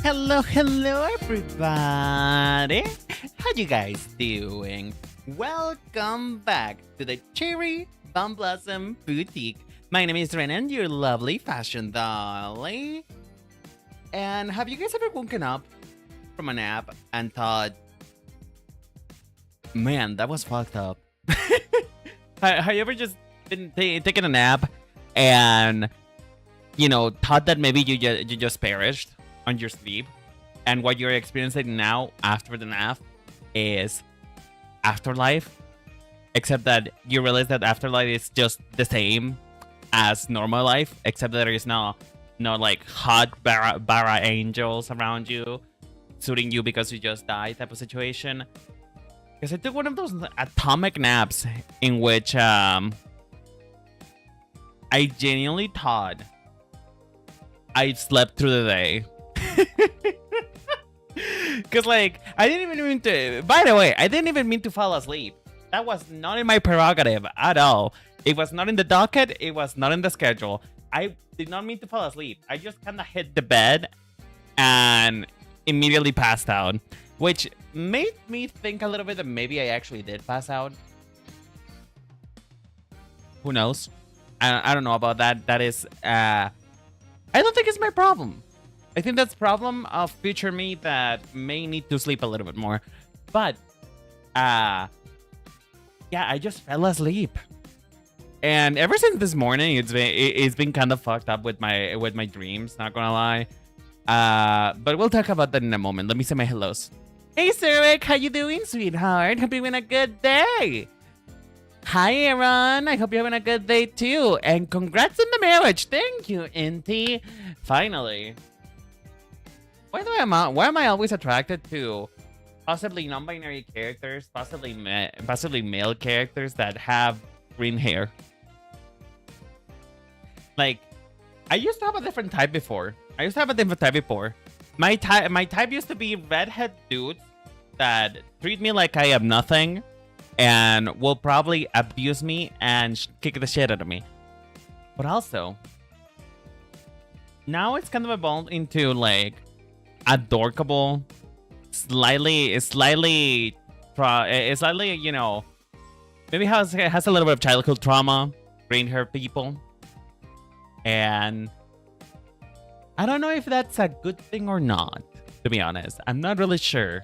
Hello, everybody. How you guys doing? Welcome back to the Cherry Bomb Blossom Boutique. My name is Renan, your lovely fashion dolly. And have you guys ever woken up from a nap and thought, man, that was fucked up? Have you ever just been taking a nap and, thought that maybe you just perished on your sleep, and what you're experiencing now after the nap is afterlife, except that you realize that afterlife is just the same as normal life, except that there is no like hot bara angels around you suiting you because you just died type of situation. Because I took one of those atomic naps in which I genuinely thought I slept through the day. Because, I didn't even mean to... By the way, I didn't even mean to fall asleep. That was not in my prerogative at all. It was not in the docket. It was not in the schedule. I did not mean to fall asleep. I just kind of hit the bed and immediately passed out. Which made me think a little bit that maybe I actually did pass out. Who knows? I don't know about that. That is... I don't think it's my problem. I think that's a problem of future me that may need to sleep a little bit more. But, yeah, I just fell asleep. And ever since this morning, it's been kind of fucked up with my dreams, not gonna lie. But we'll talk about that in a moment. Let me say my hellos. Hey, Zurich, how you doing, sweetheart? Hope you're having a good day. Hi, Aaron. I hope you're having a good day, too. And congrats on the marriage. Thank you, Inti. Finally. Why am I always attracted to possibly non-binary characters, possibly male characters that have green hair? Like, I used to have a different type before. My type used to be redhead dudes that treat me like I am nothing and will probably abuse me and kick the shit out of me. But also, now it's kind of evolved into adorkable, slightly, maybe has a little bit of childhood trauma, green hair people, and I don't know if that's a good thing or not. To be honest, I'm not really sure.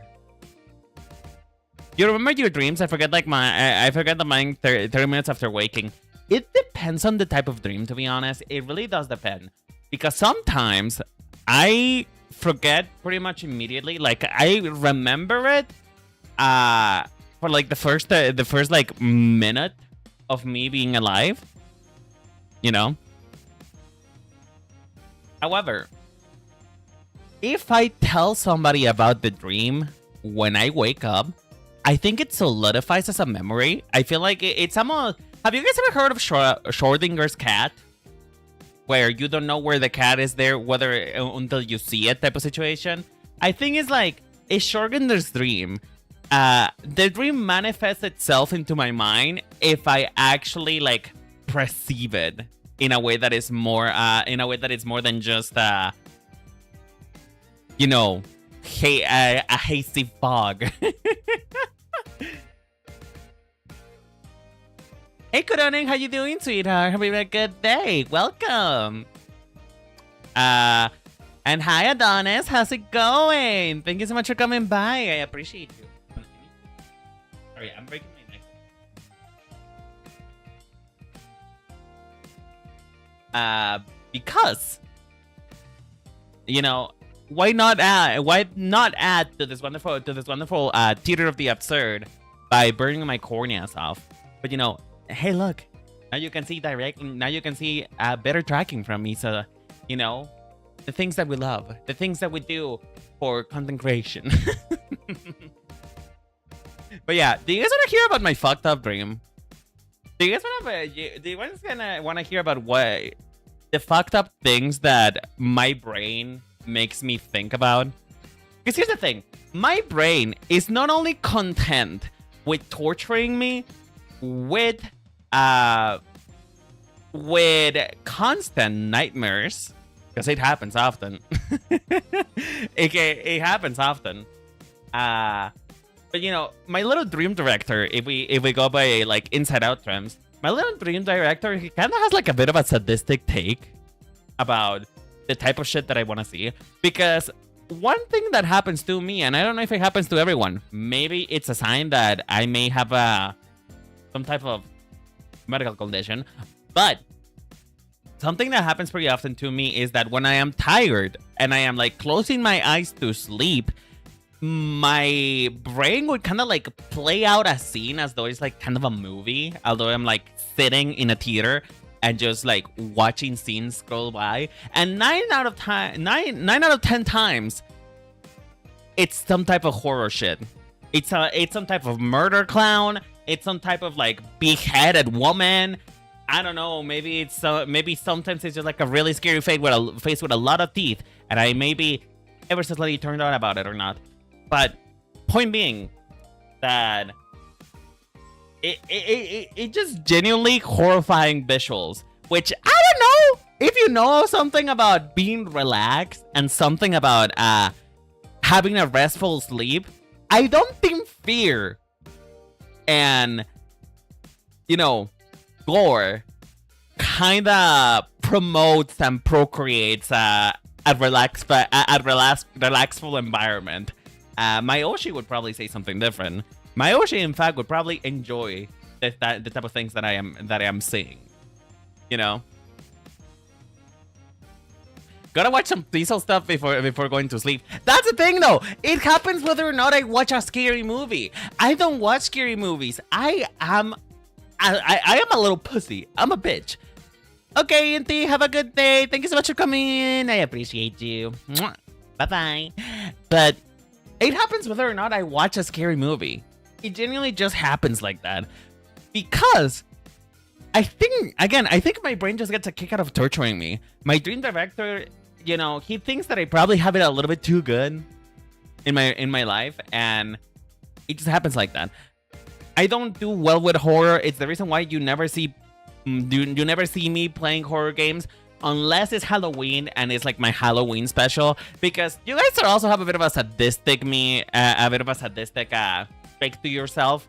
You remember your dreams? I forget the mine 30 minutes after waking. It depends on the type of dream. To be honest, it really does depend, because sometimes I forget pretty much immediately. I remember it for the first minute of me being alive, However, if I tell somebody about the dream when I wake up, I think it solidifies as a memory. I feel like it's almost... Have you guys ever heard of Schrodinger's cat? Where you don't know where the cat is there, whether until you see it type of situation. I think it's like a Schrodinger's dream. The dream manifests itself into my mind if I actually perceive it in a way that is more than just a hasty fog. Hey, Kuroning, how you doing, sweetheart? Hope you had a good day. Welcome. And hi, Adonis. How's it going? Thank you so much for coming by. I appreciate you. Sorry, I'm breaking my neck. Because, why not add to this wonderful theater of the absurd by burning my corneas off? But hey, look, now you can see better tracking from me. So, the things that we love, the things that we do for content creation. But yeah, do you guys want to hear about my fucked up dream? Do you guys want to hear about what the fucked up things that my brain makes me think about? Because here's the thing, my brain is not only content with torturing me with constant nightmares because it happens often. It happens often. But you know, my little dream director, if we go by like Inside Out terms, my little dream director, he kind of has like a bit of a sadistic take about the type of shit that I want to see. Because one thing that happens to me, and I don't know if it happens to everyone, maybe it's a sign that I may have some type of medical condition, but something that happens pretty often to me is that when I am tired and I am like closing my eyes to sleep, my brain would kind of like play out a scene as though it's like kind of a movie, although I'm like sitting in a theater and just like watching scenes scroll by, and 9 out of 10 times it's some type of horror shit. It's some type of murder clown, it's some type of like beheaded woman. I don't know, maybe sometimes it's just like a really scary face with a lot of teeth, and I may be ever so slightly turned on about it or not. But point being that it just genuinely horrifying visuals, which I don't know if you know something about being relaxed and something about having a restful sleep. I don't think fear and, you know, gore kind of promotes and procreates a relaxful environment. My Oshi would probably say something different. My Oshi, in fact, would probably enjoy the type of things that I am seeing. You know, gotta watch some diesel stuff before going to sleep. That's the thing, though. It happens whether or not I watch a scary movie. I don't watch scary movies. I am a little pussy. I'm a bitch. Okay, Inti, have a good day. Thank you so much for coming in. I appreciate you. Bye-bye. But it happens whether or not I watch a scary movie. It genuinely just happens like that. Because I think my brain just gets a kick out of torturing me. My dream director, you know, he thinks that I probably have it a little bit too good in my life, and it just happens like that. I don't do well with horror. It's the reason why you never see me playing horror games unless it's Halloween and it's like my Halloween special, because you guys also have a bit of a sadistic fake to yourself.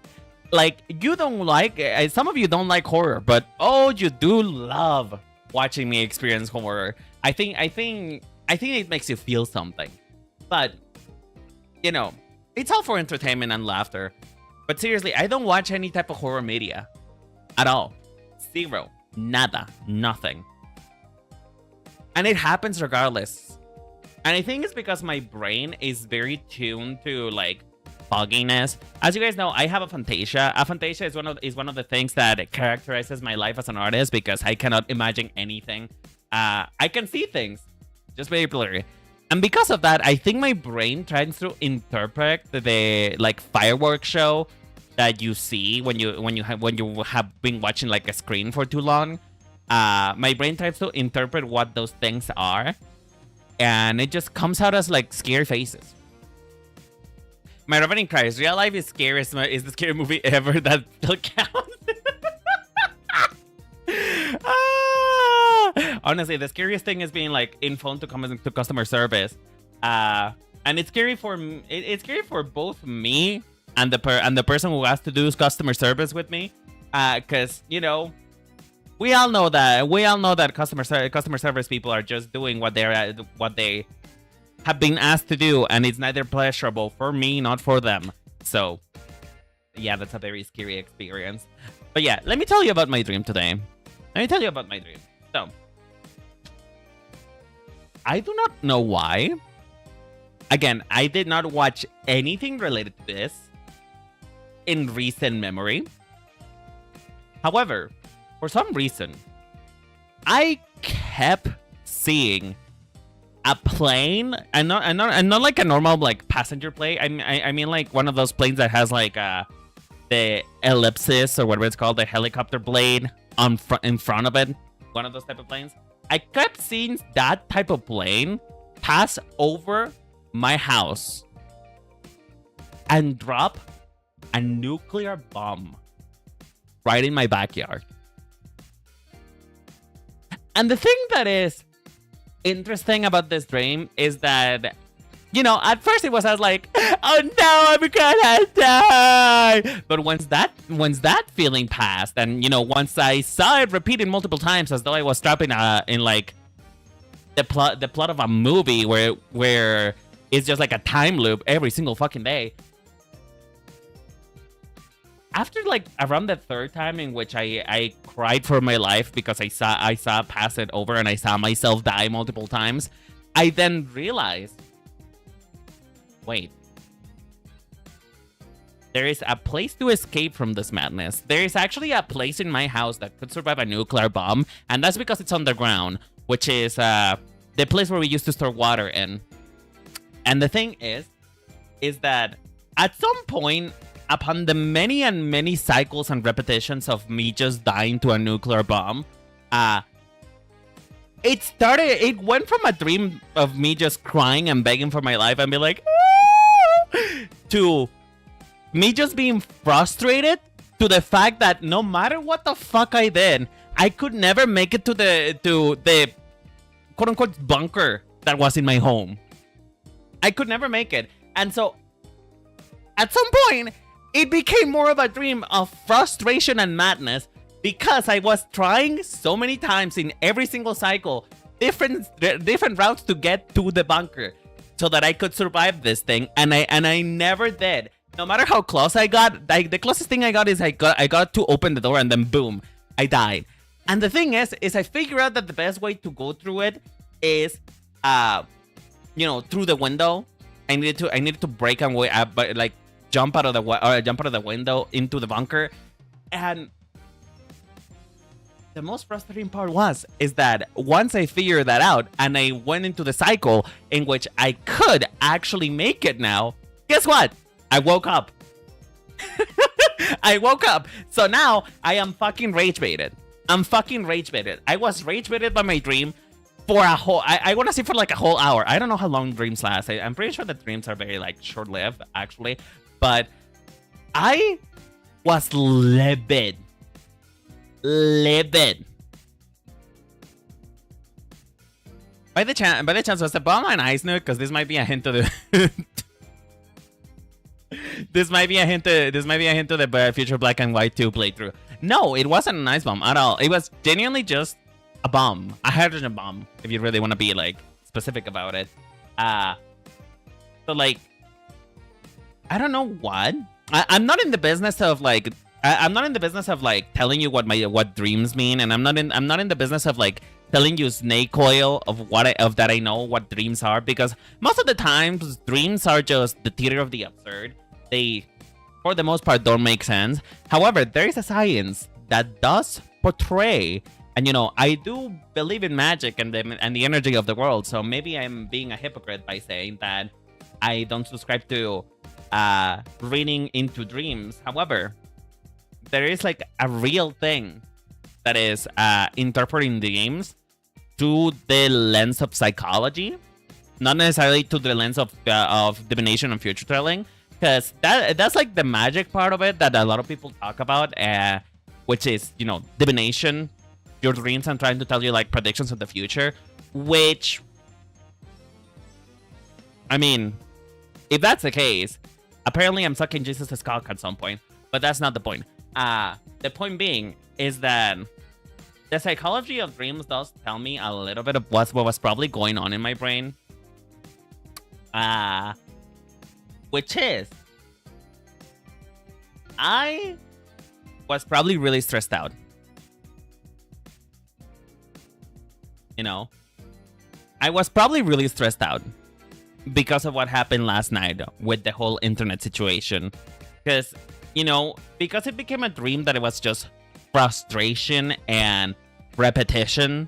Like, you don't like, some of you don't like horror, but oh, you do love watching me experience horror. I think it makes you feel something. But, you know, it's all for entertainment and laughter. But seriously, I don't watch any type of horror media at all. Zero. Nada. Nothing. And it happens regardless. And I think it's because my brain is very tuned to like fogginess. As you guys know, I have aphantasia. Aphantasia is one of the things that characterizes my life as an artist, because I cannot imagine anything. I can see things just very blurry. And because of that, I think my brain tries to interpret the like fireworks show that you see when you have been watching like a screen for too long. My brain tries to interpret what those things are, and it just comes out as like scary faces. My Reverend cries, real life is scary. Is the scary movie ever that still counts? Honestly, the scariest thing is being like in phone to customer service, and it's scary for both me and the person who has to do customer service with me, because you know, we all know that customer service people are just doing what they have been asked to do, and it's neither pleasurable for me nor for them. So yeah, that's a very scary experience. But yeah, let me tell you about my dream today. So I do not know why. Again, I did not watch anything related to this in recent memory. However, for some reason, I kept seeing a plane, and not like a normal like passenger plane. I mean like one of those planes that has like the ellipsis or whatever it's called, the helicopter blade in front of it. One of those type of planes. I kept seeing that type of plane pass over my house and drop a nuclear bomb right in my backyard. And the thing that is, interesting about this dream is that, you know, at first it was, I was like, oh no, I'm gonna die. But once that feeling passed, and you know, once I saw it repeated multiple times as though I was trapped in like the plot of a movie where it's just like a time loop every single fucking day. After like around the third time in which I cried for my life because I saw pass it over and I saw myself die multiple times, I then realized, wait, there is a place to escape from this madness. There is actually a place in my house that could survive a nuclear bomb, and that's because it's underground, which is the place where we used to store water in. And the thing is that at some point, upon the many and many cycles and repetitions of me just dying to a nuclear bomb, it went from a dream of me just crying and begging for my life and be like, to me just being frustrated to the fact that no matter what the fuck I did, I could never make it to the quote unquote bunker that was in my home. I could never make it. And so at some point, it became more of a dream of frustration and madness because I was trying so many times in every single cycle, different routes to get to the bunker so that I could survive this thing, and I never did. No matter how close I got, like the closest thing I got is I got to open the door and then boom, I died. And the thing is I figured out that the best way to go through it is, you know, through the window. I needed to break and but like jump out of the window into the bunker. And the most frustrating part is that once I figured that out and I went into the cycle in which I could actually make it now, guess what? I woke up. I woke up. So now I am fucking rage baited. I'm fucking rage baited. I was rage baited by my dream for a whole, I want to say for like a whole hour. I don't know how long dreams last. I'm pretty sure that dreams are very like short-lived actually. But I was livid. Livid. By the chance, was the bomb an ice nuke? Because this might be a hint to the this might be a hint to the future Black and White 2 playthrough. No, it wasn't an ice bomb at all. It was genuinely just a bomb, a hydrogen bomb, if you really want to be like specific about it. So like, I don't know what. I'm not in the business of like. I'm not in the business of like telling you what dreams mean, and I'm not in the business of like telling you snake oil of that I know what dreams are, because most of the times dreams are just the theater of the absurd. They, for the most part, don't make sense. However, there is a science that does portray, and you know, I do believe in magic and the energy of the world. So maybe I'm being a hypocrite by saying that I don't subscribe to reading into dreams. However, there is like a real thing that is interpreting dreams through the lens of psychology, not necessarily to the lens of divination and future telling, because that's like the magic part of it that a lot of people talk about, which is, you know, divination, your dreams, and trying to tell you like predictions of the future. Which, I mean, if that's the case, apparently I'm sucking Jesus' cock at some point, but that's not the point. The point being is that the psychology of dreams does tell me a little bit of what was probably going on in my brain. Which is, I was probably really stressed out. You know, I was probably really stressed out because of what happened last night with the whole internet situation. Because, you know, because it became a dream that it was just frustration and repetition,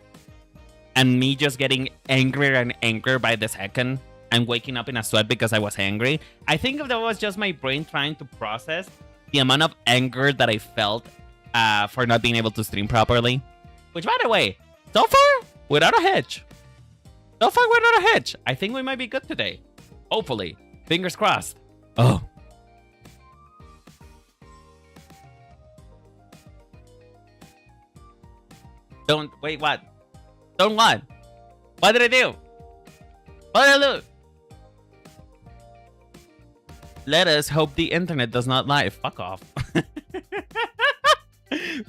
and me just getting angrier and angrier by the second and waking up in a sweat because I was angry. I think that was just my brain trying to process the amount of anger that I felt for not being able to stream properly. Which, by the way, so far, without a hitch. So far, without a hitch. I think we might be good today. Hopefully. Fingers crossed. Oh. Don't, wait, what? Don't what? What did I do? What did I do? Let us hope the internet does not lie. Fuck off.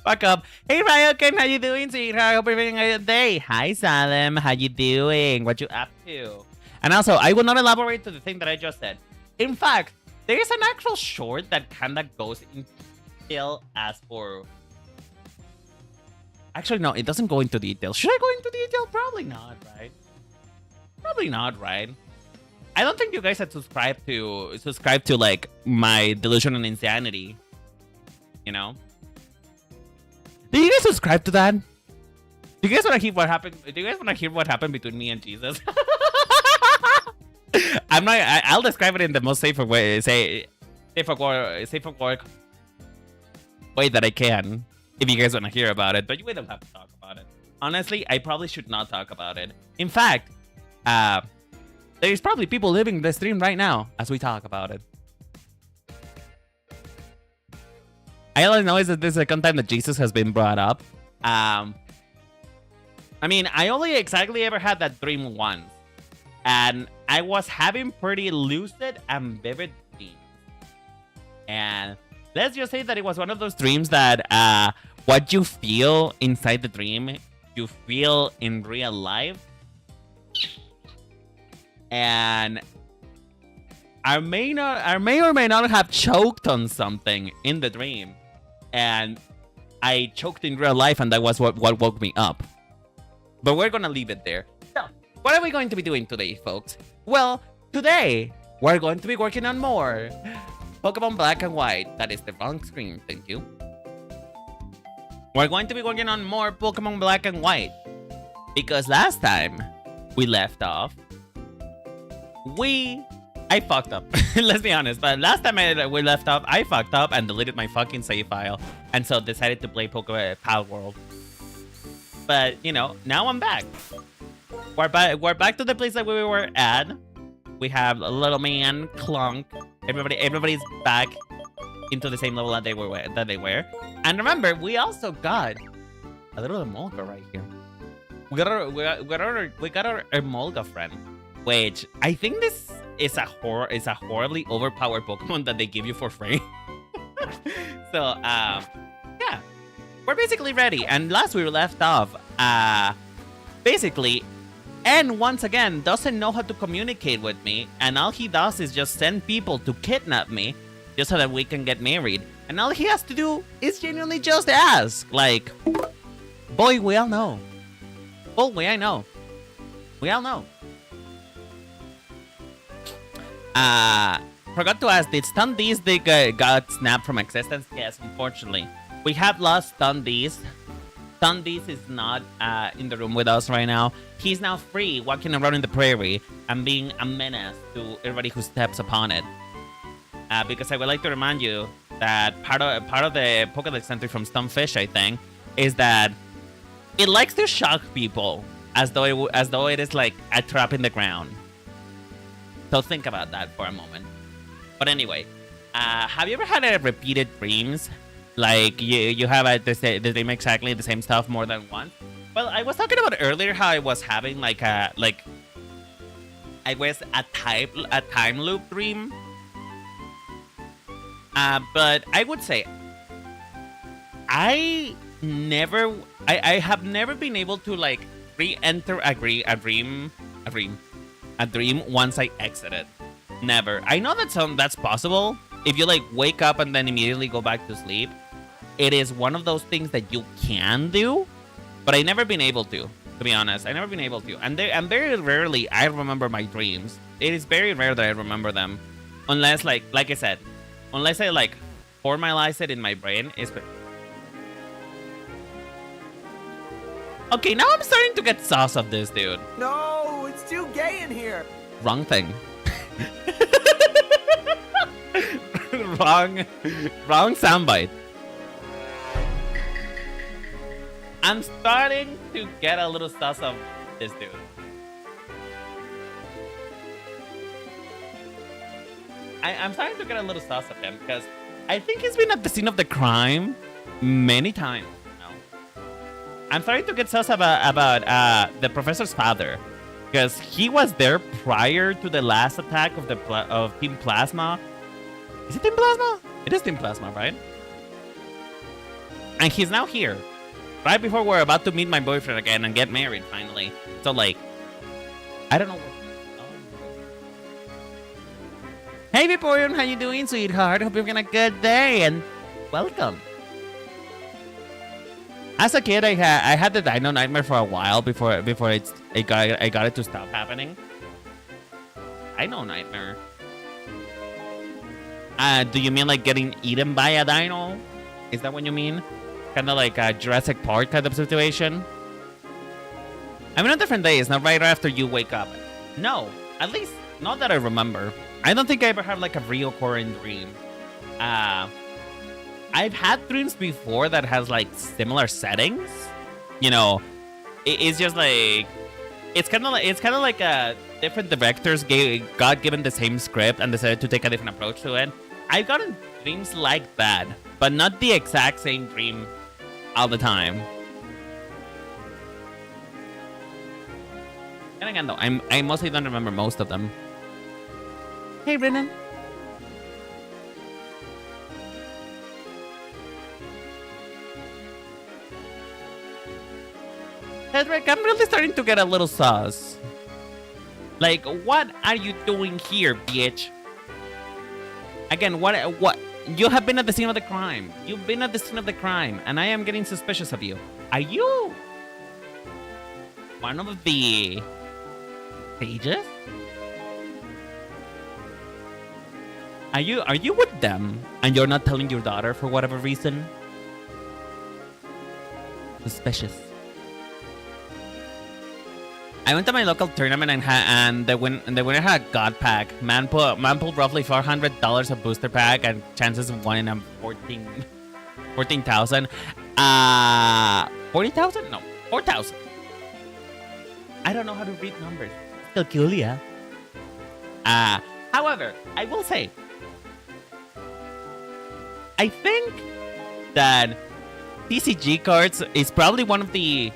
Fuck up. Hey, Ryoken, how you doing, sweetheart? I hope you're having a good day. Hi, Salem. How you doing? What you up to? And also, I will not elaborate to the thing that I just said. In fact, there is an actual short that kind of goes in detail as for... Actually, no, it doesn't go into detail. Should I go into detail? Probably not, right? Probably not, right? I don't think you guys had subscribed to like my delusion and insanity. You know? Do you guys subscribe to that? Do you guys want to hear what happened? Do you guys want to hear what happened between me and Jesus? I'm not. I'll describe it in the most safer way. Safer work way that I can. If you guys want to hear about it, but we don't have to talk about it. Honestly, I probably should not talk about it. In fact, there's probably people living the stream right now as we talk about it. I only know is that this is the second time that Jesus has been brought up. I mean, I only exactly ever had that dream once. And I was having pretty lucid and vivid dreams. And let's just say that it was one of those dreams that what you feel inside the dream, you feel in real life. And I may or may not have choked on something in the dream. And I choked in real life, and that was what woke me up. But we're gonna leave it there. So, what are we going to be doing today, folks? Well, today, we're going to be working on more Pokemon Black and White. That is the wrong screen, thank you. We're going to be working on more Pokemon Black and White. Because last time we left off, I fucked up. Let's be honest. But last time we left off, I fucked up and deleted my fucking save file. And so decided to play Pokemon Pal World. But, you know, now I'm back. We're back to the place that we were at. We have a little man, Clunk. Everybody's back into the same level that they were. And remember, we also got a little Emolga right here. We got our Emolga friend, which I think this is a horribly overpowered Pokemon that they give you for free. So yeah, we're basically ready. And last we left off, basically, N once again doesn't know how to communicate with me, and all he does is just send people to kidnap me just so that we can get married. And all he has to do is genuinely just ask. Like, boy, we all know. Oh, I know. We all know. Forgot to ask, did Stundees got snapped from existence? Yes, unfortunately. We have lost Stundees. Stundees is not in the room with us right now. He's now free, walking around in the prairie and being a menace to everybody who steps upon it. Because I would like to remind you that part of the Pokédex entry from Stunfish, I think, is that it likes to shock people as though it is like a trap in the ground. So think about that for a moment. But anyway, have you ever had repeated dreams? Like you have the dream exactly the same stuff more than once? Well, I was talking about earlier how I was having like a time loop dream. But I would say I have never been able to like re-enter a dream once I exit it. Never. I know that that's possible. If you like wake up and then immediately go back to sleep, it is one of those things that you can do, but I never been able to be honest. I never been able to. And very rarely I remember my dreams. It is very rare that I remember them. Unless like I said, unless I like formalize it in my brain. Okay, now I'm starting to get sauce of this, dude. No, it's too gay in here. Wrong thing. wrong soundbite. I'm starting to get a little sauce of this dude. I'm starting to get a little sauce of him because I think he's been at the scene of the crime many times. I'm starting to get sauce about the professor's father. Because he was there prior to the last attack of of Team Plasma. Is it Team Plasma? It is Team Plasma, right? And he's now here. Right before we're about to meet my boyfriend again and get married finally. So like, I don't know what. Hey Vaporeon, how you doing, sweetheart? Hope you're having a good day and welcome. As a kid, I had the Dino Nightmare for a while before I got it to stop happening. Dino Nightmare. Do you mean like getting eaten by a dino? Is that what you mean? Kind of like a Jurassic Park kind of situation? I mean, on different days, not right after you wake up. No, at least not that I remember. I don't think I ever had like a reoccurring dream. I've had dreams before that has like similar settings. You know, it's just like it's kind of like different directors got given the same script and decided to take a different approach to it. I've gotten dreams like that, but not the exact same dream all the time. And again, though, I mostly don't remember most of them. Hey, Brennan. Hedrick, I'm really starting to get a little sus. Like, what are you doing here, bitch? Again, what? You have been at the scene of the crime. You've been at the scene of the crime, and I am getting suspicious of you. Are you one of the sages? Are you with them, and you're not telling your daughter for whatever reason? Suspicious. I went to my local tournament and the winner had a god pack. Man pulled roughly $400 a booster pack and chances of winning them 14,000. 40,000? No, 4,000. I don't know how to read numbers. Still cool, yeah. However, I will say, I think that TCG cards is probably one of the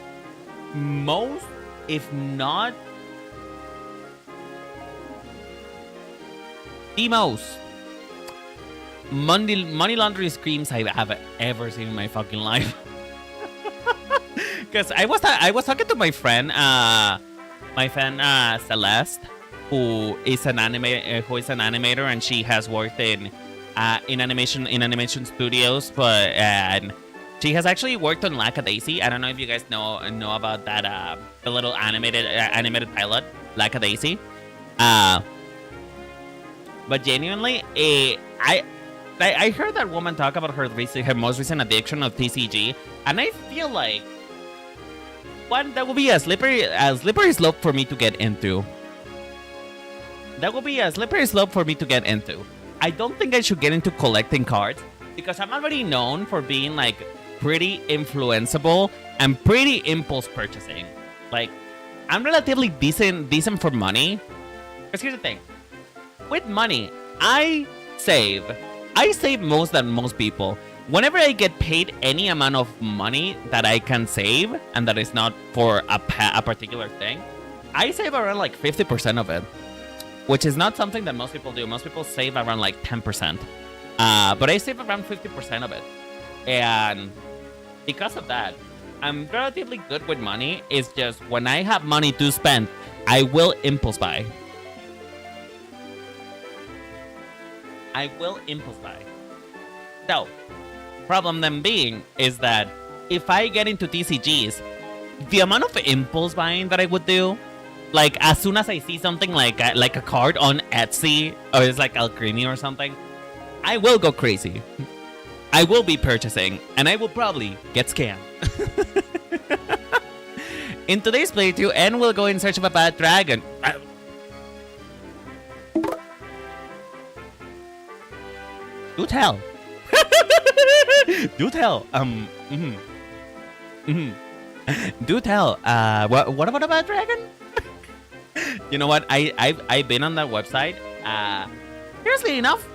most, if not the most money laundering schemes I have ever seen in my fucking life. Because I was talking to my friend Celeste, who is an animator, and she has worked in animation studios, but and she has actually worked on Lackadaisy. I don't know if you guys know about that the little animated pilot, Lackadaisy. But genuinely, I heard that woman talk about her most recent addiction of TCG, and I feel like one that will be a slippery slope for me to get into. That will be a slippery slope for me to get into. I don't think I should get into collecting cards because I'm already known for being like pretty influenceable and pretty impulse purchasing. Like, I'm relatively decent for money. Because here's the thing. With money, I save most than most people. Whenever I get paid any amount of money that I can save, and that is not for a particular thing, I save around like 50% of it. Which is not something that most people do. Most people save around like 10%. But I save around 50% of it. And because of that, I'm relatively good with money. It's just when I have money to spend, I will impulse buy. So, problem then being is that if I get into TCGs, the amount of impulse buying that I would do, like as soon as I see something like a card on Etsy or it's like Alchemy or something, I will go crazy. I will be purchasing, and I will probably get scammed. In today's playthrough, N will go in search of a bad dragon. Do tell. Do tell. Do tell. What about a bad dragon? You know what? I've been on that website. Curiously enough,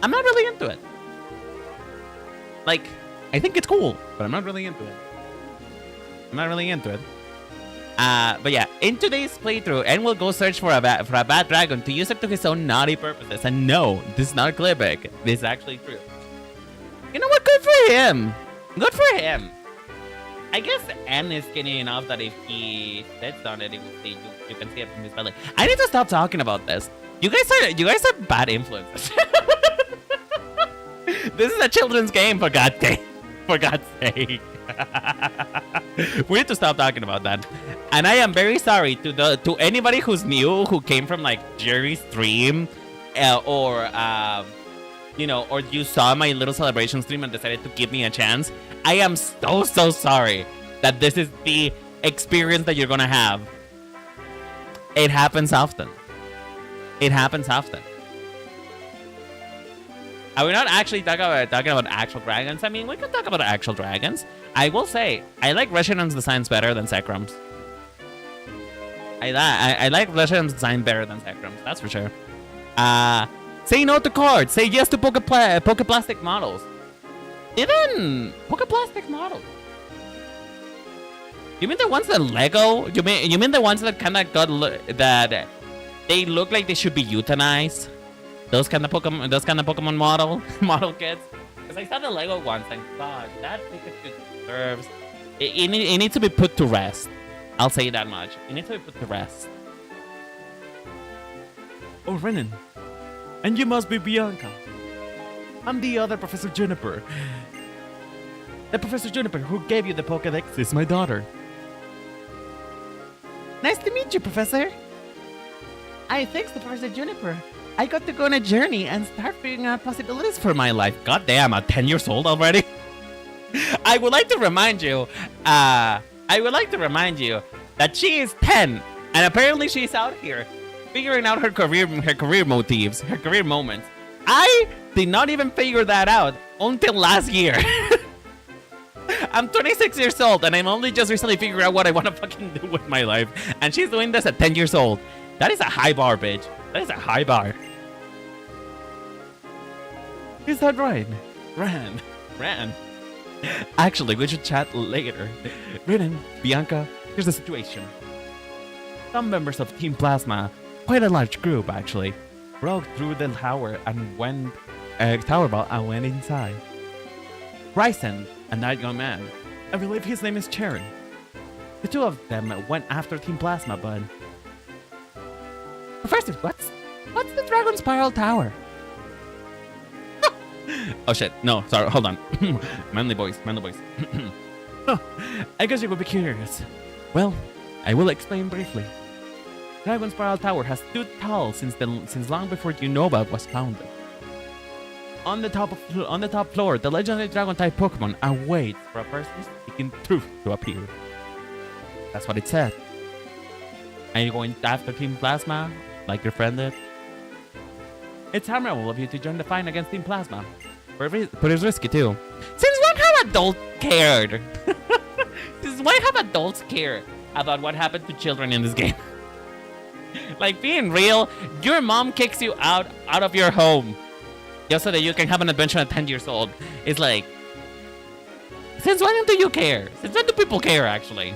I'm not really into it. Like, I think it's cool, but I'm not really into it. But yeah, in today's playthrough, N will go search for a bad dragon to use it to his own naughty purposes. And no, this is not a clickbait. This is actually true. You know what? Good for him. Good for him. I guess N is skinny enough that if he sits on it, it will see you can see it from his belly. I need to stop talking about this. You guys are bad influences. This is a children's game, for God's sake. For God's sake. We need to stop talking about that. And I am very sorry to anybody who's new, who came from like Jerry's stream, or or you saw my little celebration stream and decided to give me a chance. I am so sorry that this is the experience that you're gonna have. It happens often. It happens often. Are we not actually talking about actual dragons? I mean, we can talk about actual dragons. I will say, I like Reshiram's designs better than Sekrum's. I like Reshiram's design better than Sekrum's, that's for sure. Say no to cards. Say yes to Pokeplastic models. Even Pokeplastic models. You mean the ones that Lego? You mean the ones that kind of that they look like they should be euthanized? Those kind of Pokemon model kits. Because I saw the Lego ones and God, that Pikachu deserves. It needs to be put to rest. I'll say that much. It needs to be put to rest. Oh, Renan. And you must be Bianca. I'm the other Professor Juniper. The Professor Juniper who gave you the Pokédex is my daughter. Nice to meet you, Professor. Thanks to Professor Juniper. I got to go on a journey and start figuring out possibilities for my life. God damn, I'm 10 years old already. I would like to remind you that she is 10, and apparently she's out here figuring out her career motives, her career moments. I did not even figure that out until last year. I'm 26 years old, and I'm only just recently figuring out what I want to fucking do with my life. And she's doing this at 10 years old. That is a high bar, bitch. That is a high bar. Is that right? Ran. Actually, we should chat later. Renan, Bianca, here's the situation. Some members of Team Plasma, quite a large group actually, broke through the tower and went inside. Bryson, a night young man, I believe his name is Charon. The two of them went after Team Plasma, but first, what's the Dragon Spiral Tower? Oh shit, no, sorry, hold on. Manly boys. I guess you will be curious. Well, I will explain briefly. Dragon Spiral Tower has stood tall since long before Unova was founded. On the top floor, the legendary Dragon-type Pokemon awaits for a person seeking truth to appear. That's what it said. Are you going after Team Plasma, like your friend did? It's admirable of you to join the fight against Team Plasma. But it's risky too. Since when have adults cared? Since when have adults cared about what happened to children in this game? Like, being real, your mom kicks you out of your home just so that you can have an adventure at 10 years old. It's like, since when do you care? Since when do people care, actually?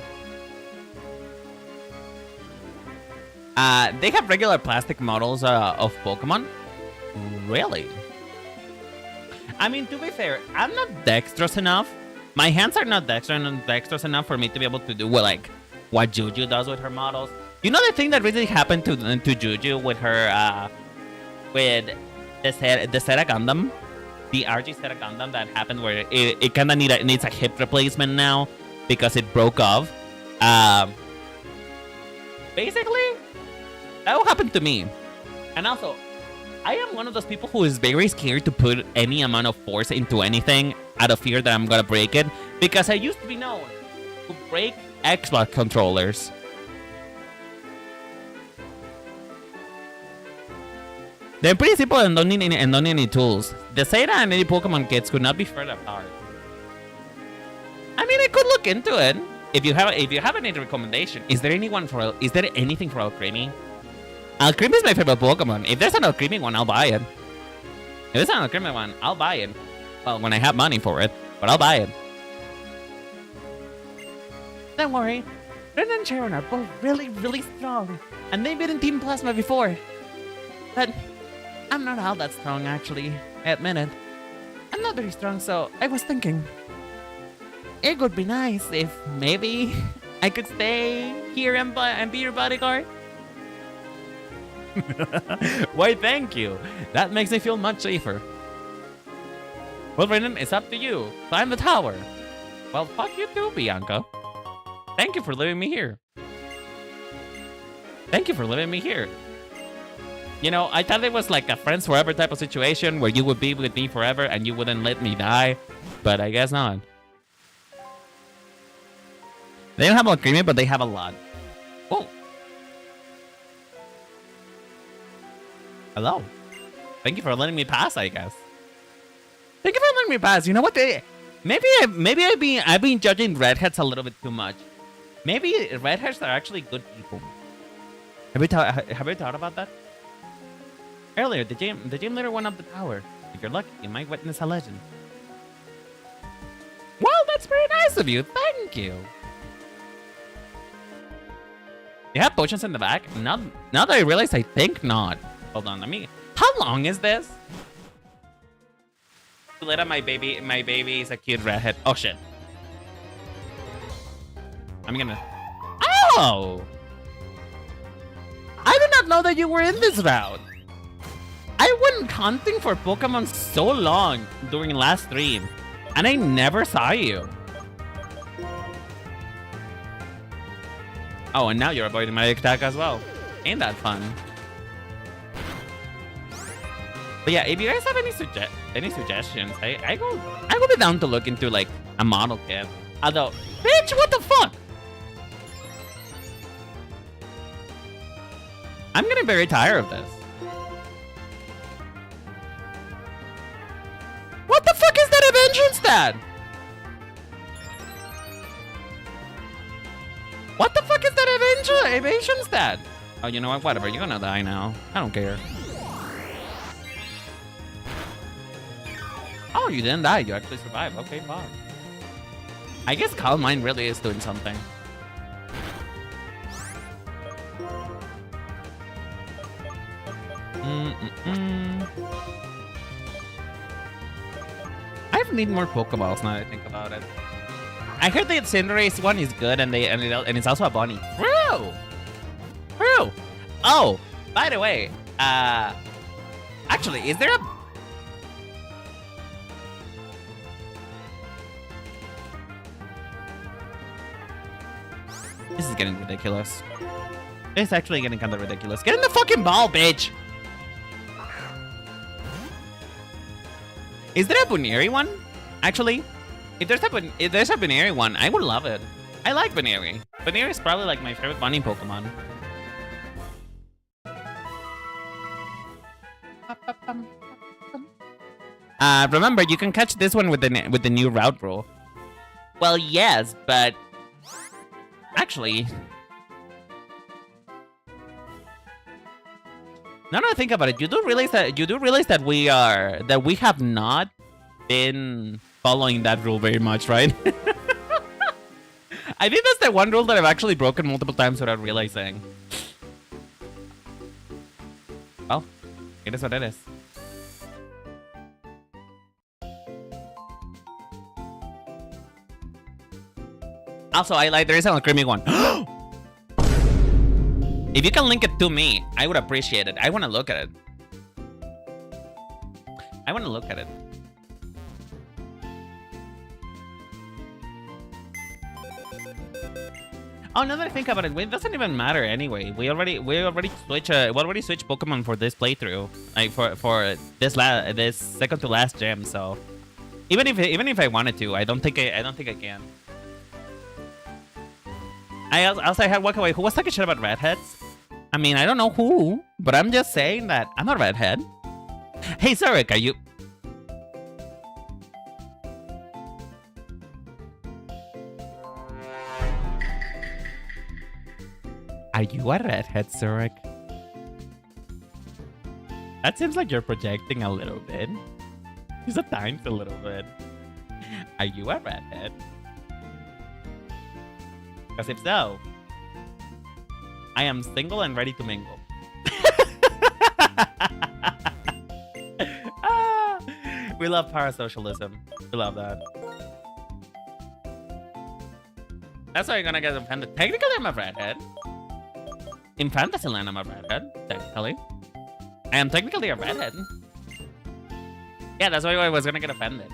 They have regular plastic models of Pokemon. Really? I mean, to be fair, I'm not dexterous enough. My hands are not dexterous enough for me to be able to do what Juju does with her models. You know the thing that really happened to Juju with her with the Seta Gundam, the RG Seta Gundam that happened where it kind of needs a hip replacement now because it broke off. Basically, that will happen to me. And also, I am one of those people who is very scared to put any amount of force into anything out of fear that I'm gonna break it, because I used to be known to break Xbox controllers. They're pretty simple and don't need any tools. The Zeta and any Pokemon kits could not be further apart. I mean, I could look into it. If you have any recommendation, is there anything for Alcremie? Alcremie is my favorite Pokemon. If there's an Alcremie one, I'll buy it. If there's an Alcremie one, I'll buy it. Well, when I have money for it, but I'll buy it. Don't worry. Ren and Sharon are both really, really strong, and they've been in Team Plasma before. But I'm not all that strong, actually. I admit it. I'm not very strong, so I was thinking it would be nice if maybe I could stay here and be your bodyguard. Why, thank you. That makes me feel much safer. Well, Renan, it's up to you. Climb the tower. Well, fuck you too, Bianca. Thank you for leaving me here. Thank you for leaving me here. You know, I thought it was like a friends forever type of situation where you would be with me forever and you wouldn't let me die, but I guess not. They don't have a creamy, but they have a lot. Oh. Hello. Thank you for letting me pass, I guess. Thank you for letting me pass. You know what? Maybe I've been judging redheads a little bit too much. Maybe redheads are actually good people. Have you thought about that? Earlier, the gym leader went up the tower. If you're lucky, you might witness a legend. Well, that's very nice of you. Thank you. You have potions in the back? Now that I realize, I think not. Hold on, let me... How long is this? Later, my baby is a cute redhead. Oh, shit. I'm gonna... Oh! I did not know that you were in this route. I went hunting for Pokemon so long during last stream, and I never saw you. Oh, and now you're avoiding my attack as well. Ain't that fun? But yeah, if you guys have any suggestions, I go be down to look into like a model kit. Although, bitch, what the fuck? I'm getting very tired of this. What the fuck is that evasion stat? What the fuck is that evasion stat? Oh, you know what? Whatever. You're gonna die now. I don't care. Oh, you didn't die. You actually survived. Okay, fuck. I guess Calm Mind really is doing something. I need more Pokeballs now that I think about it. I heard the Cinderace one is good, and it's also a bunny. True. True. Oh, by the way, actually, is there a... This is getting ridiculous. It's actually getting kind of ridiculous. Get in the fucking ball, bitch! Is there a Buneri one? Actually, if there's a Buneri one, I would love it. I like Buneri. Buneri is probably like my favorite bunny Pokemon. Remember, you can catch this one with the new route rule. Well, yes, but actually, now that I think about it, you do realize that we have not been following that rule very much, right? I think that's the one rule that I've actually broken multiple times without realizing. Well, it is what it is. Also, I like there is a creamy one. If you can link it to me, I would appreciate it. I want to look at it. I want to look at it. Oh, now that I think about it, it doesn't even matter anyway. We already switched Pokemon for this playthrough, like for this second to last gem. So even if I wanted to, I don't think I can. I also had Wakaway, who was talking shit about redheads. I mean, I don't know who, but I'm just saying that I'm a redhead. Hey, Zarek, are you... Are you a redhead, Zarek? That seems like you're projecting a little bit. Just a tiny little bit. Are you a redhead? Because if so, I am single and ready to mingle. We love parasocialism. We love that. That's why you're gonna get offended. Technically, I'm a redhead. In Fantasyland, I'm a redhead. Technically. I am technically a redhead. Yeah, that's why I was gonna get offended.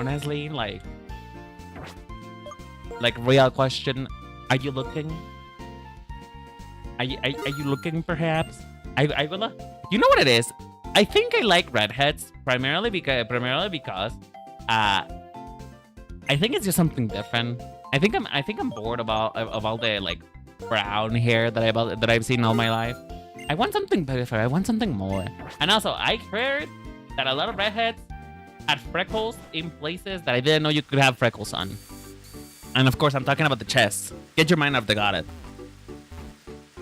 Honestly, like real question, are you looking? Are you looking perhaps? I will. You know what it is? I think I like redheads primarily because I think it's just something different. I think I'm bored of all the like brown hair that I've seen all my life. I want something different. I want something more. And also, I heard that a lot of redheads had freckles in places that I didn't know you could have freckles on. And of course, I'm talking about the chest. Get your mind out of the gutter.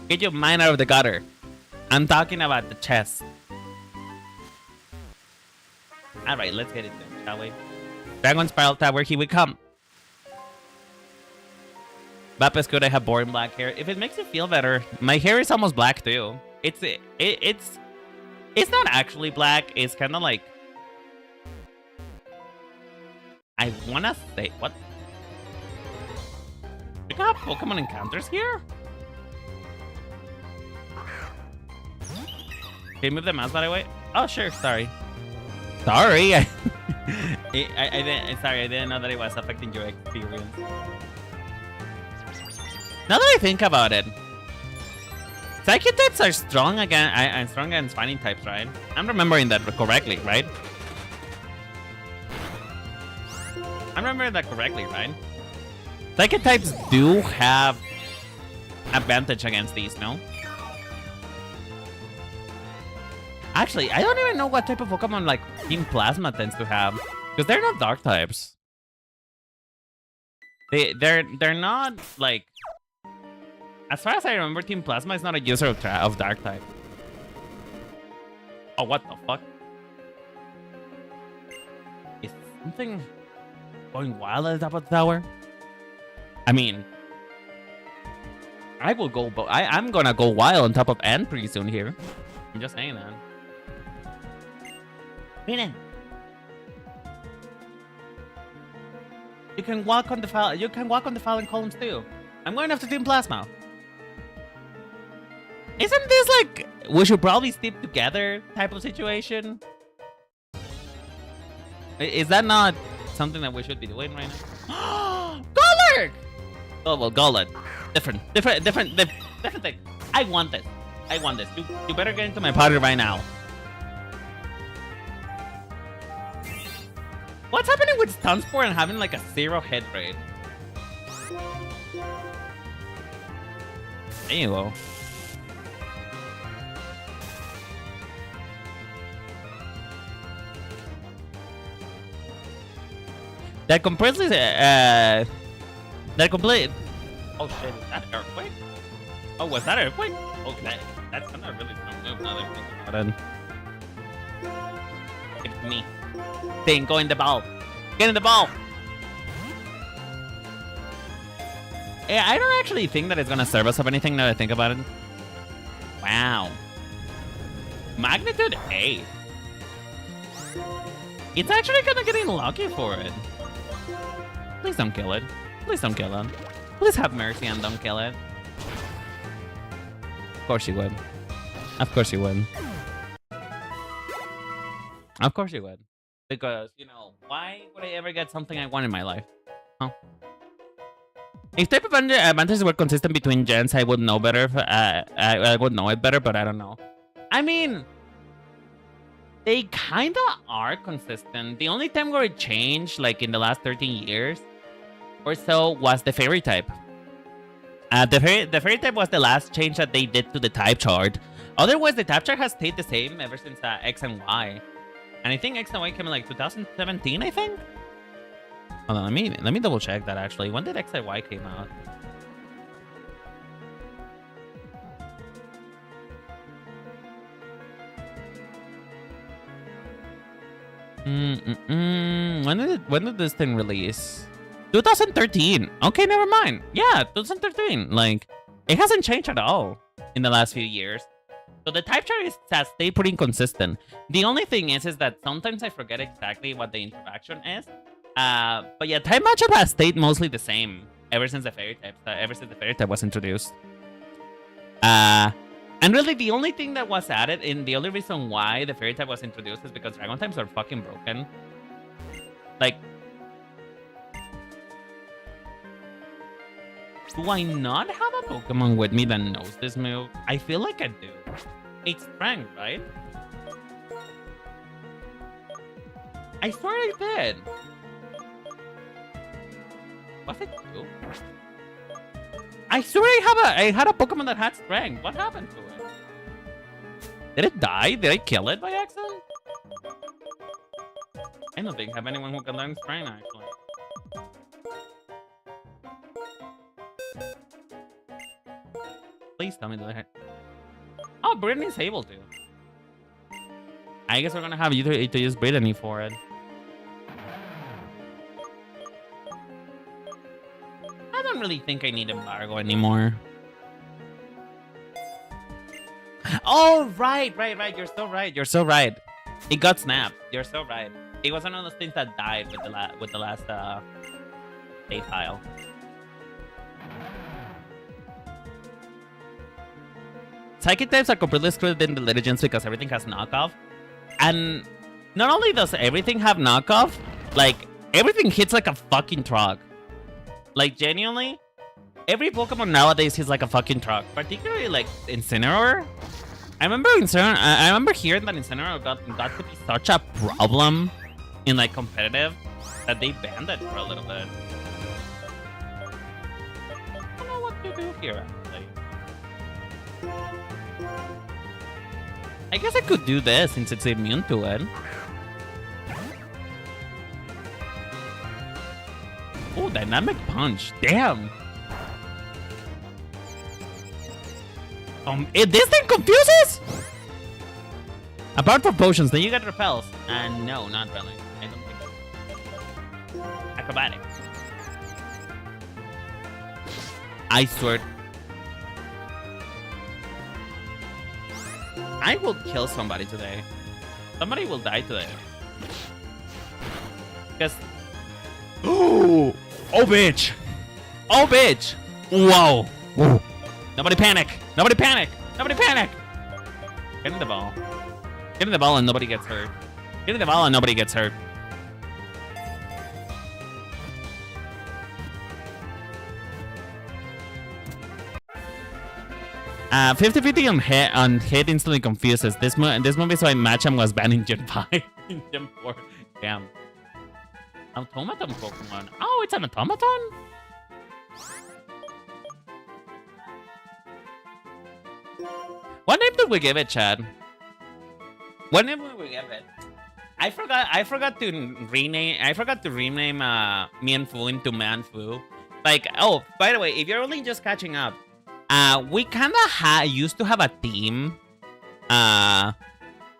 Get your mind out of the gutter. I'm talking about the chest. All right, let's get into it, shall we? Dragon Spiral Tower, here we come. Bappa's good. I have boring black hair. If it makes you feel better, my hair is almost black too. It's not actually black. It's kind of like, I wanna say what? We got Pokemon encounters here. Can you move the mouse that way? Oh sure. Sorry. Sorry. I didn't know that it was affecting your experience. Now that I think about it, Psychic types are strong against fighting types, right? I'm remembering that correctly, right? I'm remembering that correctly, right? Psychic types do have advantage against these, no? Actually, I don't even know what type of Pokemon like Team Plasma tends to have, because they're not dark types. They're not like. As far as I remember, Team Plasma is not a user of dark type. Oh, what the fuck? Is something going wild at the top of the tower? I mean, I will go, but I'm gonna go wild on top of Ant pretty soon here. I'm just saying that. Meaning, you can walk on the fallen columns too. I'm going after Team Plasma. Isn't this like we should probably stick together type of situation? Is that not something that we should be doing right now? Golurk! Oh well, Golurk. Different thing. I want this. You better get into my party right now. What's happening with Stunspore and having like a 0 hit rate? There you go. That completely, oh shit, is that earthquake? Oh, was that earthquake? Okay, that's not really strong move now that I'm thinking about it. It's me. Thing, go in the ball. Get in the ball. Yeah, I don't actually think that it's gonna serve us of anything now that I think about it. Wow. Magnitude 8. It's actually gonna get lucky for it. Please don't kill it. Please don't kill it. Please have mercy and don't kill it. Of course you would. Of course you would. Of course you would. Because, you know, why would I ever get something I want in my life? Huh? If type of advantages were consistent between gens, I would know better. I would know it better, but I don't know. I mean, they kind of are consistent. The only time where it changed, like in the last 13 years or so, was the fairy type. The fairy type was the last change that they did to the type chart. Otherwise, the type chart has stayed the same ever since X and Y. And I think X and Y came in like 2017, I think. Hold on, let me double check that actually. When did X and Y came out? When did this thing release? 2013. Okay, never mind. Yeah, 2013. Like, it hasn't changed at all in the last few years. So the type chart has stayed pretty consistent. The only thing is that sometimes I forget exactly what the interaction is. But yeah, type matchup has stayed mostly the same ever since the fairy type was introduced. And really the only thing that was added, and the only reason why the fairy type was introduced is because dragon types are fucking broken. Like, do I not have a Pokemon with me that knows this move? I feel like I do. It's strength, right? I swear I did. Was it two? I swear I had a Pokemon that had strength. What happened to it? Did it die? Did I kill it by accident? I don't think I have anyone who can learn strength actually. Please tell me that. Oh, Brittany's able to. I guess we're gonna have you to use Brittany for it. I don't really think I need embargo anymore. Oh, right. You're so right. It got snapped. You're so right. It was one of those things that died with the last save file. Psychic types are completely screwed in the Legends because everything has knockoff. And not only does everything have knockoff, like, everything hits like a fucking truck. Like, genuinely, every Pokemon nowadays hits like a fucking truck. Particularly, like, Incineroar. I remember hearing that Incineroar got to be such a problem in, like, competitive that they banned it for a little bit. I don't know what to do here, actually. I guess I could do this since it's immune to it. Oh, dynamic punch. Damn. This thing confuses? Apart from potions, then you get repels. No, not really. I don't think so. Acrobatic. I swear. I will kill somebody today. Somebody will die today. Because... Oh, bitch. Oh, bitch. Whoa. Whoa. Nobody panic. Nobody panic. Nobody panic. Get in the ball. Get in the ball and nobody gets hurt. Get in the ball and nobody gets hurt. Uh, 50-50 on hit instantly confuses. This movie, so I match him was banned in Gen 5. In Gen 4. Damn. Automaton Pokemon. Oh, it's an automaton? What name did we give it, Chad? What name did we give it? I forgot to rename Mienfoo into Manfu. Like, oh, by the way, if you're only just catching up, we kind of used to have a theme.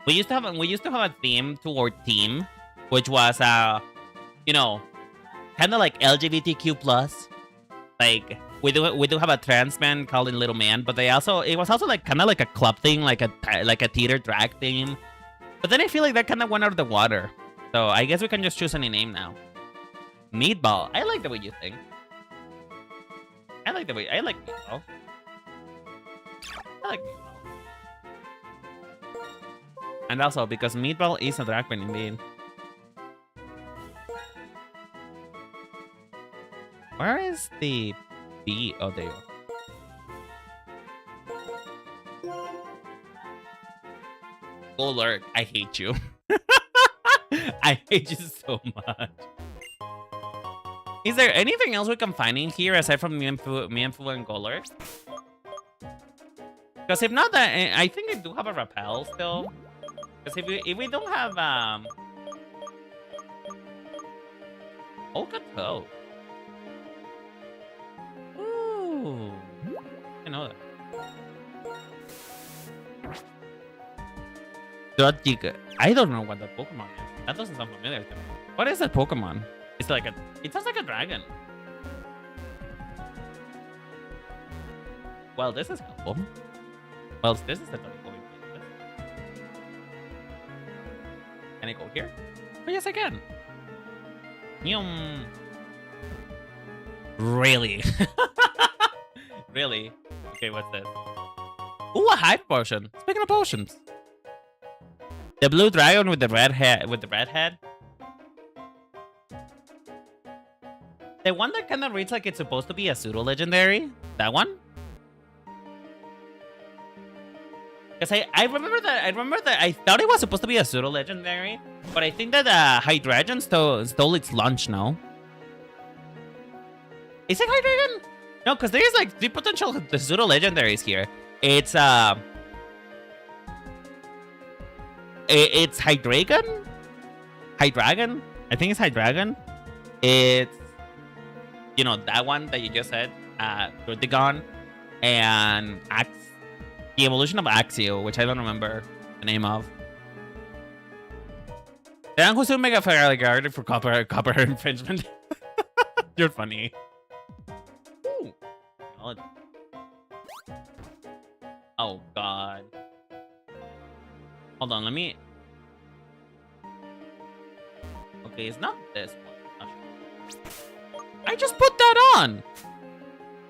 We used to have a theme to our team, which was you know, kind of like LGBTQ plus. Like we do have a trans man called Little Man, but it was also like kind of like a club thing, like a theater drag theme. But then I feel like that kind of went out of the water. So I guess we can just choose any name now. Meatball. I like the way you think. I like Meatball. I like Meatball. And also because Meatball is a drag queen indeed. Where is the B? Oh, there you go. Golurk, I hate you. I hate you so much. Is there anything else we can find in here aside from Mienfoo and Golurk? Because if not, I think I do have a repel still. Because if we don't have Okato. Ooh, I know that. I don't know what that Pokemon is. That doesn't sound familiar to me. What is that Pokemon? It's like a. It sounds like a dragon. Well, this is helpful. Well, this is totally going places. Can I go here? Oh, yes, I can. Yum. Really? Really? Okay, what's this? Ooh, a hype potion. Speaking of potions. The blue dragon with the red head. The one that kind of reads like it's supposed to be a pseudo legendary. That one. Because I remember that I thought it was supposed to be a pseudo legendary, but I think that Hydragon stole its lunch now. Is it Hydragon? No, because there's like 3 potential pseudo legendaries here. It's Hydragon? Hydragon? I think it's Hydragon. It's, you know, that one that you just said, Critigon, and the evolution of Axio, which I don't remember the name of. Then who's doing Mega Fire for copper infringement? You're funny. Ooh. Oh god. Hold on, let me. Okay, it's not this one. I just put that on.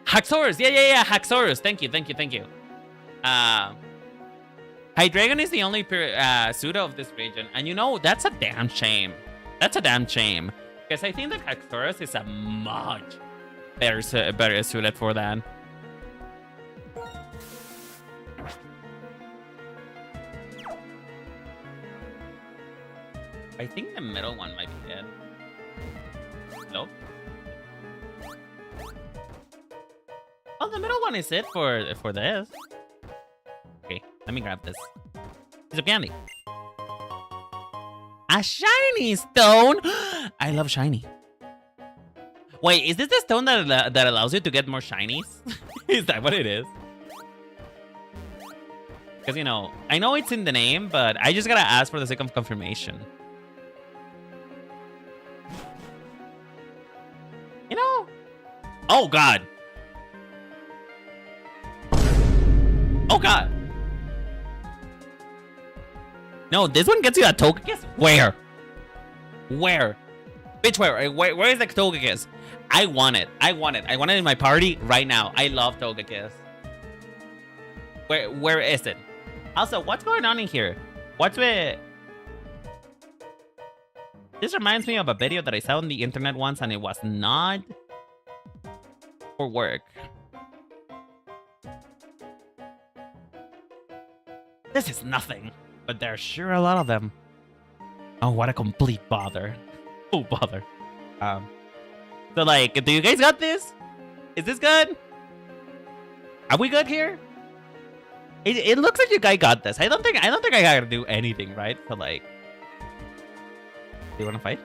Haxorus, yeah, Haxorus. Thank you. Hydragon is the only pseudo of this region, and you know that's a damn shame. Because I think that Haxorus is a much better suited for that. I think the middle one might be it. Nope. Oh, the middle one is it for this. Okay, let me grab this. Piece of candy. A shiny stone. I love shiny. Wait, is this the stone that allows you to get more shinies? Is that what it is? Because, you know, I know it's in the name, but I just gotta ask for the sake of confirmation. You know? Oh, God. Oh, God. No, this one gets you a Togekiss? Where? Bitch, where is the Togekiss? I want it. I want it in my party right now. I love Togekiss. Where is it? Also, what's going on in here? What's with... This reminds me of a video that I saw on the internet once, and it was not for work. This is nothing, but there's sure a lot of them. Oh, what a complete bother. Oh, bother. So, like, do you guys got this? Is this good? Are we good here? It looks like you guys got this. I don't think I gotta do anything, right? So, like... Do you want to fight?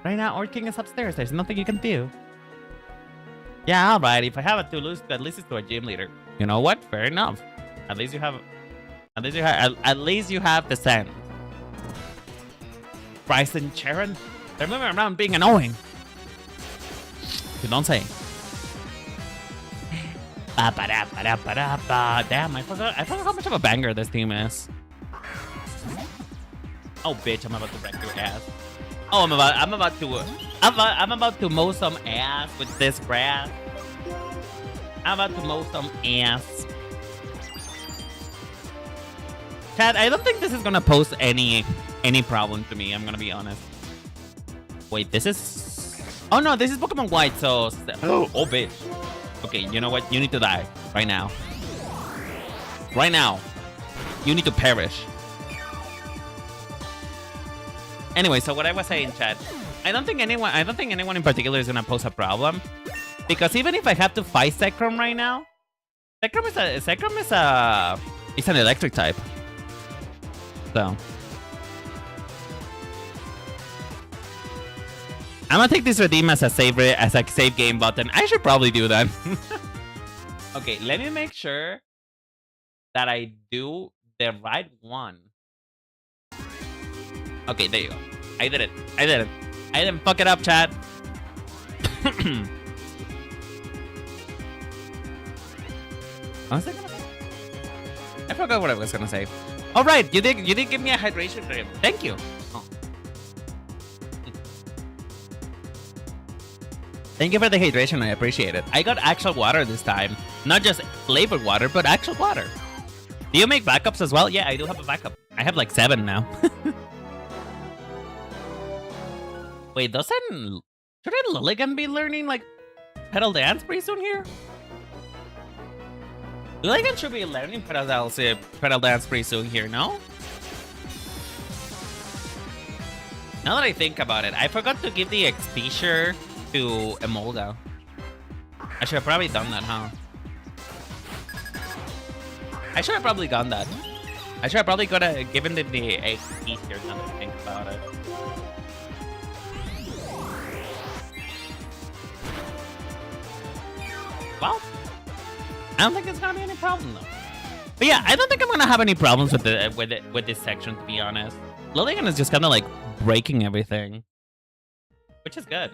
Right now, Ord King is upstairs. There's nothing you can do. Yeah, alright. If I have to lose, at least it's to a gym leader. You know what? Fair enough. At least you have the sense. Bryson Charon, they're moving around being annoying. You don't say. Damn, I forgot how much of a banger this team is. Oh, bitch! I'm about to wreck your ass. Oh, I'm about to mow some ass with this grass. I'm about to mow some ass. Chat, I don't think this is gonna pose any problem to me. I'm gonna be honest. Wait, this is... Oh no, this is Pokemon White. So, oh, bitch. Okay, you know what? You need to die right now. Right now, you need to perish. Anyway, so what I was saying, chat, I don't think anyone in particular is gonna pose a problem, because even if I have to fight Zekrom right now, Zekrom is an electric type. So I'm gonna take this redeem as a save game button. I should probably do that. Okay, let me make sure that I do the right one. Okay, there you go. I did it. I did it. I didn't fuck it up, chat. What was I gonna say? I forgot what I was gonna say. All right, you did give me a hydration drip. Thank you. Oh. Thank you for the hydration. I appreciate it. I got actual water this time, not just flavored water, but actual water. Do you make backups as well? Yeah, I do have a backup. I have like 7 now. Wait, shouldn't Lilligan be learning like pedal dance pretty soon here? Lilligan should be learning pedal dance pretty soon here, no? Now that I think about it, I forgot to give the exposure to Emolga. I should have probably done that, huh? I should have probably done that. I should have probably given the exposure now that I think about it. Well, I don't think it's gonna be any problem though. But yeah, I don't think I'm gonna have any problems with this section, to be honest. Lilligan is just kind of like breaking everything, which is good.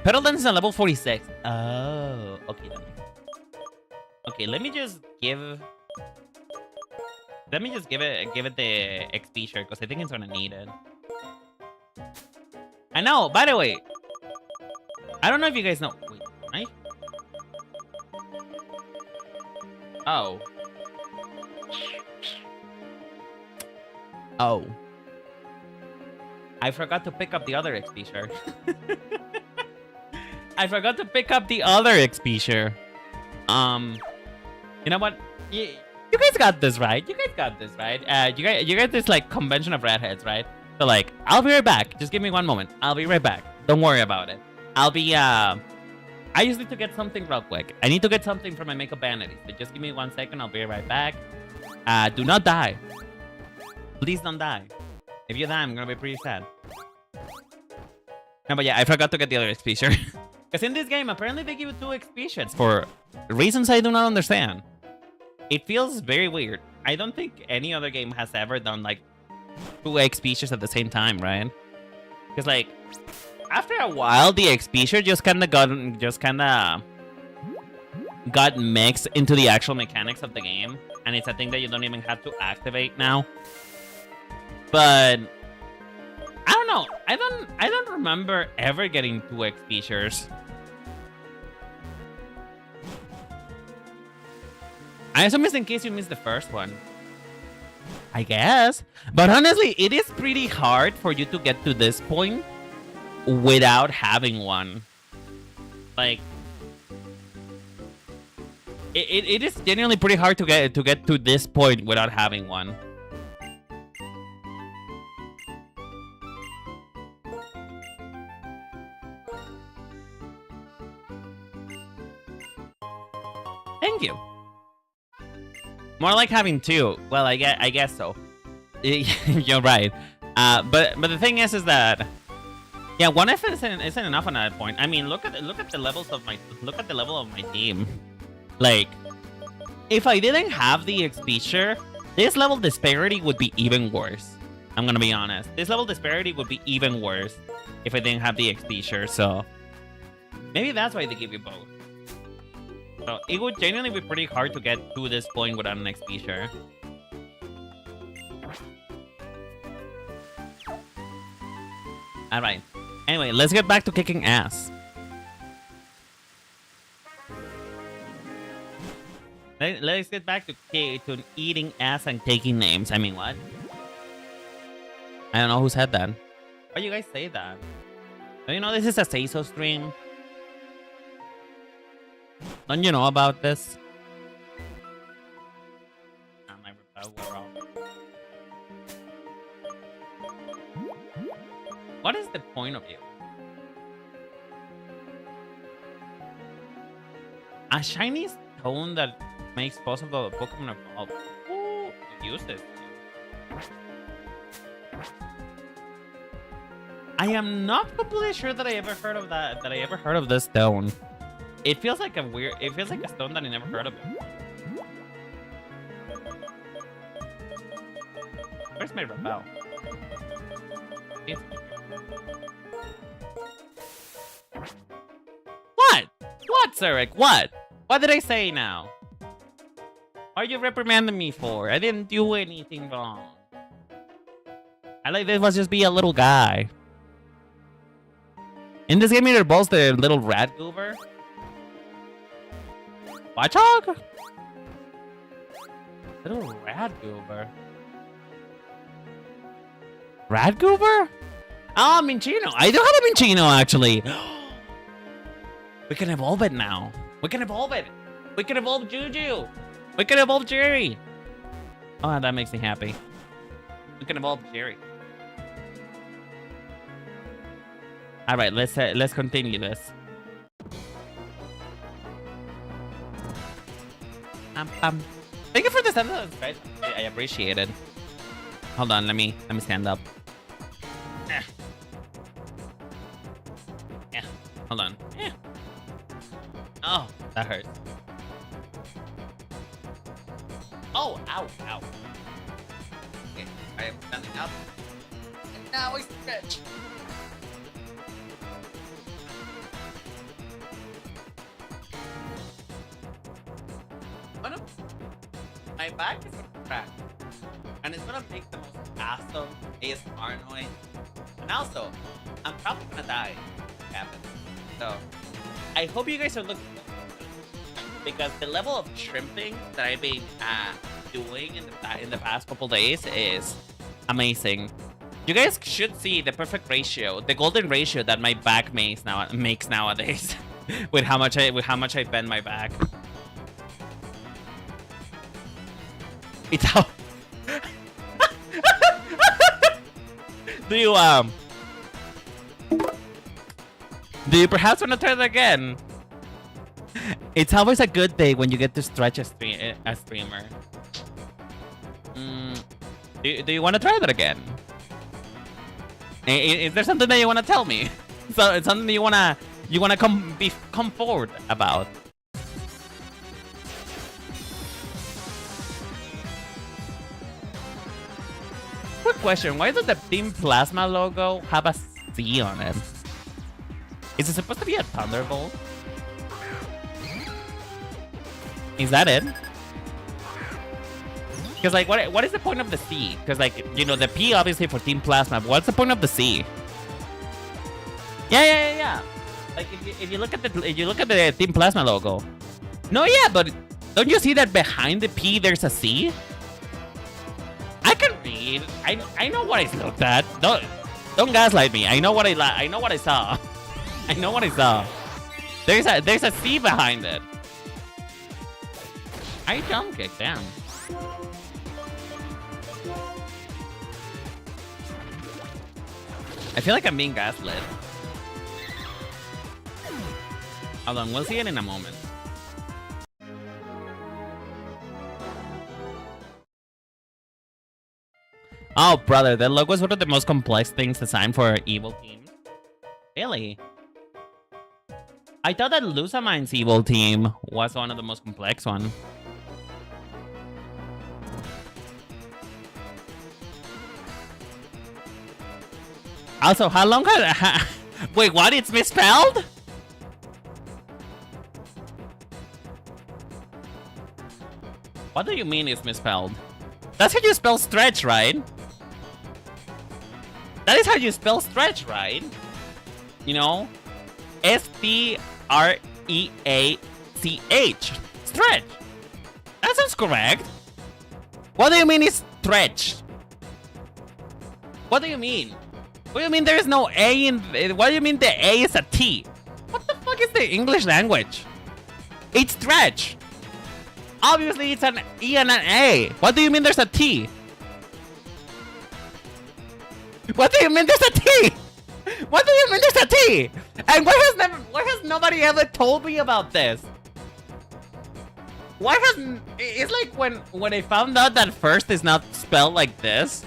Pedal dance is on level 46. Oh, okay then. Okay, let me just give it the XP share because I think it's gonna need it. I know. By the way, I don't know if you guys know. Wait, right? Oh. Oh. I forgot to pick up the other XP share. I forgot to pick up the other XP share. You know what? You guys got this, right? You guys got this, right? You got this like convention of redheads, right? So like, I'll be right back. Just give me 1 moment. I'll be right back. Don't worry about it. I'll be I just need to get something real quick. I need to get something from my makeup vanity. So just give me 1 second. I'll be right back. Do not die. Please don't die. If you die, I'm gonna be pretty sad. No, but yeah, I forgot to get the other XP share. Because in this game, apparently they give you 2 XP shares for reasons I do not understand. It feels very weird. I don't think any other game has ever done like 2 XP shares at the same time, right? Because like, after a while, the XP share just kind of got mixed into the actual mechanics of the game, and it's a thing that you don't even have to activate now. But I don't know. I don't remember ever getting 2 XP shares. I assume it's in case you missed the first one. I guess. But honestly, it is pretty hard for you to get to this point without having one. Like, it is genuinely pretty hard to get to this point without having one. Thank you. More like having 2. Well, I guess so. You're right. But the thing is that yeah, 1 F isn't enough on that point. I mean, look at the levels of my level of my team. Like, if I didn't have the XP share, this level disparity would be even worse. I'm gonna be honest. This level disparity would be even worse if I didn't have the XP share. So maybe that's why they give you both. So it would genuinely be pretty hard to get to this point without an XP share. Alright. Anyway, let's get back to kicking ass. Let's get back to eating ass and taking names. I mean, what? I don't know who said that. Why do you guys say that? Do you know this is a say-so stream? Don't you know about this? My repel wore off. What is the point of you? A shiny stone that makes possible a Pokemon evolve. Who uses it? I am not completely sure that I ever heard of that. That I ever heard of this stone. It feels like a weird. It feels like a stone that I never heard of. Where's my repel? What? What, Zurich? What? What did I say now? What are you reprimanding me for? I didn't do anything wrong. I like this was just be a little guy. In this game, you're both the little rat goober. Watchog? Little rat goober. Rat goober? Oh, Minchino. I do have a Minchino, actually. We can evolve it now. We can evolve it. We can evolve Juju. We can evolve Jerry. Oh, that makes me happy. We can evolve Jerry. All right, let's continue this. Thank you for the sentence, guys. I appreciate it. Hold on, let me stand up. Yeah, hold on. Yeah. Oh, that hurt. Oh, ow, ow. Okay, I am standing up. And now I stretch. Oh no. My back is cracked. And it's gonna make the most awesome ASMR noise. And also, I'm probably gonna die if it happens. So, I hope you guys are looking forward to this, because the level of shrimping that I've been doing in the past couple days is amazing. You guys should see the perfect ratio, the golden ratio that my back makes nowadays, with how much I bend my back. It's how. Do you perhaps want to try it again? It's always a good day when you get to stretch a streamer. Do you want to try that again? Is there something that you want to tell me? So it's something that you wanna come forward about. Quick question: why does the Team Plasma logo have a C on it? Is it supposed to be a thunderbolt? Is that it? Because like, what is the point of the C? Because like, you know, the P obviously for Team Plasma. But what's the point of the C? Yeah. Like if you look at the Team Plasma logo. No, yeah, but don't you see that behind the P there's a C? I can read. I know what I looked at. Don't gaslight me. I know what I saw. I know what I saw. There's a C behind it. I jump kick, damn. I feel like I'm being gaslit. Hold on, we'll see it in a moment. Oh, brother, the logo is one of the most complex things designed for evil teams. Really? I thought that Lusamine's evil team was one of the most complex ones. Also, how long had... Wait, what? It's misspelled? What do you mean it's misspelled? That's how you spell stretch, right? That is how you spell stretch, right? You know? S-T-R-E-A-C-H. Stretch. That sounds correct. What do you mean it's stretch? What do you mean? What do you mean there is no A in... What do you mean the A is a T? What the fuck is the English language? It's stretch. Obviously, it's an E and an A. What do you mean there's a T? What do you mean there's a T? What do you mean there's a T? And why has nobody ever told me about this? Why hasn't... It's like when I found out that first is not spelled like this.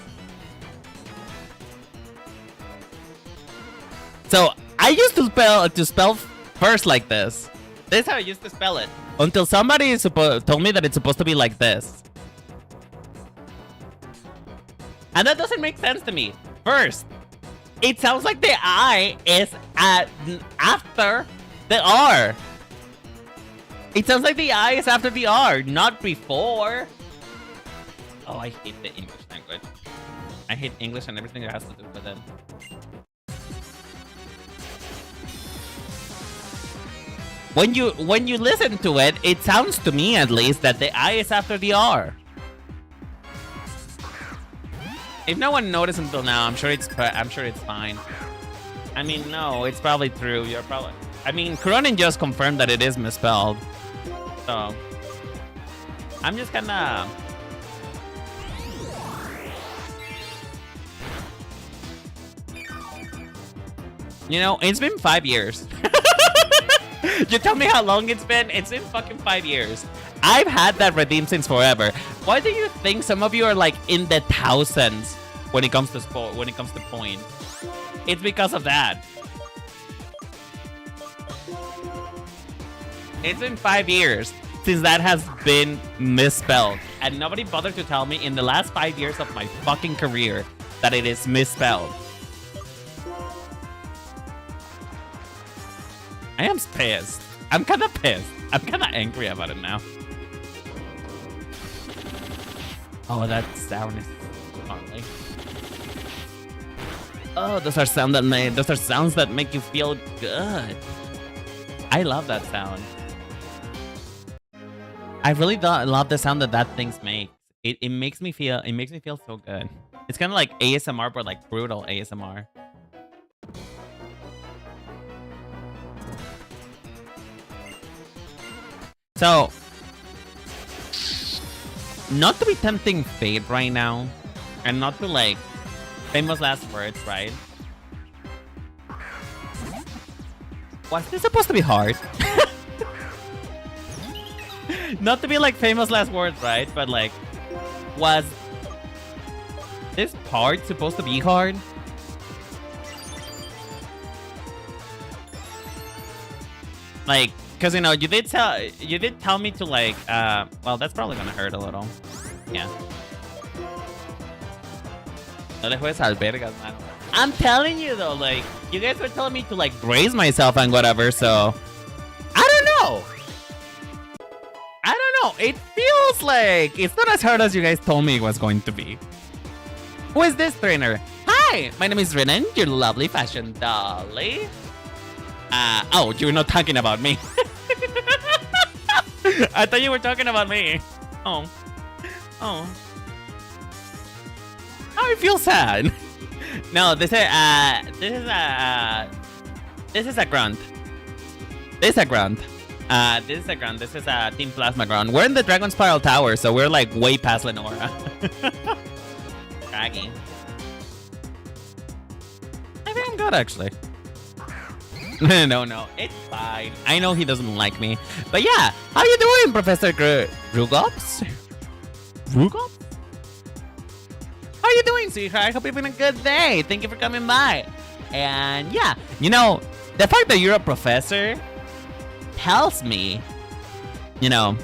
So I used to spell first like this. This is how I used to spell it. Until somebody told me that it's supposed to be like this. And that doesn't make sense to me. First, It sounds like the I is after the R. It sounds like the I is after the R, not before. Oh, I hate the English language. I hate English and everything that has to do with it. When you listen to it, it sounds to me at least that the I is after the R. If no one noticed until now, I'm sure it's fine. I mean, no, it's probably true. You're probably. I mean, Cronin just confirmed that it is misspelled. So I'm just gonna. You know, it's been 5 years. You tell me how long it's been? It's been fucking 5 years. I've had that redeem since forever. Why do you think some of you are like in the thousands when it comes to points? It's because of that. It's been 5 years since that has been misspelled, and nobody bothered to tell me in the last 5 years of my fucking career that it is misspelled. I am pissed. I'm kind of pissed. I'm kind of angry about it now. Oh, that sound is gnarly. Oh, those are sounds that make you feel good. I love that sound. I really love the sound that thing makes. It makes me feel so good. It's kind of like ASMR, but like brutal ASMR. So, not to be tempting fate right now, and not to like famous last words, right? Was this supposed to be hard? Not to be like famous last words, right? But like, was this part supposed to be hard? Like, because you know, you did tell me to like, well, that's probably gonna hurt a little. Yeah. No le juegues al vergas, man. I'm telling you though, like, you guys were telling me to like brace myself and whatever, so I don't know. It feels like it's not as hard as you guys told me it was going to be. Who is this trainer? Hi, my name is Renan, your lovely fashion dolly. Oh, you're not talking about me. I thought you were talking about me. Oh. Oh, I feel sad. No, this is a grunt. This is a grunt. This is a Team Plasma grunt. We're in the Dragon Spiral Tower, so we're like way past Lenora. Draggy. I think I'm good actually. No, it's fine. I know he doesn't like me. But yeah, how you doing, Professor Rugops? Rugops? How you doing, sweetheart? I hope you're having a good day. Thank you for coming by. And yeah, you know, the fact that you're a professor tells me, you know,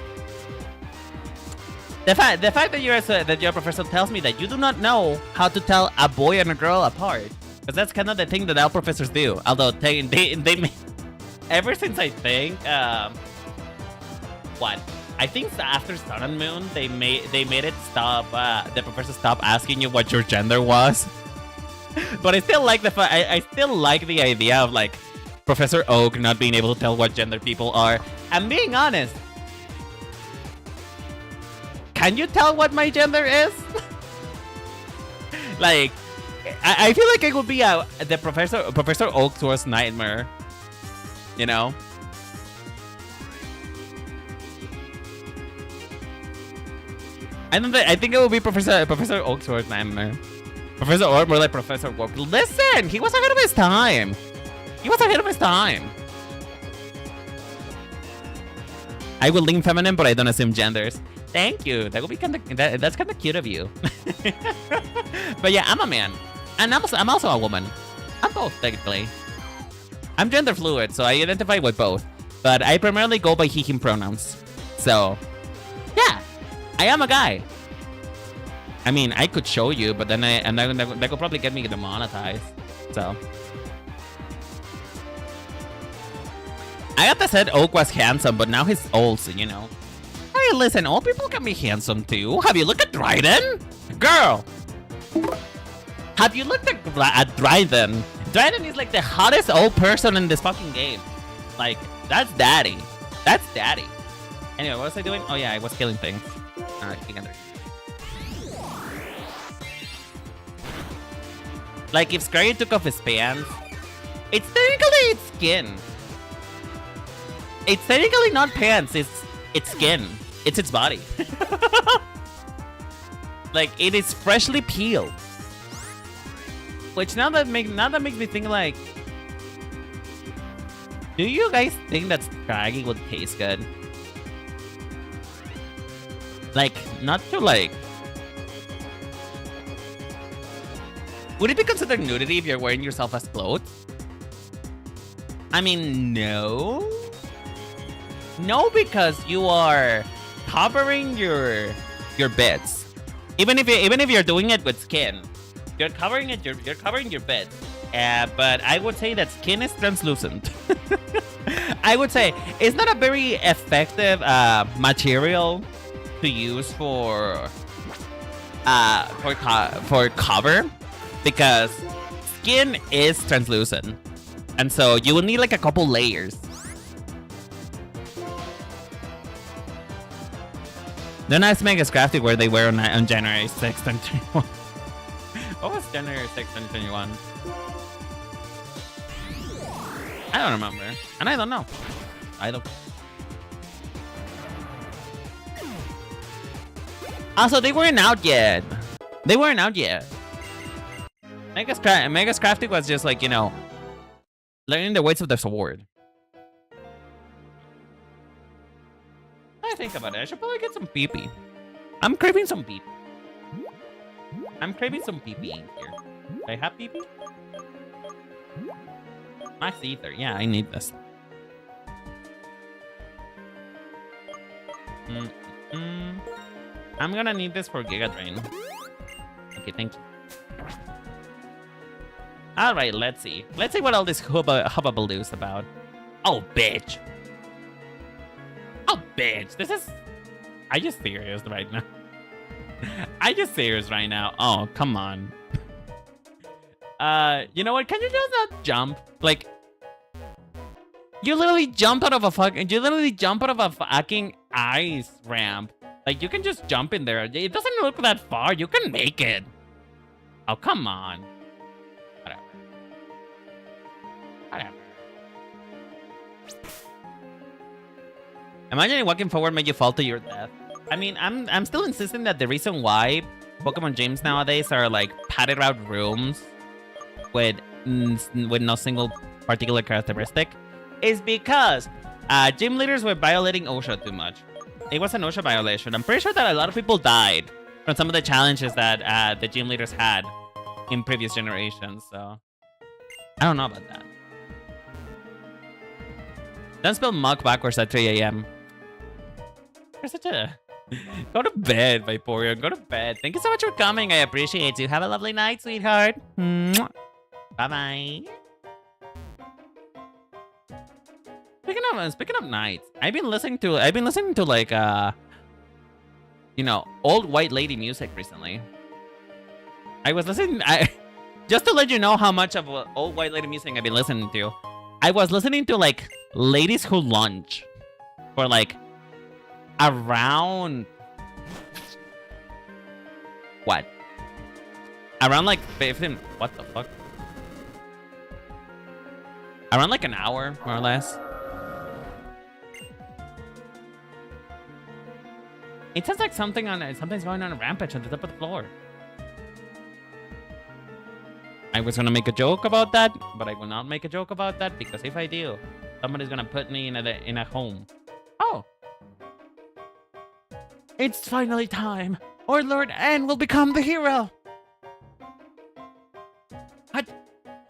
the fact that you're a professor tells me that you do not know how to tell a boy and a girl apart. Because that's kind of the thing that all professors do. Although they ever since I think I think after Sun and Moon they made it stop the professor stop asking you what your gender was. But I still like I still like the idea of like Professor Oak not being able to tell what gender people are. I'm being honest. Can you tell what my gender is? Like, I feel like it would be the Professor Oak's worst nightmare. You know? I think it would be Professor Oak's worst nightmare. Professor Oak, more like Professor Oak. Listen, he was ahead of his time. I will lean feminine, but I don't assume genders. Thank you. That would be that's kind of cute of you. But yeah, I'm a man, and I'm also a woman. I'm both technically. I'm gender fluid, so I identify with both. But I primarily go by he/him pronouns. So yeah, I am a guy. I mean, I could show you, but then that could probably get me demonetized. So I got to said Oak was handsome, but now he's old, so you know. Hey, listen, old people can be handsome too. Have you looked at Dryden? Girl! Have you looked at Dryden? Dryden is like the hottest old person in this fucking game. Like, that's daddy. That's daddy. Anyway, what was I doing? Oh yeah, I was killing things. Together. Like, if Scary took off his pants, it's technically its skin. It's technically not pants, it's skin. It's its body. Like, it is freshly peeled. Which now that makes me think, like, do you guys think that Scraggy would taste good? Like, not to like... Would it be considered nudity if you're wearing yourself as clothes? I mean, no. No, because you are covering your bits. Even if you're doing it with skin, you're covering it. You're covering your bits. But I would say that skin is translucent. I would say it's not a very effective material to use for cover, because skin is translucent, and so you will need like a couple layers. Then I make a crafty where they were on January 6th, 2021. What was January 6th, 2021? I don't remember, and I don't know. Also, they weren't out yet. Mega's crafty was just like, you know, learning the weights of the sword. I think about it. I should probably get some pee-pee. I'm craving some pee-pee. in here. Do I have pee-pee? Max ether. Yeah, I need this. I'm gonna need this for Giga Drain. Okay, thank you. Alright, let's see. Let's see what all this hubbubaloo is about. Oh, bitch. Oh, bitch. This is... I just serious right now. Oh, come on. You know what? Can you just not jump? Like... You literally jumped out of a fucking ice ramp. Like, you can just jump in there. It doesn't look that far. You can make it. Oh, come on. Whatever. Imagine walking forward made you fall to your death. I mean, I'm still insisting that the reason why Pokemon gyms nowadays are like padded out rooms with no single particular characteristic is because gym leaders were violating OSHA too much. It was an OSHA violation. I'm pretty sure that a lot of people died from some of the challenges that the gym leaders had in previous generations. So I don't know about that. Don't spell muck backwards at 3 a.m. You're such a... Go to bed, Vaporeon. Go to bed. Thank you so much for coming. I appreciate you. Have a lovely night, sweetheart. Bye-bye. Speaking of nights, I've been listening to like you know, old white lady music recently. Just to let you know how much of old white lady music I've been listening to. I was listening to like ladies who lunch for like around what? Around like 15, what the fuck? Around like an hour, more or less. It sounds like something's going on a rampage on the top of the floor. I was gonna make a joke about that, but I will not make a joke about that because if I do, somebody's gonna put me in a home. Oh, it's finally time. Our Lord N will become the hero.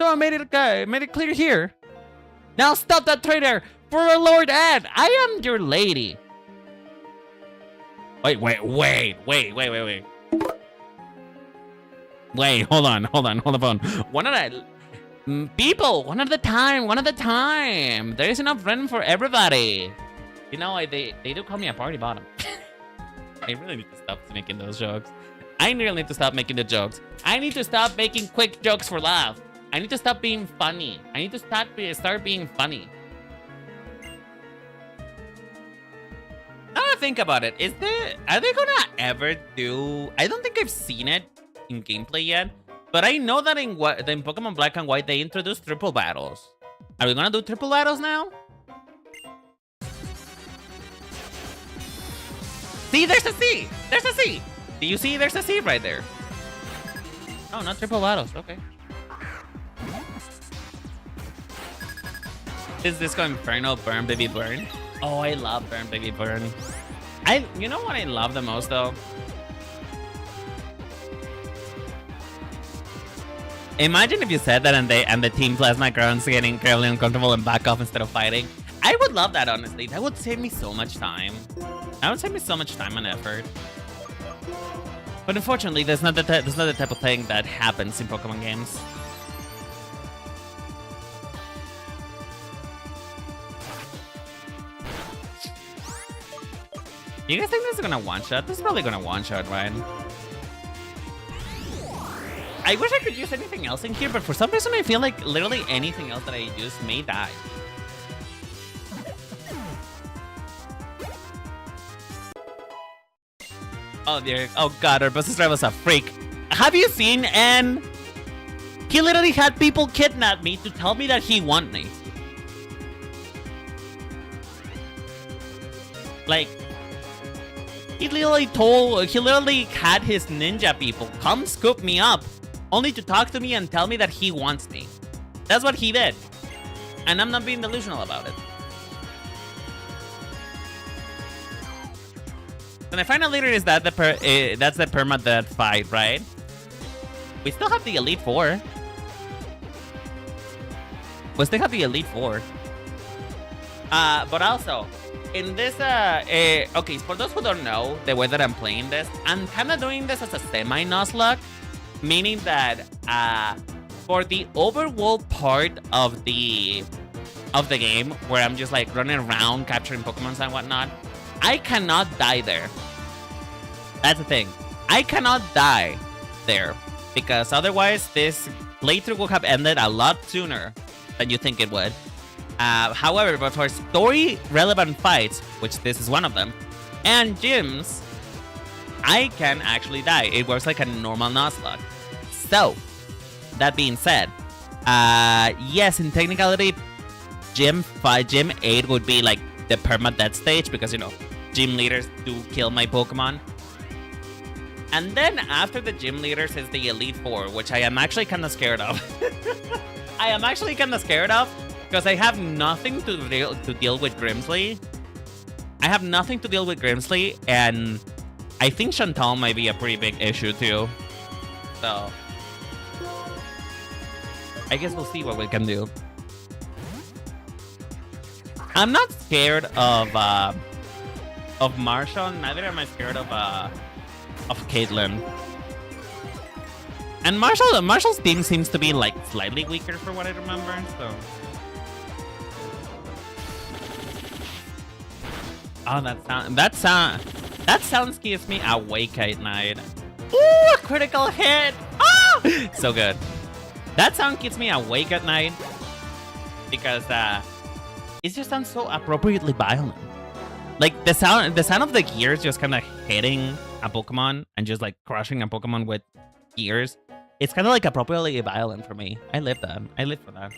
So I made it clear here. Now stop that traitor for our Lord N. I am your lady. Wait, hold on, hold the phone. People, one at a time, one at a time. There is enough room for everybody. You know, they do call me a party bottom. I really need to stop making those jokes. I really need to stop making the jokes. I need to stop making quick jokes for laugh. I need to stop being funny. I need to start being funny. Now I think about it, are they gonna ever do? I don't think I've seen it in gameplay yet, but I know that in Pokemon Black and White they introduced triple battles. Are we gonna do triple battles now? See, there's a C! There's a C! Do you see? There's a C right there. Oh, not triple battles. Okay. Is this going Inferno, Burn, Baby, Burn? Oh, I love Burn, Baby, Burn. You know what I love the most, though? Imagine if you said that and the Team Plasma Grounds getting incredibly uncomfortable and back off instead of fighting. I would love that, honestly. That would save me so much time. That would save me so much time and effort. But unfortunately, that's not the type of thing that happens in Pokemon games. You guys think this is gonna one-shot? This is probably gonna one-shot, right? I wish I could use anything else in here, but for some reason I feel like literally anything else that I use may die. Oh dear, oh god, our bus driver was a freak. Have you seen N? He literally had people kidnap me to tell me that he want me. Like, he literally had his ninja people come scoop me up, only to talk to me and tell me that he wants me. That's what he did. And I'm not being delusional about it. Then I find out later is that that's the permadeath fight, right? We still have the Elite Four. We still have the Elite Four. But also, in this, okay, for those who don't know the way that I'm playing this, I'm kind of doing this as a semi-Nuzlocke, meaning that for the overworld part of the game, where I'm just like running around capturing Pokemon and whatnot, I cannot die there. That's the thing. I cannot die there because otherwise this playthrough would have ended a lot sooner than you think it would. However, but for story-relevant fights, which this is one of them, and gyms, I can actually die. It works like a normal Nuzlocke. So, that being said, yes, in technicality, Gym 8 would be like the permadeath stage because, you know, gym leaders do kill my Pokemon. And then after the gym leaders is the Elite Four, which I am actually kind of scared of. I am actually kind of scared of because I have nothing to deal with Grimsley. I have nothing to deal with Grimsley, and I think Chantal might be a pretty big issue too. So I guess we'll see what we can do. I'm not scared of Marshall, neither am I scared of Caitlyn. And Marshall's team seems to be like slightly weaker for what I remember, so. Oh, that sound keeps me awake at night. Ooh, a critical hit! Oh, so good. That sound keeps me awake at night because it just sounds so appropriately violent. Like the sound of the gears just kind of hitting a Pokemon and just like crushing a Pokemon with gears. It's kind of like appropriately violent for me. I live that. I live for that.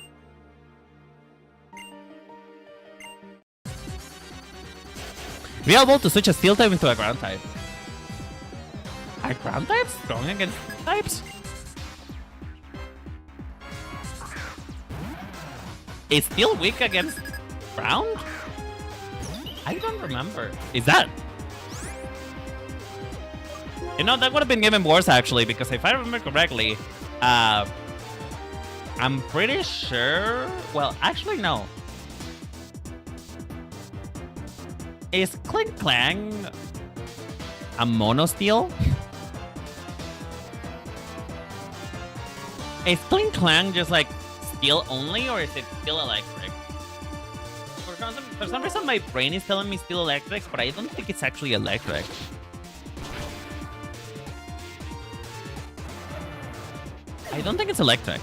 We are able to switch a Steel type into a Ground type. Are Ground types strong against types? Is Steel weak against Ground? I don't remember. Is that? You know, that would have been even worse actually, because if I remember correctly, I'm pretty sure. Well, actually, no. Is Clink Clang a Mono Steel? Is Clink Clang just like steel only, or is it steel electric? For some reason, my brain is telling me steel electric, but I don't think it's actually electric. I don't think it's electric.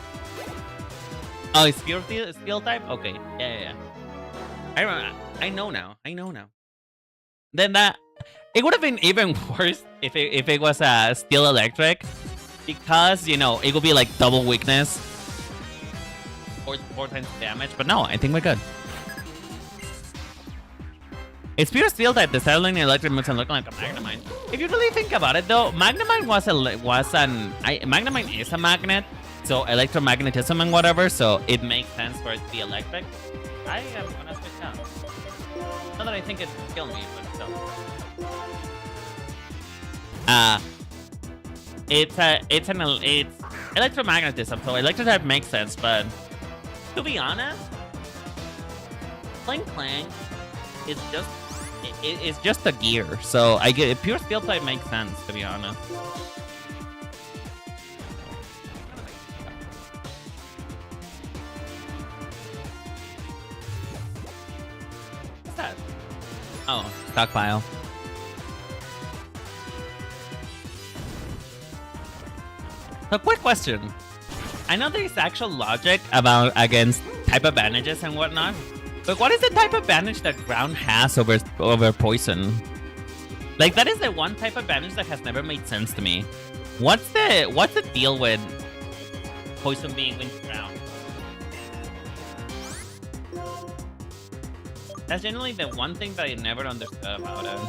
Oh, it's pure steel type? Okay. Yeah. I know now. Then it would have been even worse if it was a steel electric, because, you know, it would be like double weakness. Four times damage, but no, I think we're good. It's pure steel type. The styling electric moves and looking like a Magnemite. If you really think about it, though, Magnemite Magnemite is a magnet, so electromagnetism and whatever. So it makes sense for it to be electric. I am gonna switch out. Not that I think it would kill me, but still. It's electromagnetism, so electric type makes sense. But to be honest, Clang is just a gear, so I get pure steel type makes sense, to be honest. What's that? Oh, stockpile. So, quick question. I know there's actual logic about against type advantages and whatnot, but what is the type of advantage that ground has over poison? Like, that is the one type of advantage that has never made sense to me. What's the deal with poison being linked to ground? That's generally the one thing that I never understood about it.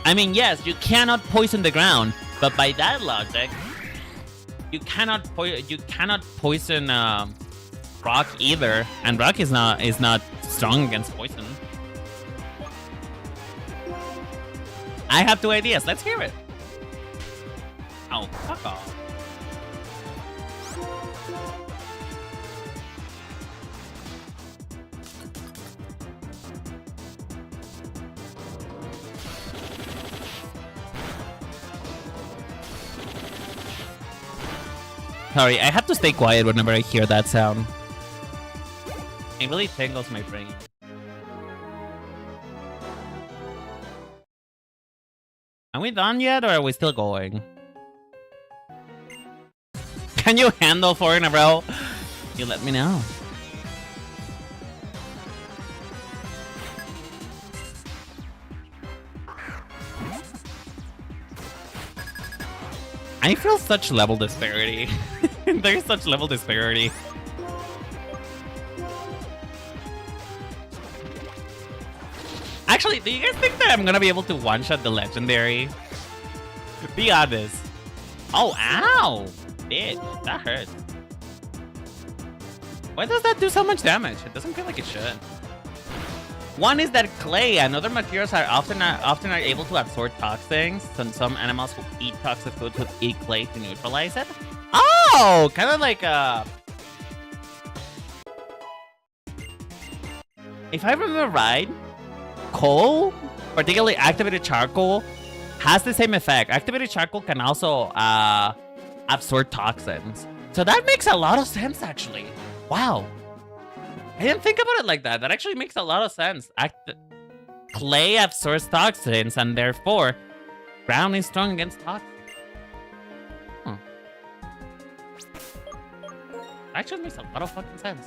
I mean, yes, you cannot poison the ground, but by that logic, you cannot poison rock either, and rock is not strong against poison. I have two ideas. Let's hear it. Oh, fuck off. Sorry, I have to stay quiet whenever I hear that sound. It really tingles my brain. Are we done yet, or are we still going? Can you handle 4 in a row? You let me know. I feel such level disparity. There's such level disparity. Actually, do you guys think that I'm gonna be able to one-shot the legendary? Be honest. Oh, ow! Bitch, that hurts. Why does that do so much damage? It doesn't feel like it should. One is that clay and other materials are often are able to absorb toxins, and some animals who eat toxic food would eat clay to neutralize it. Oh, kind of like if I remember right, coal, particularly activated charcoal, has the same effect. Activated charcoal can also absorb toxins. So that makes a lot of sense, actually. Wow. I didn't think about it like that. That actually makes a lot of sense. Clay absorbs toxins, and therefore, ground is strong against toxins. Huh. Actually makes a lot of fucking sense.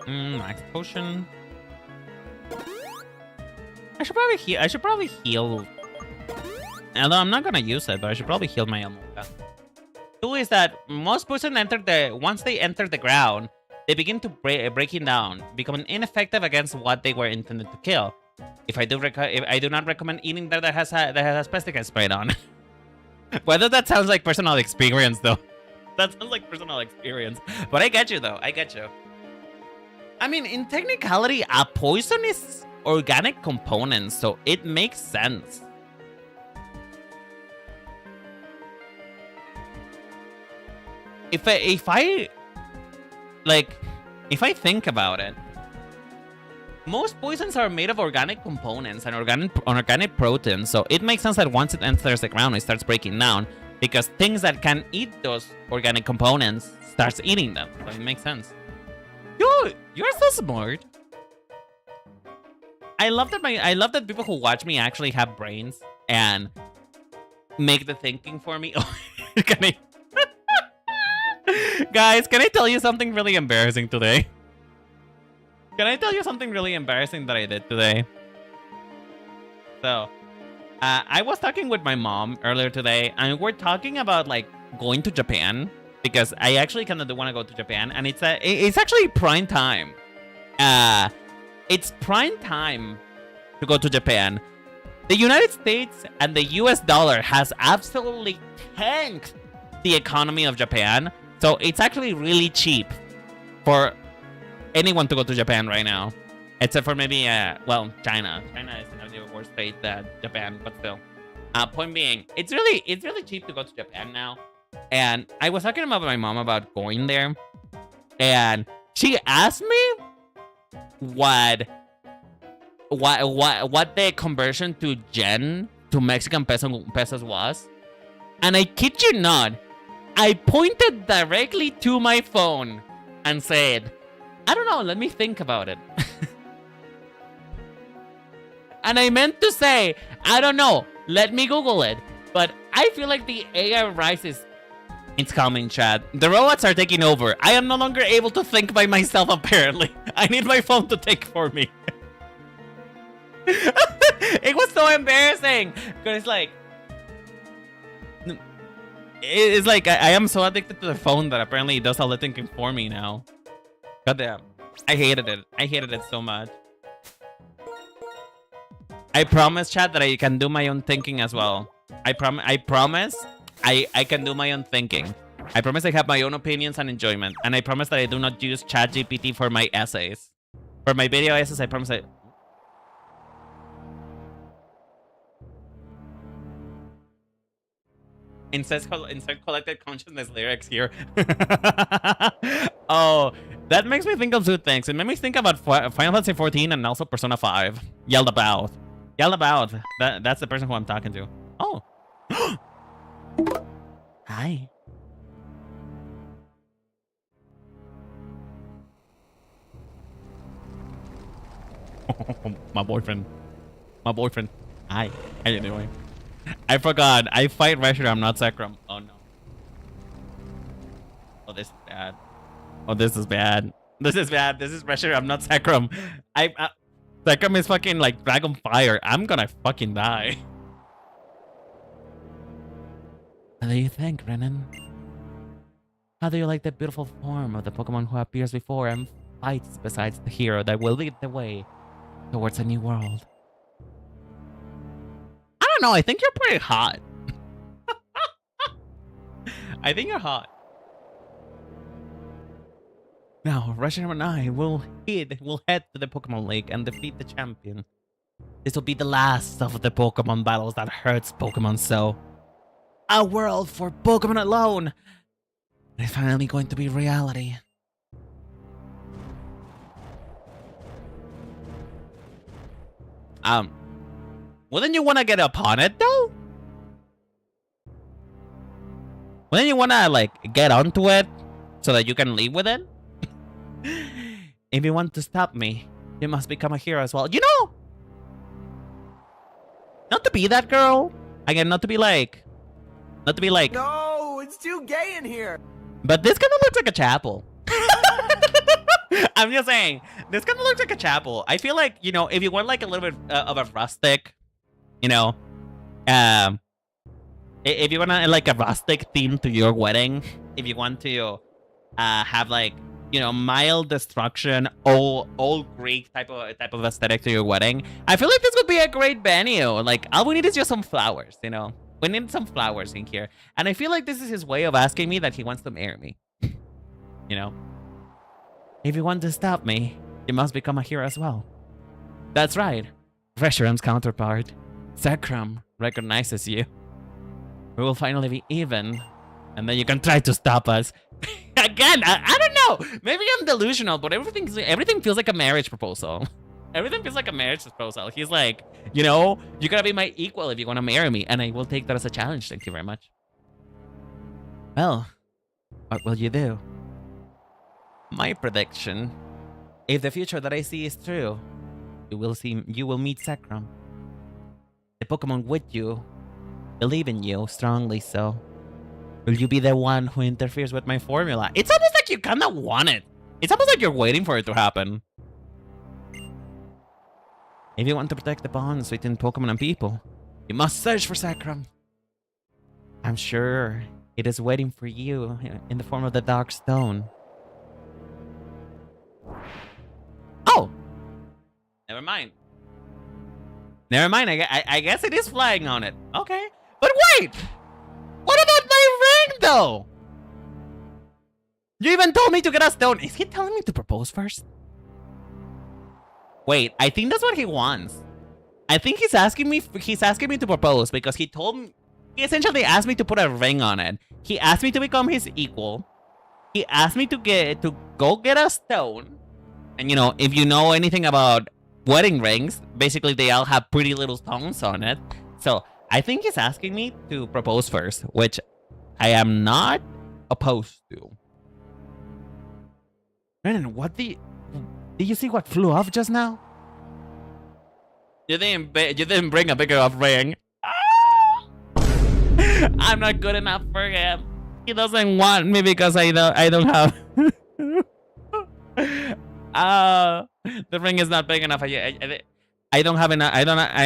Max potion. I should probably heal. Although I'm not gonna use it, but I should probably heal my Amoka. Two is that most poison once they enter the ground, they begin to breaking down, becoming ineffective against what they were intended to kill. If I do not recommend eating that has pesticide sprayed on. Whether that sounds like personal experience though. That sounds like personal experience. But I get you though. I get you. I mean, in technicality, a poison is organic components, so it makes sense. If I think about it, most poisons are made of organic components and organic proteins, so it makes sense that once it enters the ground, it starts breaking down. because things that can eat those organic components starts eating them. So it makes sense. Dude, you're so smart. I love that people who watch me actually have brains and make the thinking for me. Can I Guys, can I tell you something really embarrassing today? Can I tell you something really embarrassing that I did today? So, I was talking with my mom earlier today, and we're talking about like going to Japan because I actually kind of do want to go to Japan, and it's actually prime time. It's prime time to go to Japan. The United States and the US dollar has absolutely tanked the economy of Japan, so it's actually really cheap for anyone to go to Japan right now, except for maybe well, China. China is in a worse state than Japan, but still. Point being, it's really cheap to go to Japan now. And I was talking about my mom about going there, and she asked me what the conversion to yen to Mexican pesos was, and I kid you not, I pointed directly to my phone and said, I don't know, let me think about it. And I meant to say, I don't know, let me Google it. But I feel like the AI rise it's coming, Chad. The robots are taking over. I am no longer able to think by myself, apparently. I need my phone to think for me. It was so embarrassing. Because it's like I am so addicted to the phone that apparently it does all the thinking for me now. Goddamn. I hated it. I hated it so much. I promise, Chad, that I can do my own thinking as well. I promise I can do my own thinking. I promise I have my own opinions and enjoyment. And I promise that I do not use ChatGPT for my essays. For my video essays, I promise I... Insert collected consciousness lyrics here. Oh, that makes me think of two things. It made me think about Final Fantasy 14 and also Persona 5. Yelled about. That's the person who I'm talking to. Oh. Hi. My boyfriend. Hi. How you doing? I forgot. I fight Reshiram, I'm not Sacrum. Oh no. Oh, this is bad. Oh, this is bad. This is Reshiram, I'm not Sacrum. Sacrum is fucking like Dragon Fire. I'm gonna fucking die. How do you think, Renan? How do you like the beautiful form of the Pokemon who appears before and fights besides the hero that will lead the way towards a new world? I don't know. I think you're pretty hot. I think you're hot. Now, Reshiram and I will head to the Pokemon League and defeat the champion. This will be the last of the Pokemon battles that hurts Pokemon so. A world for Pokemon alone. It's finally going to be reality. Wouldn't you want to get upon it though? Wouldn't you want to like get onto it so that you can leave with it? If you want to stop me, you must become a hero as well. You know, not to be that girl. Again, not to be like. No, it's too gay in here. But this kind of looks like a chapel. I'm just saying, this kind of looks like a chapel. I feel like, you know, if you want like a little bit of a rustic, you know, if you want like a rustic theme to your wedding, if you want to have like, you know, mild destruction, old Greek type of aesthetic to your wedding, I feel like this would be a great venue. Like, all we need is just some flowers, you know. We need some flowers in here. And I feel like this is his way of asking me that he wants to marry me. You know? If you want to stop me, you must become a hero as well. That's right. Reshiram's counterpart, Zekrom, recognizes you. We will finally be even. And then you can try to stop us. Again, I don't know. Maybe I'm delusional, but everything feels like a marriage proposal. Everything feels like a marriage proposal. He's like, you know, you gotta be my equal if you want to marry me. And I will take that as a challenge. Thank you very much. Well, what will you do? My prediction, if the future that I see is true, you will meet Zekrom. The Pokemon with you believe in you strongly, so will you be the one who interferes with my formula? It's almost like you kind of want it. It's almost like you're waiting for it to happen. If you want to protect the bonds between Pokemon and people, you must search for Zekrom. I'm sure it is waiting for you in the form of the Dark Stone. Oh! Never mind. Never mind, I guess it is flying on it. Okay. But wait! What about my ring, though? You even told me to get a stone. Is he telling me to propose first? Wait, I think that's what he wants. I think he's asking me to propose because he essentially asked me to put a ring on it. He asked me to become his equal. He asked me to go get a stone. And you know, if you know anything about wedding rings, basically they all have pretty little stones on it. So I think he's asking me to propose first, which I am not opposed to. Brennan, did you see what flew off just now? You didn't bring a bigger enough ring. I'm not good enough for him. He doesn't want me because I don't have. The ring is not big enough. I don't have enough.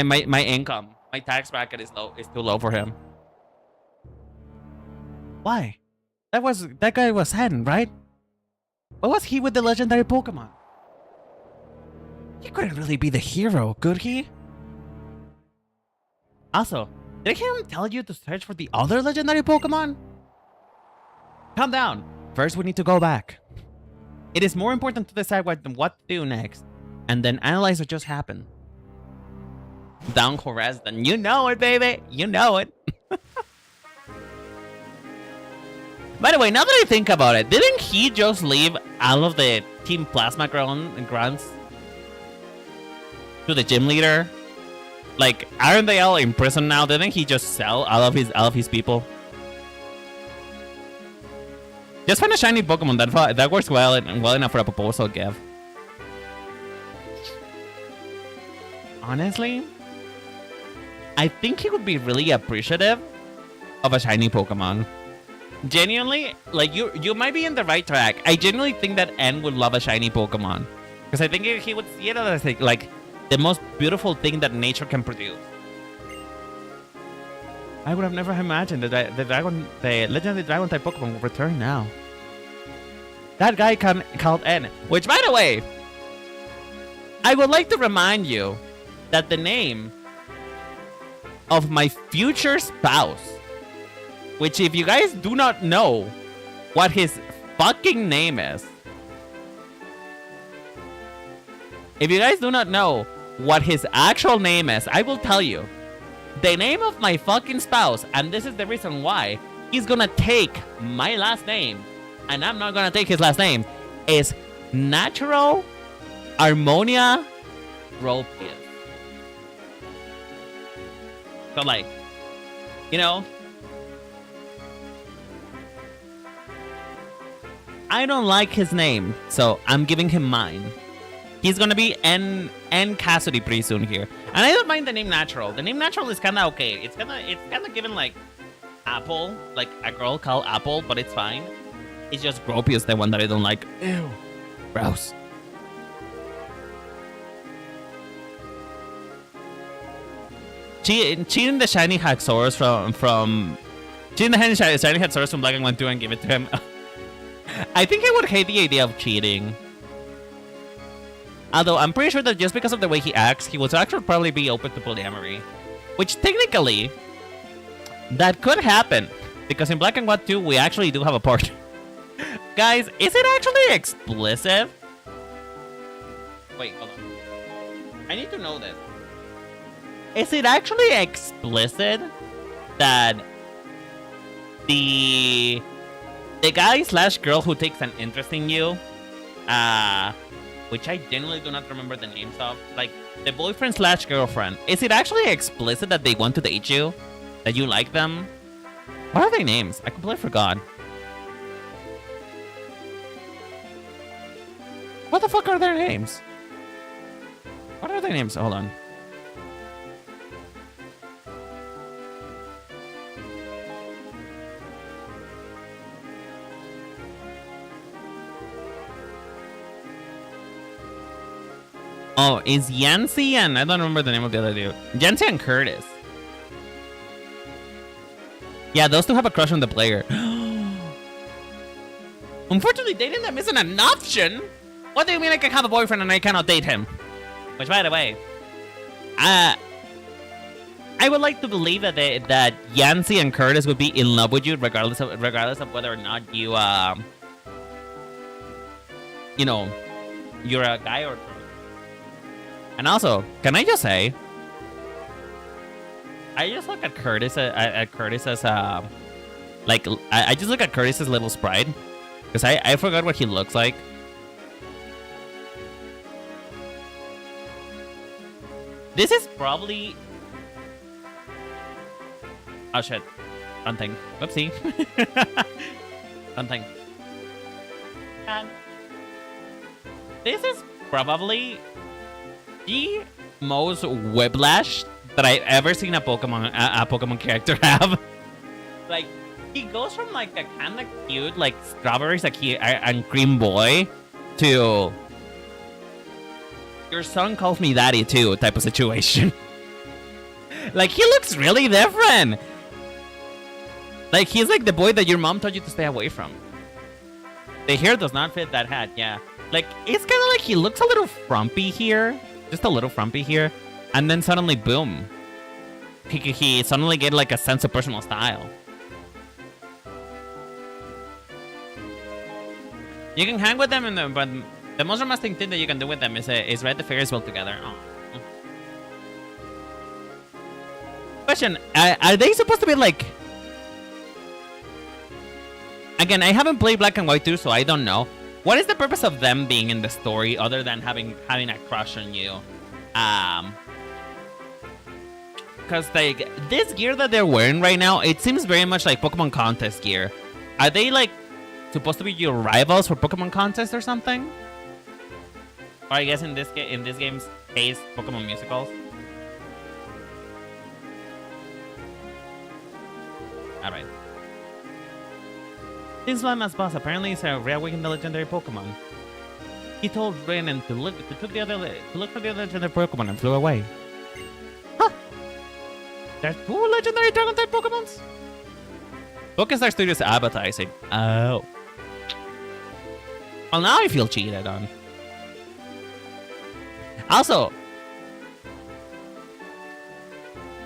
My income, my tax bracket is too low for him. Why? That guy was Hen, right? What was he with the legendary Pokemon? He couldn't really be the hero, could he? Also, did he tell you to search for the other legendary Pokemon? Calm down. First, we need to go back. It is more important to decide what to do next, and then analyze what just happened. Down Horesden. You know it, baby. You know it. By the way, now that I think about it, didn't he just leave all of the Team Plasma grunts to the gym leader? Like, aren't they all in prison now? Didn't he just sell all of his people? Just find a shiny Pokemon that works well enough for a proposal gift. Honestly, I think he would be really appreciative of a shiny Pokemon. Genuinely, like you might be in the right track. I genuinely think that N would love a shiny Pokemon because I think he would see it as like the most beautiful thing that nature can produce. I would have never imagined that the legendary dragon type Pokemon will return now. That guy called N, which by the way, I would like to remind you that the name of my future spouse, which if you guys do not know what his fucking name is, if you guys do not know what his actual name is, I will tell you. The name of my fucking spouse, and this is the reason why he's gonna take my last name, and I'm not gonna take his last name, is Natural Harmonia Gropius. So like, you know, I don't like his name, so I'm giving him mine. He's gonna be N Cassidy pretty soon here, and I don't mind the name Natural. The name Natural is kind of okay. It's kind of given like Apple, like a girl called Apple, but it's fine. It's just Gropius, the one that I don't like. Ew, gross. Cheating the shiny Haxorus from cheating the shiny Haxorus from Black and White 2 and give it to him. I think I would hate the idea of cheating. Although I'm pretty sure that just because of the way he acts, he would actually probably be open to polyamory. Which technically, that could happen. Because in Black and White 2, we actually do have a partner. Guys, is it actually explicit? Wait, hold on. I need to know this. Is it actually explicit that the guy / girl who takes an interest in you, which I genuinely do not remember the names of, like the boyfriend / girlfriend, is it actually explicit that they want to date you? That you like them? What are their names? I completely forgot. What the fuck are their names? What are their names? Hold on. Oh, is Yancy and I don't remember the name of the other dude. Yancy and Curtis. Yeah, those two have a crush on the player. Unfortunately, dating them isn't an option. What do you mean I can have a boyfriend and I cannot date him? Which, by the way, I would like to believe that that Yancy and Curtis would be in love with you regardless of whether or not you you know, you're a guy or a girl. And also, can I just say, I just look at Curtis at Curtis as like I just look at Curtis's little sprite because I forgot what he looks like. This is probably oh shit, wrong thing. Whoopsie. Wrong thing. And this is probably the most whiplash that I've ever seen a Pokemon character have. Like, he goes from like a kind of cute, like strawberries and cream boy to your son calls me daddy too type of situation. Like, he looks really different. Like, he's like the boy that your mom told you to stay away from. The hair does not fit that hat, yeah. Like, it's kind of like he looks a little frumpy here. Just a little frumpy here. And then suddenly, boom. He suddenly get like a sense of personal style. You can hang with them, but the most romantic thing that you can do with them is ride the Ferris wheel together. Oh. Question, are they supposed to be like... Again, I haven't played Black and White 2, so I don't know. What is the purpose of them being in the story other than having a crush on you? Because like this gear that they're wearing right now, it seems very much like Pokemon contest gear. Are they like supposed to be your rivals for Pokemon contest or something? Or I guess in this game's case, Pokemon musicals. All right. This Slime-Ma's boss apparently is a reawakened legendary Pokemon. He told Renan to look for the other legendary Pokemon and flew away. Huh! There's 2 legendary Dragon-type Pokemons? Pokestar Studios advertising. Oh. Well, now I feel cheated on. Also,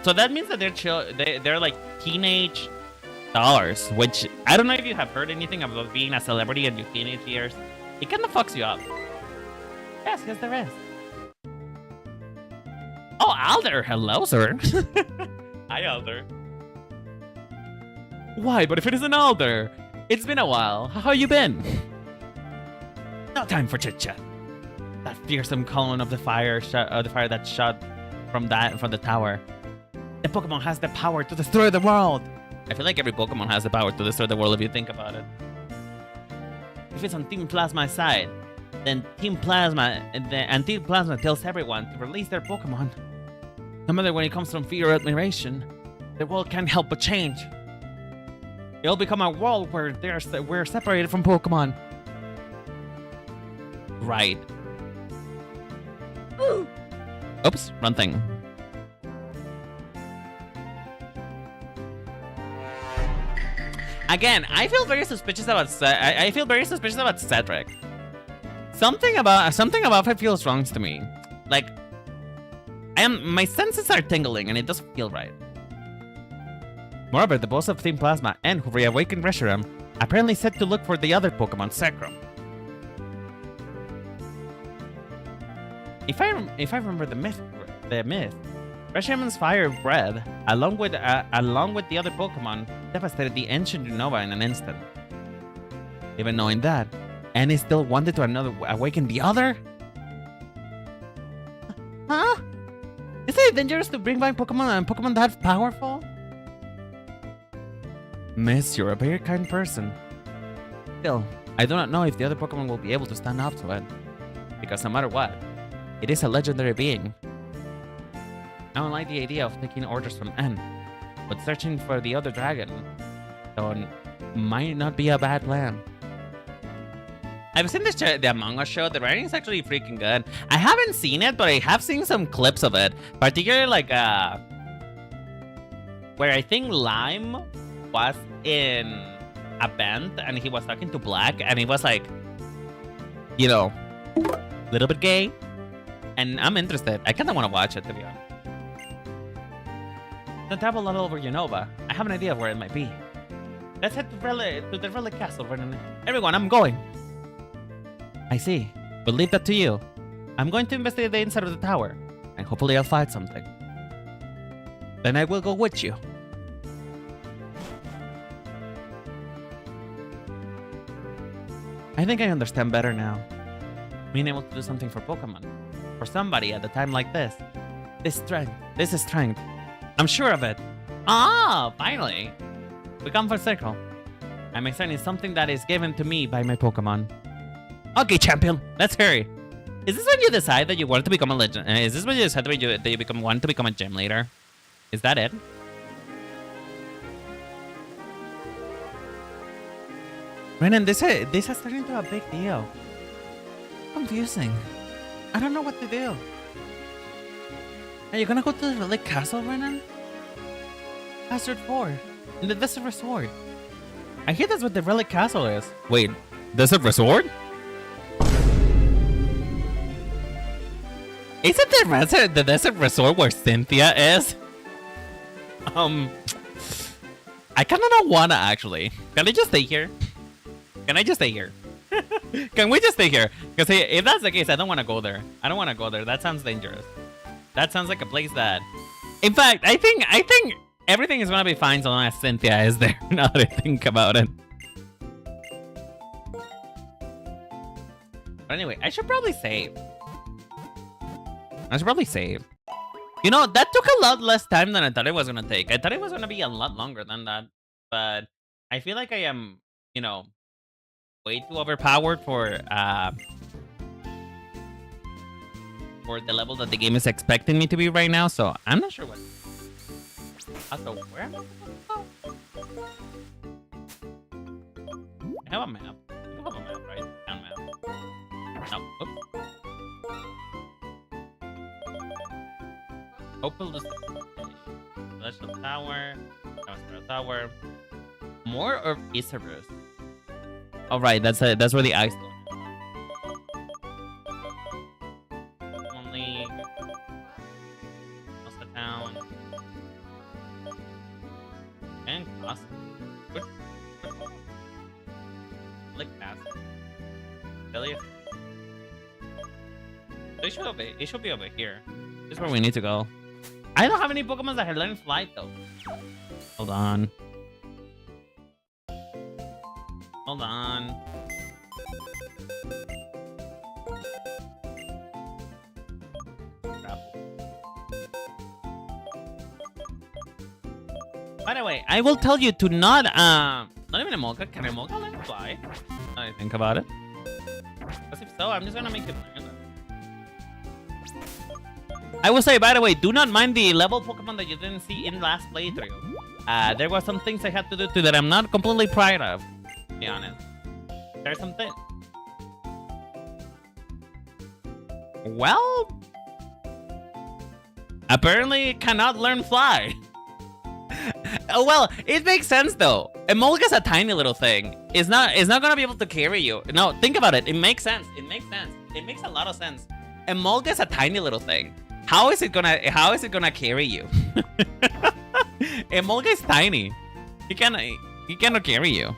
so that means that they're like teenage dollars, which I don't know if you have heard anything about being a celebrity in your teenage years. It kind of fucks you up. Yes, there is. Oh, Alder, hello, sir. Hi, Alder. Why? But if it is an Alder, it's been a while. How you been? No time for chit chat. That fearsome column of the fire that shot from the tower. The Pokemon has the power to destroy the world. I feel like every Pokemon has the power to destroy the world if you think about it. If it's on Team Plasma's side, then Team Plasma tells everyone to release their Pokemon. No matter when it comes from fear or admiration, the world can't help but change. It'll become a world where we're separated from Pokemon. Right. Oops, wrong thing. Again, I feel very suspicious about Cedric. Something about it feels wrong to me. Like, my senses are tingling and it doesn't feel right. Moreover, the boss of Team Plasma and who reawakened Reshiram apparently said to look for the other Pokemon Zekrom. If I remember the myth, Reshiram's fire breath, along with the other Pokemon, devastated the ancient Unova in an instant. Even knowing that, and he still wanted to awaken the other? Huh? Is it dangerous to bring back Pokemon that powerful? Miss, you're a very kind person. Still, I do not know if the other Pokemon will be able to stand up to it. because no matter what, it is a legendary being. I don't like the idea of taking orders from N, but searching for the other dragon, so might not be a bad plan. I've seen the Among Us show. The writing is actually freaking good. I haven't seen it, but I have seen some clips of it. Particularly like where I think Lime was in a band and he was talking to Black and he was like, you know, a little bit gay. And I'm interested. I kind of want to watch it, to be honest. The travel all over Unova. I have an idea of where it might be. Let's head to the Relic Castle. Everyone, I'm going. I see. We'll leave that to you. I'm going to investigate the inside of the tower, and hopefully I'll find something. Then I will go with you. I think I understand better now. Being able to do something for Pokemon. For somebody at a time like this. This is strength. I'm sure of it. Ah, finally. We come full circle. I'm excited something that is given to me by my Pokemon. Okay, champion, let's hurry. Is this when you decide that you want to become a legend? Is this when you decide that you want to become a gym leader? Is that it? Renan, this has turned into a big deal. Confusing. I don't know what to do. Are you gonna go to the Relic Castle, Renan? Hazard 4. In the Desert Resort. I hear that's what the Relic Castle is. Wait, Desert Resort? Isn't the Desert Resort where Cynthia is? I kind of don't wanna actually. Can I just stay here? Can I just stay here? Can we just stay here? Because if that's the case, I don't want to go there. I don't want to go there. That sounds dangerous. That sounds like a place that... In fact, I think everything is gonna be fine so long as Cynthia is there. Now that I think about it. But anyway, I should probably save. You know, that took a lot less time than I thought it was gonna take. I thought it was gonna be a lot longer than that. But I feel like I am, you know, way too overpowered for the level that the game is expecting me to be right now. So I'm not sure what. Also, where am I supposed to go? I have a map. You have a map, right? Town map. No. Oops. Open the Celestial Tower. Tower. More or Isurus? All right, that's where the ice door is. Only the town and cost. Like fast. Really? It should be over here. This is where we need to go. I don't have any Pokemon that have learned flight though. Hold on. Hold on. By the way, I will tell you to not even a Molga. Can a Molga learn fly? Now I think about it. Because if so, I'm just gonna make it learn that. I will say, by the way, do not mind the level Pokemon that you didn't see in last playthrough. There were some things I had to do too that I'm not completely proud of. To be honest, there's some things. Well, apparently it cannot learn fly. Oh well, it makes sense though. Emolga's a tiny little thing. It's not gonna be able to carry you. No, think about it. It makes sense. It makes sense. It makes a lot of sense. Emolga's a tiny little thing. How is it gonna carry you? Emolga is tiny. He cannot carry you.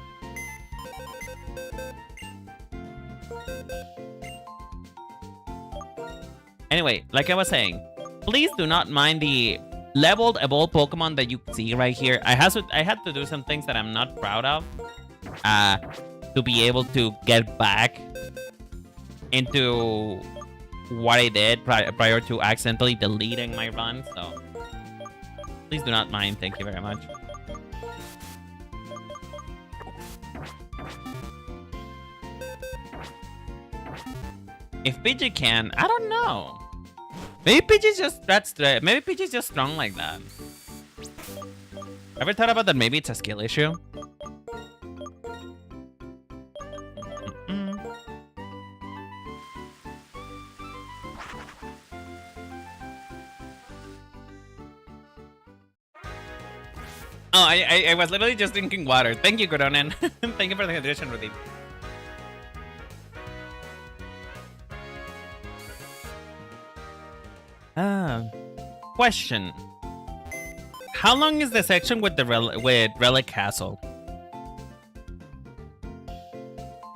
Anyway, like I was saying, please do not mind the leveled evolved Pokemon that you see right here. I had to do some things that I'm not proud of to be able to get back into what I did prior to accidentally deleting my run. So please do not mind. Thank you very much. If PG can, I don't know. Maybe PG's just maybe PG's just strong like that. Ever thought about that? Maybe it's a skill issue. Oh, I was literally just drinking water. Thank you, Goronen. Thank you for the hydration redeem. Question. How long is the section with the Relic Castle?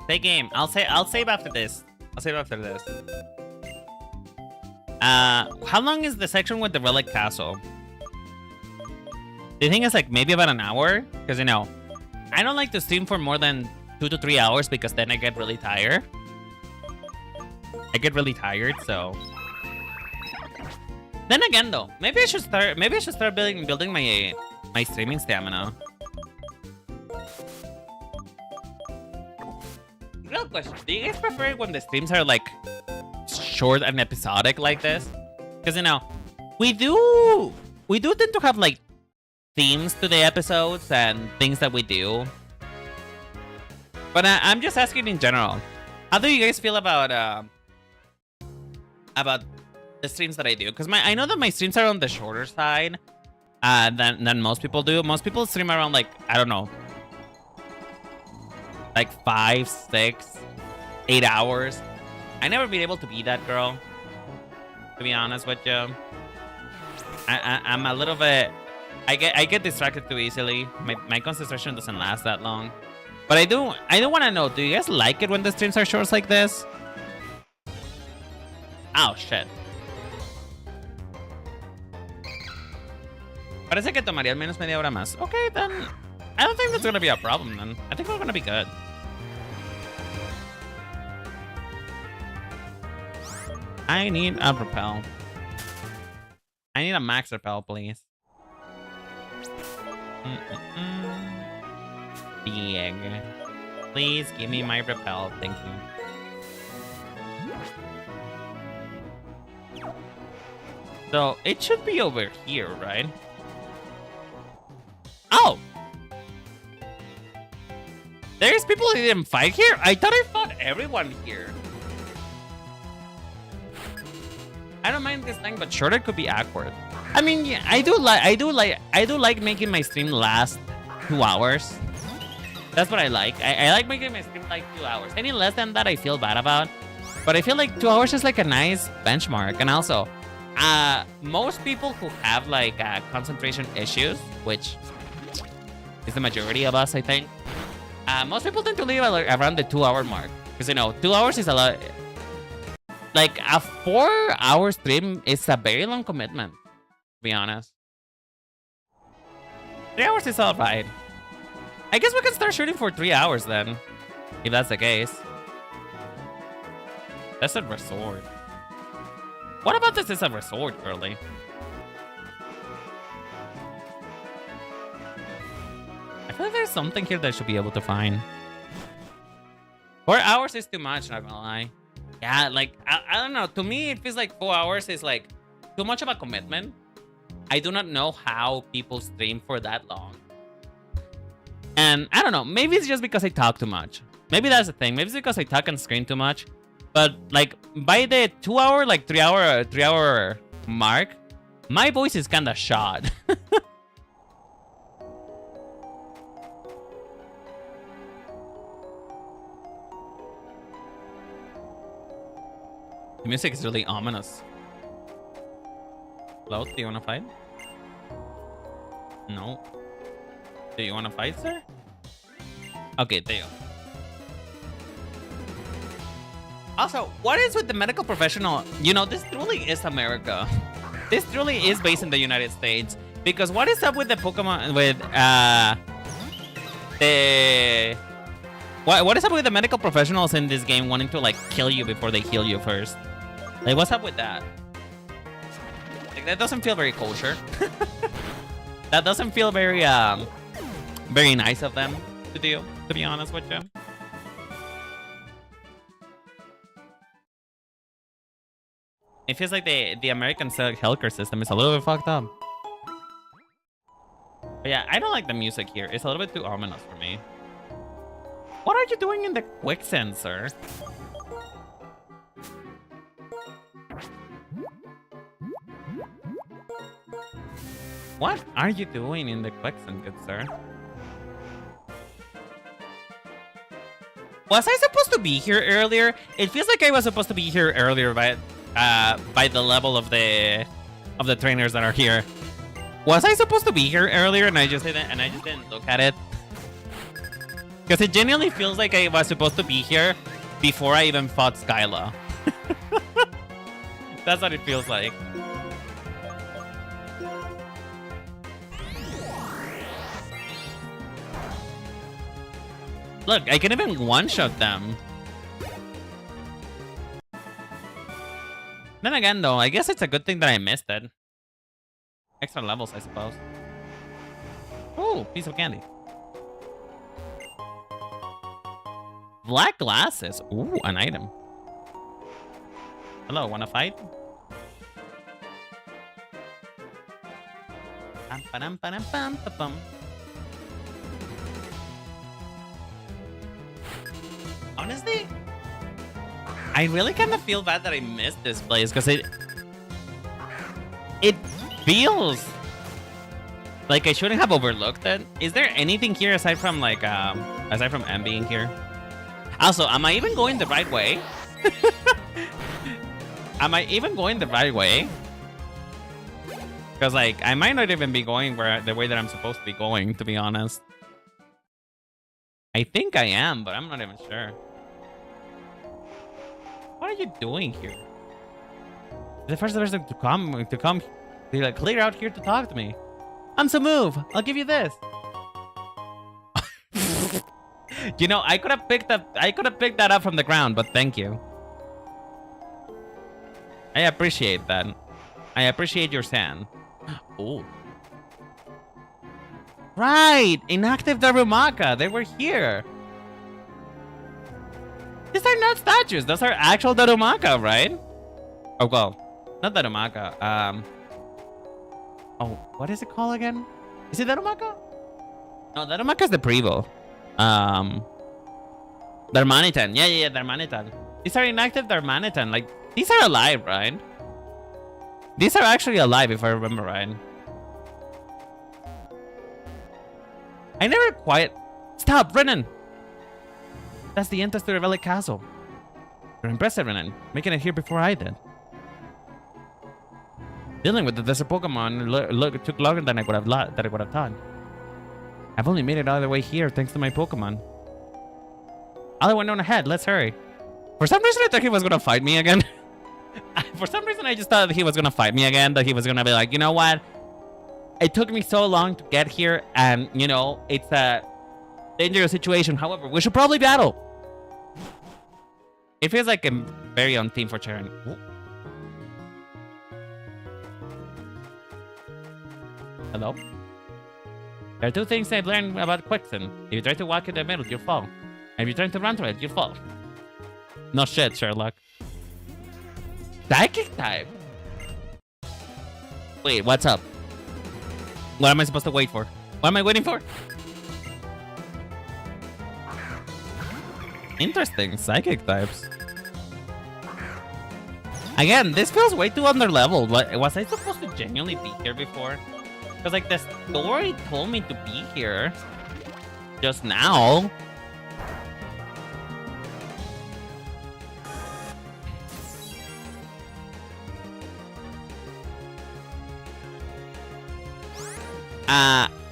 Say game. I'll save after this. I'll save after this. How long is the section with the Relic Castle? Do you think it's like maybe about an hour? Because you know, I don't like to stream for more than 2 to 3 hours because then I get really tired. So. Then again, though, maybe I should start building my streaming stamina. Real question: do you guys prefer when the streams are like short and episodic like this? Because you know, we do tend to have like themes to the episodes and things that we do. But I'm just asking in general. How do you guys feel about the streams that I do? Because I know that my streams are on the shorter side than most people do. Most people stream around like, I don't know, like 5, 6, 8 hours. I never been able to be that girl, to be honest with you. I'm a little bit. I get distracted too easily. My concentration doesn't last that long. But I do want to know, do you guys like it when the streams are short like this? Oh shit. Parece que tomaría al menos media hora más. Okay, then I don't think that's gonna be a problem then. I think we're gonna be good. I need a repel. I need a max repel, please. Big. Please give me my repel. Thank you. So it should be over here, right? Oh! There's people who didn't fight here? I thought I fought everyone here. I don't mind this thing, but shorter could be awkward. I mean, yeah, I do like making my stream last 2 hours. That's what I like. I like making my stream like 2 hours. Any less than that, I feel bad about. But I feel like 2 hours is like a nice benchmark. And also, most people who have like concentration issues, which is the majority of us, I think. Most people tend to leave around the 2-hour mark. Because, you know, 2 hours is a lot. Like, a 4-hour stream is a very long commitment, to be honest. 3 hours is alright. I guess we can start shooting for 3 hours then. If that's the case. That's a resort. What about this is a resort, girly? I feel like there's something here that I should be able to find. 4 hours is too much, not gonna lie. Yeah, like, I don't know. To me, it feels like 4 hours is like too much of a commitment. I do not know how people stream for that long. And I don't know. Maybe it's just because I talk too much. Maybe that's the thing. Maybe it's because I talk and scream too much. But like by the 2 hour, like 3 hour mark, my voice is kind of shot. The music is really ominous. Loud, do you want to fight? No. Do you want to fight, sir? Okay, there you go. Also, what is with the medical professional? You know, this truly is America. This truly is based in the United States. Because what is up with the Pokemon, with, What is up with the medical professionals in this game wanting to, like, kill you before they heal you first? Like, what's up with that? Like, that doesn't feel very kosher. That doesn't feel very, very nice of them to do, to be honest with you. It feels like the American healthcare system is a little bit fucked up. But yeah, I don't like the music here. It's a little bit too ominous for me. What are you doing in the quicksand, sir? What are you doing in the quicksand, good sir? Was I supposed to be here earlier? It feels like I was supposed to be here earlier by the level of the trainers that are here. Was I supposed to be here earlier and I just didn't look at it? Because it genuinely feels like I was supposed to be here before I even fought Skyla. That's what it feels like. Look, I can even one-shot them. Then again, though, I guess it's a good thing that I missed it. Extra levels, I suppose. Ooh, piece of candy. Black glasses. Ooh, an item. Hello, wanna fight? Honestly, I really kind of feel bad that I missed this place because it feels like I shouldn't have overlooked it. Is there anything here aside from like M being here? Also, am I even going the right way? Am I even going the right way? Because like I might not even be going the way that I'm supposed to be going, to be honest. I think I am, but I'm not even sure. What are you doing here? The first person to come to like clear out here to talk to me. I'm so move. I'll give you this. You know, I could have picked that up from the ground, but thank you. I appreciate that. I appreciate your sand. Oh. Right! Inactive Darumaka! They were here! These are not statues! Those are actual Darumaka, right? Oh, well. Not Darumaka. Oh, what is it called again? Is it Darumaka? No, Darumaka is the Prevo. Darmanitan. Yeah, Darmanitan. These are inactive Darmanitan. Like, these are alive, right? These are actually alive, if I remember right. I never quite... Stop, Renan! That's the entrance to the Relic Castle. You're impressive, Renan. Making it here before I did. Dealing with the desert Pokemon took longer than I would have thought. I've only made it all the way here thanks to my Pokemon. All I went on ahead. Let's hurry. For some reason, I thought he was gonna fight me again. For some reason, I just thought that he was gonna fight me again. That he was gonna be like, you know what? It took me so long to get here, and, you know, it's a dangerous situation. However, we should probably battle. It feels like I'm very on theme for Charon. Hello? There are two things I've learned about quicksand. If you try to walk in the middle, you'll fall. And if you try to run through it, you'll fall. No shit, Sherlock. Psychic type? Wait, what's up? What am I supposed to wait for? What am I waiting for? Interesting. Psychic types. Again, this feels way too underleveled. Was I supposed to genuinely be here before? Because, like, the story told me to be here just now.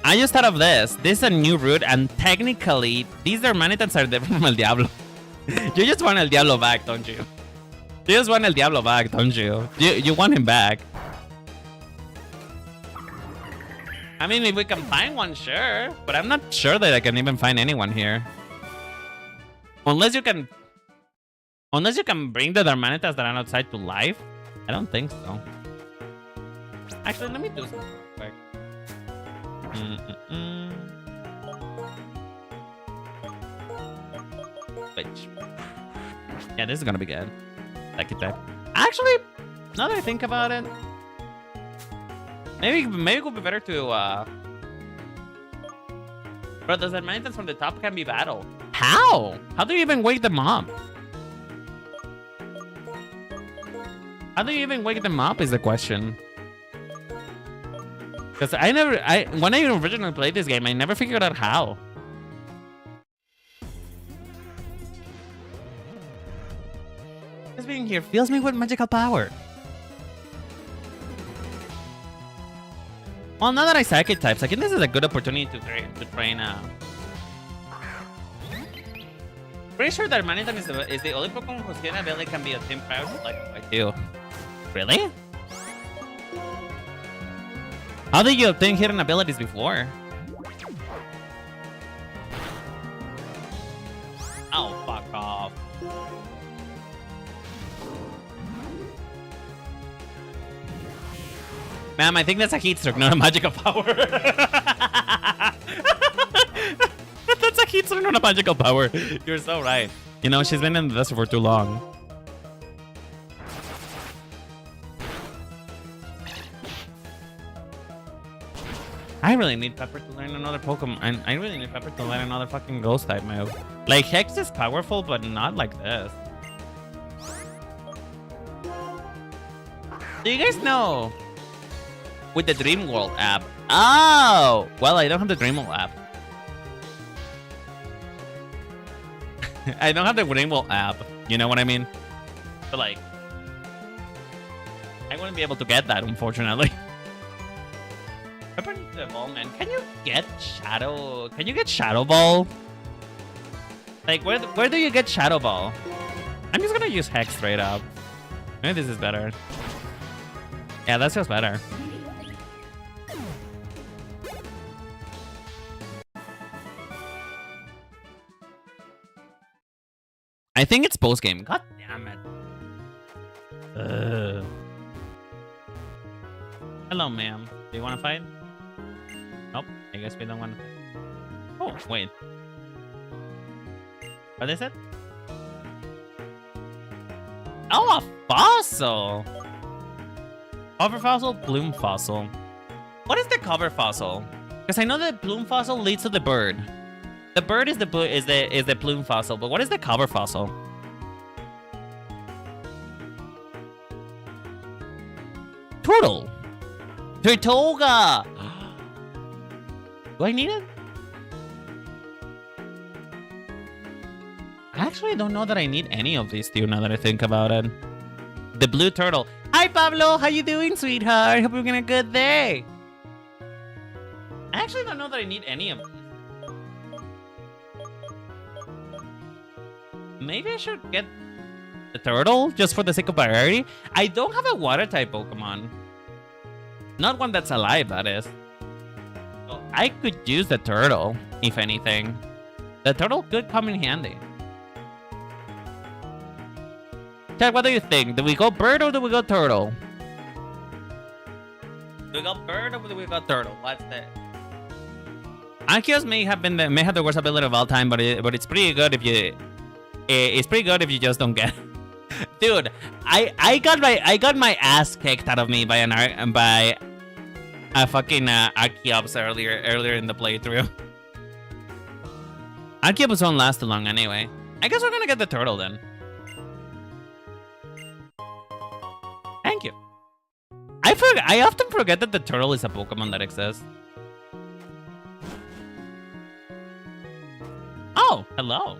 I just thought of this. This is a new route, and technically, these Darmanitans are different from El Diablo. You just want El Diablo back, don't you? You just want El Diablo back, don't you? You want him back. I mean, if we can find one, sure. But I'm not sure that I can even find anyone here. Unless you can bring the Darmanitas that are outside to life. I don't think so. Actually, let me do something real quick. Which, yeah, this is gonna be good. Psychic type. Actually, Now that I think about it, maybe it would be better to Bro, those advantages from the top can be battled. How? How do you even wake them up? How do you even wake them up is the question. Because when I originally played this game, I never figured out how. Just being here fills me with magical power. Well, now that I psychic types, I think this is a good opportunity to train. Pretty sure that Manitan is the only Pokemon whose hidden ability can be a team power like I do. Really? How did you obtain hidden abilities before? Oh, fuck off. Ma'am, I think that's a heat stroke, not a magical power. That's a heat stroke, not a magical power. You're so right. You know, she's been in the desert for too long. I really need Pepper to learn another Pokemon. And I really need Pepper to learn another fucking Ghost type move. Like, Hex is powerful, but not like this. Do you guys know? With the Dream World app. Oh! Well, I don't have the Dream World app. I don't have the Dream World app. You know what I mean? But like, I wouldn't be able to get that, unfortunately. Pepper needs to evolve, man. Can you get Shadow? Can you get Shadow Ball? Like, where do you get Shadow Ball? I'm just gonna use Hex straight up. Maybe this is better. Yeah, that feels better. I think it's post game. God damn it. Hello, ma'am. Do you want to fight? Nope. I guess we don't want to fight. Oh, wait. What is it? Oh, a fossil. Cover fossil, bloom fossil. What is the cover fossil? Because I know that bloom fossil leads to the bird. The bird is the plume fossil, but what is the cover fossil? Turtle. Turtoga. Do I need it? I actually don't know that I need any of these two now that I think about it. The blue turtle. Hi, Pablo. How you doing, sweetheart? Hope you're having a good day. I actually don't know that I need any of these. Maybe I should get the turtle just for the sake of variety. I don't have a water type Pokemon. Not one that's alive, that is. So I could use the turtle, if anything. The turtle could come in handy. Chad, what do you think? Do we go bird or do we go turtle? Do we go bird or do we go turtle? What's the... Arceus may have the worst ability of all time, but it's pretty good if you... It's pretty good if you just don't get it. Dude, I got my ass kicked out of me by a fucking Arceus earlier in the playthrough. Arceus won't last too long anyway. I guess we're gonna get the turtle then. Thank you. I often forget that the turtle is a Pokemon that exists. Oh, hello.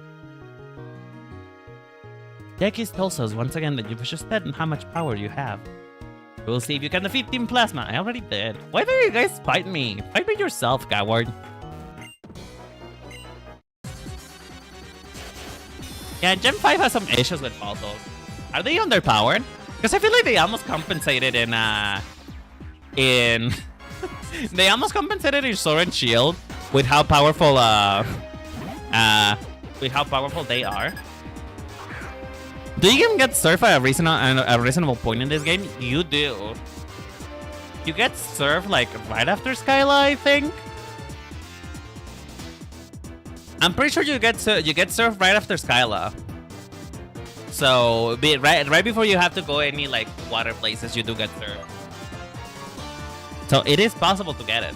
Dekis tells us once again that you've just said how much power you have. We'll see if you can defeat Team Plasma. I already did. Why do you guys fight me? Fight me yourself, coward. Yeah, Gen 5 has some issues with fossils. Are they underpowered? Because I feel like they almost compensated in they almost compensated in Sword and Shield with how powerful they are. Do you even get surf at a reasonable point in this game? You do. You get surf like right after Skyla, I think. I'm pretty sure you get surf right after Skyla. So right before you have to go any like water places, you do get served. So it is possible to get it.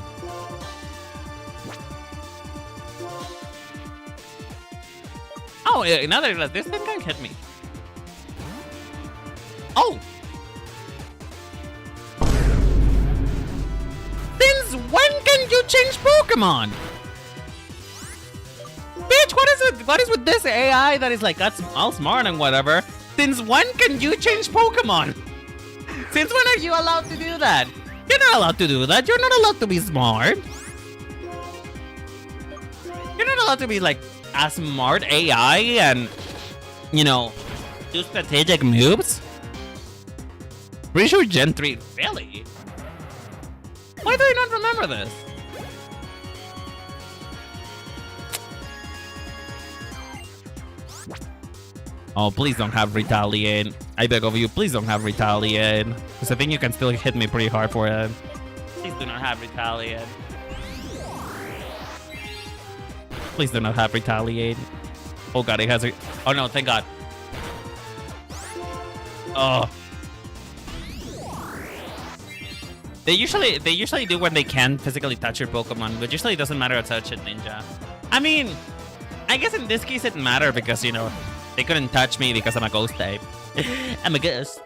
Oh, another glass. This thing can hit me. Oh! Since when can you change Pokemon? Bitch, what is it? What is with this AI that is like that's all smart and whatever? Since when can you change Pokemon? Since when are you allowed to do that? You're not allowed to do that. You're not allowed to be smart. You're not allowed to be like a smart AI and, you know, do strategic moves. Pretty sure Gen 3, really? Why do I not remember this? Oh, please don't have Retaliate. I beg of you, please don't have Retaliate. Because I think you can still hit me pretty hard for it. Please do not have Retaliate. Please do not have Retaliate. Oh god, it has a... Oh no, thank god. Oh. They usually do when they can physically touch your Pokemon, but usually it doesn't matter to touch it, Ninja. I mean, I guess in this case it mattered because, you know, they couldn't touch me because I'm a ghost type. I'm a ghost.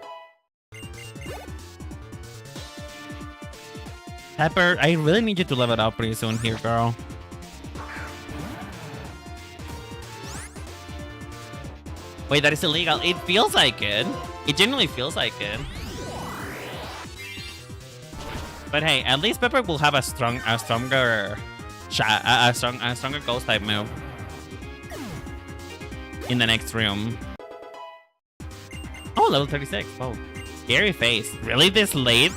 Pepper, I really need you to level it up pretty soon here, girl. Wait, that is illegal. It feels like it. It genuinely feels like it. But hey, at least Pepper will have a stronger ghost type move in the next room. Oh, level 36. Whoa. Scary face. Really this late?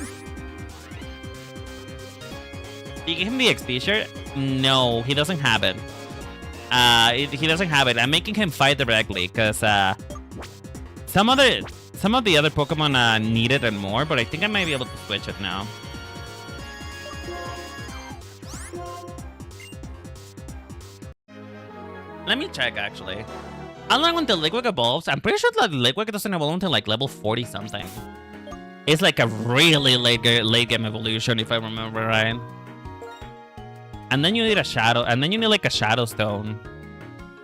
Do you give him the XP shirt? No, he doesn't have it. He doesn't have it. I'm making him fight directly because some of the other Pokemon need it and more, but I think I might be able to switch it now. Let me check actually. How long until Liquid evolves? I'm pretty sure that Liquid doesn't evolve until like level 40 something. It's like a really late game evolution if I remember right. And then you need a shadow, and then you need like a shadow stone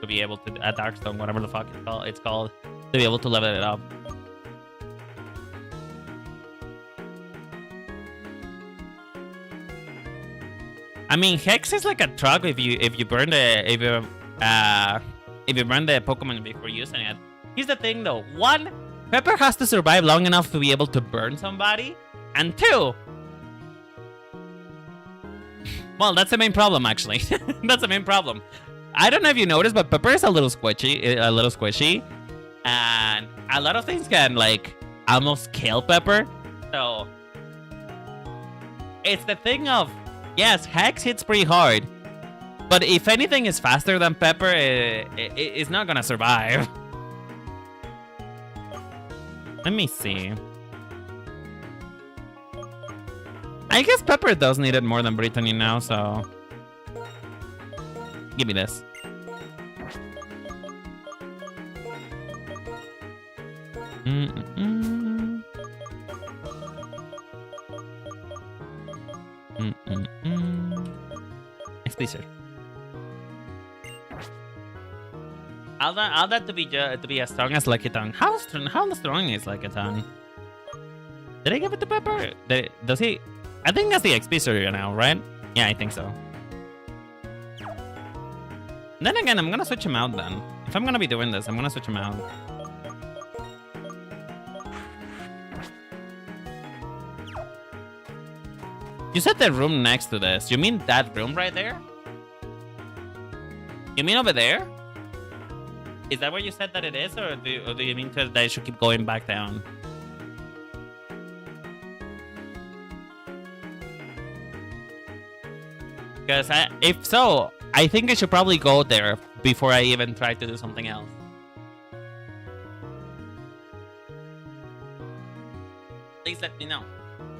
to be able to, a dark stone, whatever the fuck it's called, to be able to level it up. I mean, Hex is like a truck if you burn the burn the Pokemon before using it. Here's the thing though: one, Pepper has to survive long enough to be able to burn somebody, and two. Well, that's the main problem, actually. That's the main problem. I don't know if you noticed, but Pepper is a little squishy, and a lot of things can like almost kill Pepper. So it's the thing of, yes, Hex hits pretty hard, but if anything is faster than Pepper, it's not gonna survive. Let me see. I guess Pepper does need it more than Brittany now, so... Give me this. Expleaser. All that to be as strong as Lickitung. How strong is Lickitung? Did I give it to Pepper? Does he? I think that's the XP now, right? Yeah, I think so. Then again, I'm gonna switch him out then. If I'm gonna be doing this, I'm gonna switch him out. You said the room next to this. You mean that room right there? You mean over there? Is that where you said that it is, or do you mean that I should keep going back down? Because if so, I think I should probably go there before I even try to do something else. Please let me know.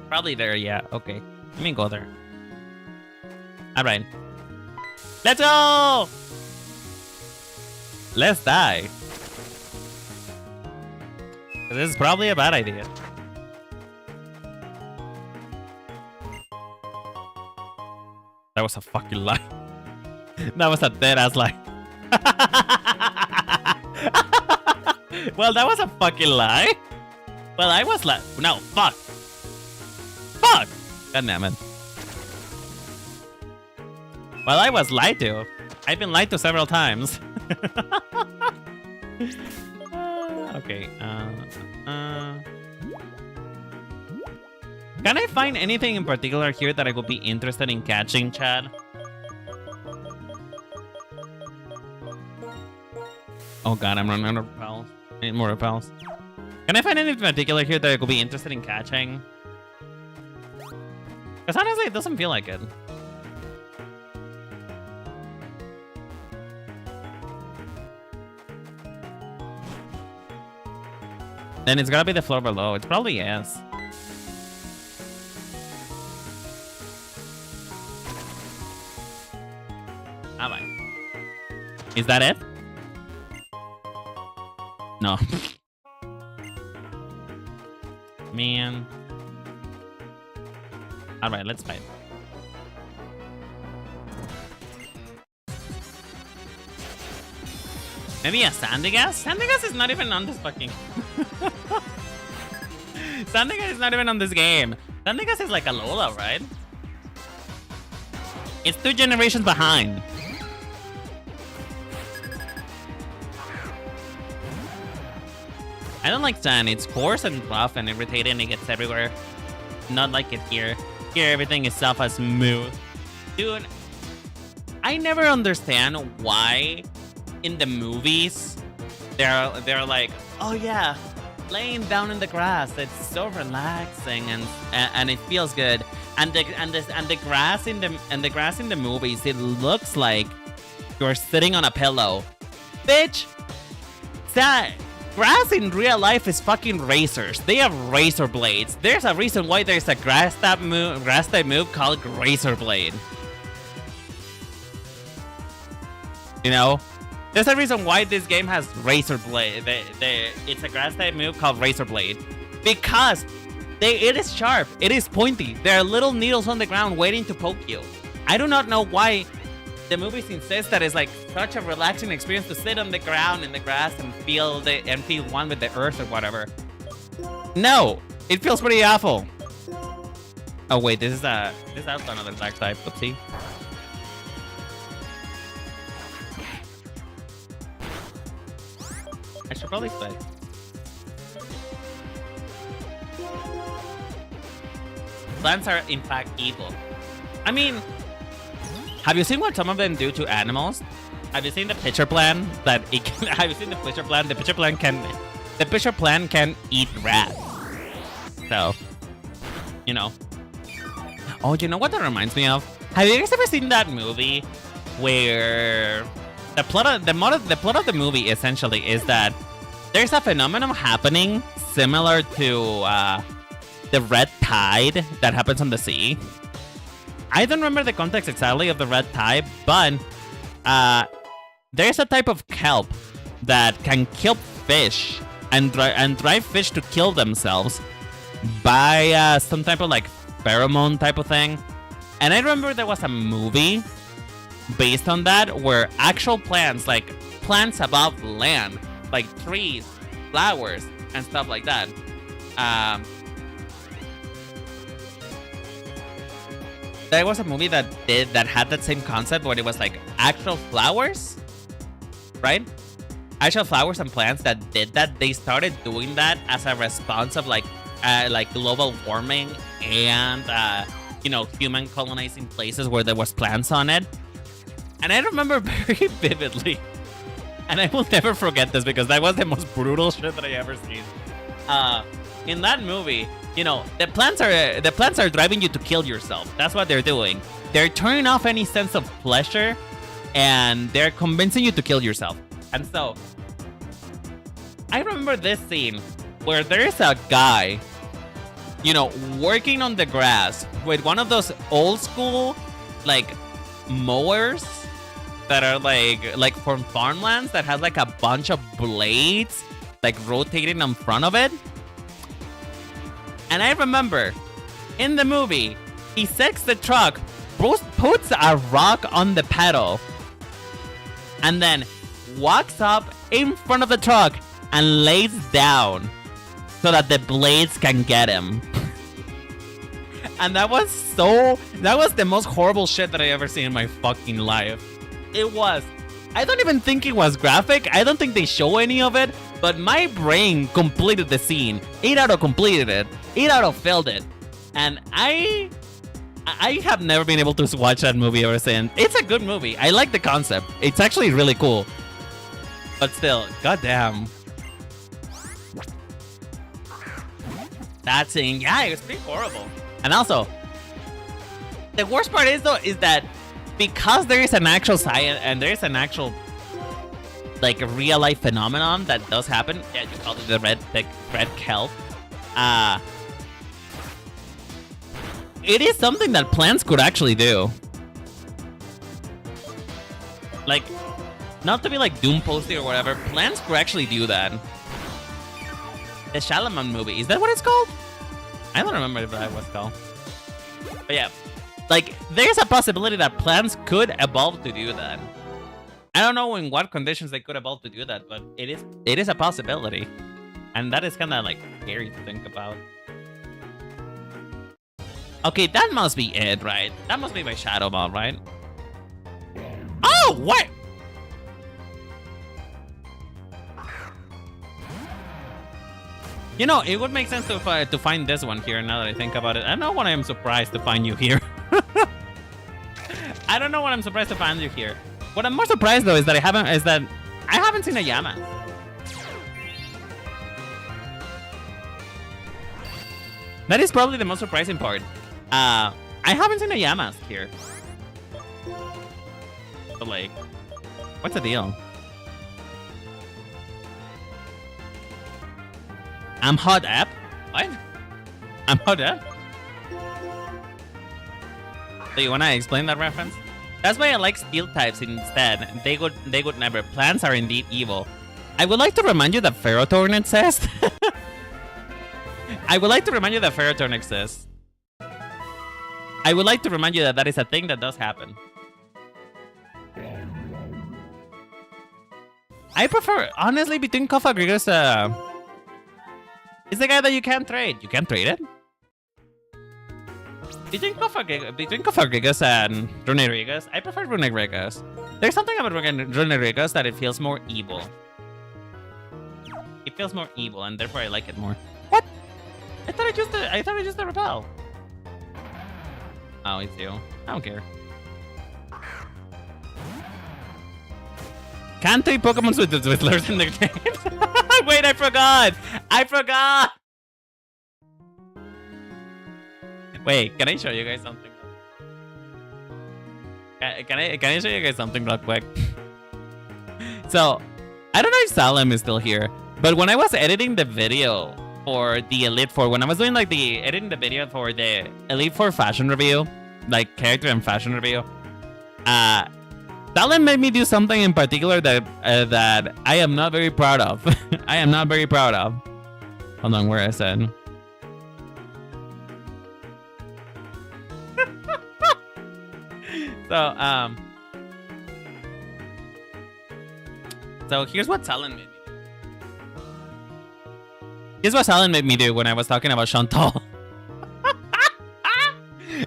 Probably there, yeah. Okay. Let me go there. Alright. Let's go! Let's die. This is probably a bad idea. That was a fucking lie. That was a dead-ass lie. Well, that was a fucking lie. Well, I was like, no, fuck. Fuck. God damn it. Well, I was lied to. I've been lied to several times. Okay. Can I find anything in particular here that I would be interested in catching, Chad? Oh god, I'm running out of repels. I need more repels. Can I find anything in particular here that I could be interested in catching? Because honestly, it doesn't feel like it. Then it's gotta be the floor below. It probably is. Alright. Is that it? No. Man. Alright, let's fight. Maybe a Sandigas? Sandigas is not even on this fucking... Sandigas is not even on this game. Sandigas is like a Lola, right? It's 2 generations behind. I don't like sand. It's coarse and rough and irritating. It gets everywhere. Not like it here. Here, everything is soft and smooth. Dude, I never understand why in the movies they're like, oh yeah, laying down in the grass, it's so relaxing and it feels good. And the grass in the movies, it looks like you're sitting on a pillow. Bitch, that grass in real life is fucking razors. They have razor blades. There's a reason why there's a grass type move called razor blade. You know? There's a reason why this game has razor blade. It's a grass type move called razor blade. Because it is sharp. It is pointy. There are little needles on the ground waiting to poke you. I do not know why the movies insist that it's like such a relaxing experience to sit on the ground in the grass and feel one with the earth or whatever. No, it feels pretty awful. Oh wait, this is also another dark type. Oopsie. I should probably play. Plants are in fact evil. I mean, have you seen what some of them do to animals? Have you seen the pitcher plant that it can, have you seen the pitcher plant? The pitcher plant can eat rats. So, you know. Oh, you know what that reminds me of? Have you guys ever seen that movie where the plot of the movie essentially is that there's a phenomenon happening similar to the red tide that happens on the sea? I don't remember the context exactly of the red tide, but there's a type of kelp that can kill fish and drive fish to kill themselves by some type of like pheromone type of thing. And I remember there was a movie based on that where actual plants, like plants above land, like trees, flowers, and stuff like that. There was a movie that had that same concept where it was like actual flowers, right? Actual flowers and plants that did that. They started doing that as a response of like global warming and you know, human colonizing places where there was plants on it. And I remember very vividly, and I will never forget this because that was the most brutal shit that I ever seen. In that movie, you know, the plants are driving you to kill yourself. That's what they're doing. They're turning off any sense of pleasure, and they're convincing you to kill yourself. And so, I remember this scene where there's a guy, you know, working on the grass with one of those old school, like, mowers that are like from farmlands that has like a bunch of blades like rotating in front of it. And I remember in the movie, he sets the truck, puts a rock on the pedal, and then walks up in front of the truck and lays down so that the blades can get him. And that was the most horrible shit that I ever seen in my fucking life. It was. I don't even think it was graphic. I don't think they show any of it, but my brain completed the scene. 8 out of completed it. 8 out of failed it. And I have never been able to watch that movie ever since. It's a good movie. I like the concept. It's actually really cool. But still, goddamn. That scene, yeah, it was pretty horrible. And also, the worst part is that because there is an actual science and there is an actual like real life phenomenon that does happen. Yeah, you call it the red kelp. It is something that plants could actually do. Like, not to be like doom posty or whatever, plants could actually do that. The Shalaman movie, is that what it's called? I don't remember if that was called. But yeah, like, there's a possibility that plants could evolve to do that. I don't know in what conditions they could evolve to do that, but it is a possibility. And that is kind of like scary to think about. Okay, that must be it, right? That must be my Shadow Ball, right? Oh, what? You know, it would make sense to find this one here now that I think about it. I don't know what I am surprised to find you here. I don't know what I'm surprised to find you here. What I'm more surprised though is that I haven't seen a Yama. That is probably the most surprising part. I haven't seen a Yamas here. But like, what's the deal? I'm hot up? What? I'm hot up? Do you wanna explain that reference? That's why I like steel types instead. They would never. Plants are indeed evil. I would like to remind you that Ferrothorn exists. I would like to remind you that Ferrothorn exists. I would like to remind you that that is a thing that does happen. I prefer, honestly, between Kofagrigus, it's the guy that you can't trade. You can't trade it? Between Kofagrigus and Runerigus, I prefer Runerigus. There's something about Runerigus that it feels more evil. It feels more evil, and therefore I like it more. What? I thought I used the repel. Oh, it's you. I don't care. Can't trade Pokemon with lures in their names. Wait, I forgot. Wait, can I show you guys something? Can I show you guys something real quick? So, I don't know if Salem is still here, but when I was editing the video for the Elite Four, when I was doing like editing the video for the Elite Four fashion review, like character and fashion review, Salem made me do something in particular that I am not very proud of. I am not very proud of. Hold on, where I said. So here's what Salem made me do. Here's what Salem made me do when I was talking about Chantal.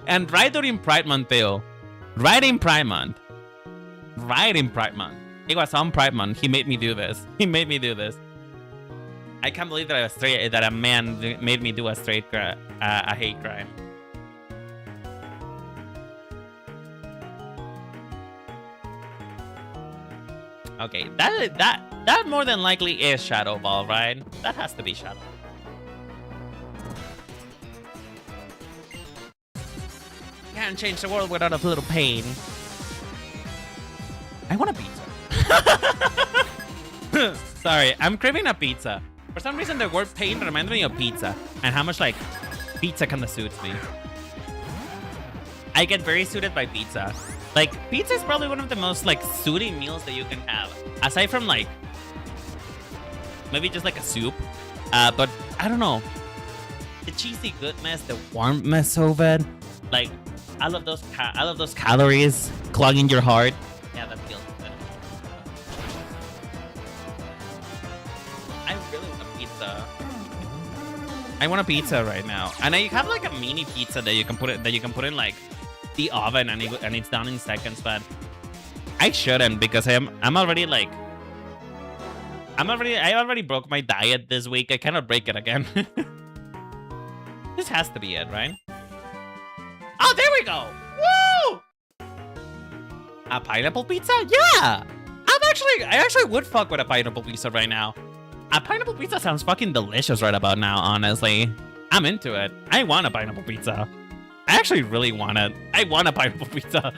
And right during Pride Month too. Right in Pride Month. It was on Pride Month. He made me do this. I can't believe that a man made me do a hate crime. Okay, that more than likely is Shadow Ball, right? That has to be Shadow Ball. Can't change the world without a little pain. I want a pizza. Sorry, I'm craving a pizza. For some reason, the word pain reminds me of pizza and how much like pizza kind of suits me. I get very suited by pizza. Like, pizza is probably one of the most like suiting meals that you can have. Aside from like Maybe just like a soup. But I don't know. The cheesy goodness, the warmness of it, like I love those calories clogging your heart. Yeah, that feels good. I really want a pizza. I want a pizza right now, and I have like a mini pizza that you can put in like the oven, and it's done in seconds. But I shouldn't, because I already broke my diet this week. I cannot break it again. This has to be it, right? Oh, there we go! Woo! A pineapple pizza? Yeah! I actually would fuck with a pineapple pizza right now. A pineapple pizza sounds fucking delicious right about now, honestly. I'm into it. I want a pineapple pizza. I actually really want it. I want a pineapple pizza.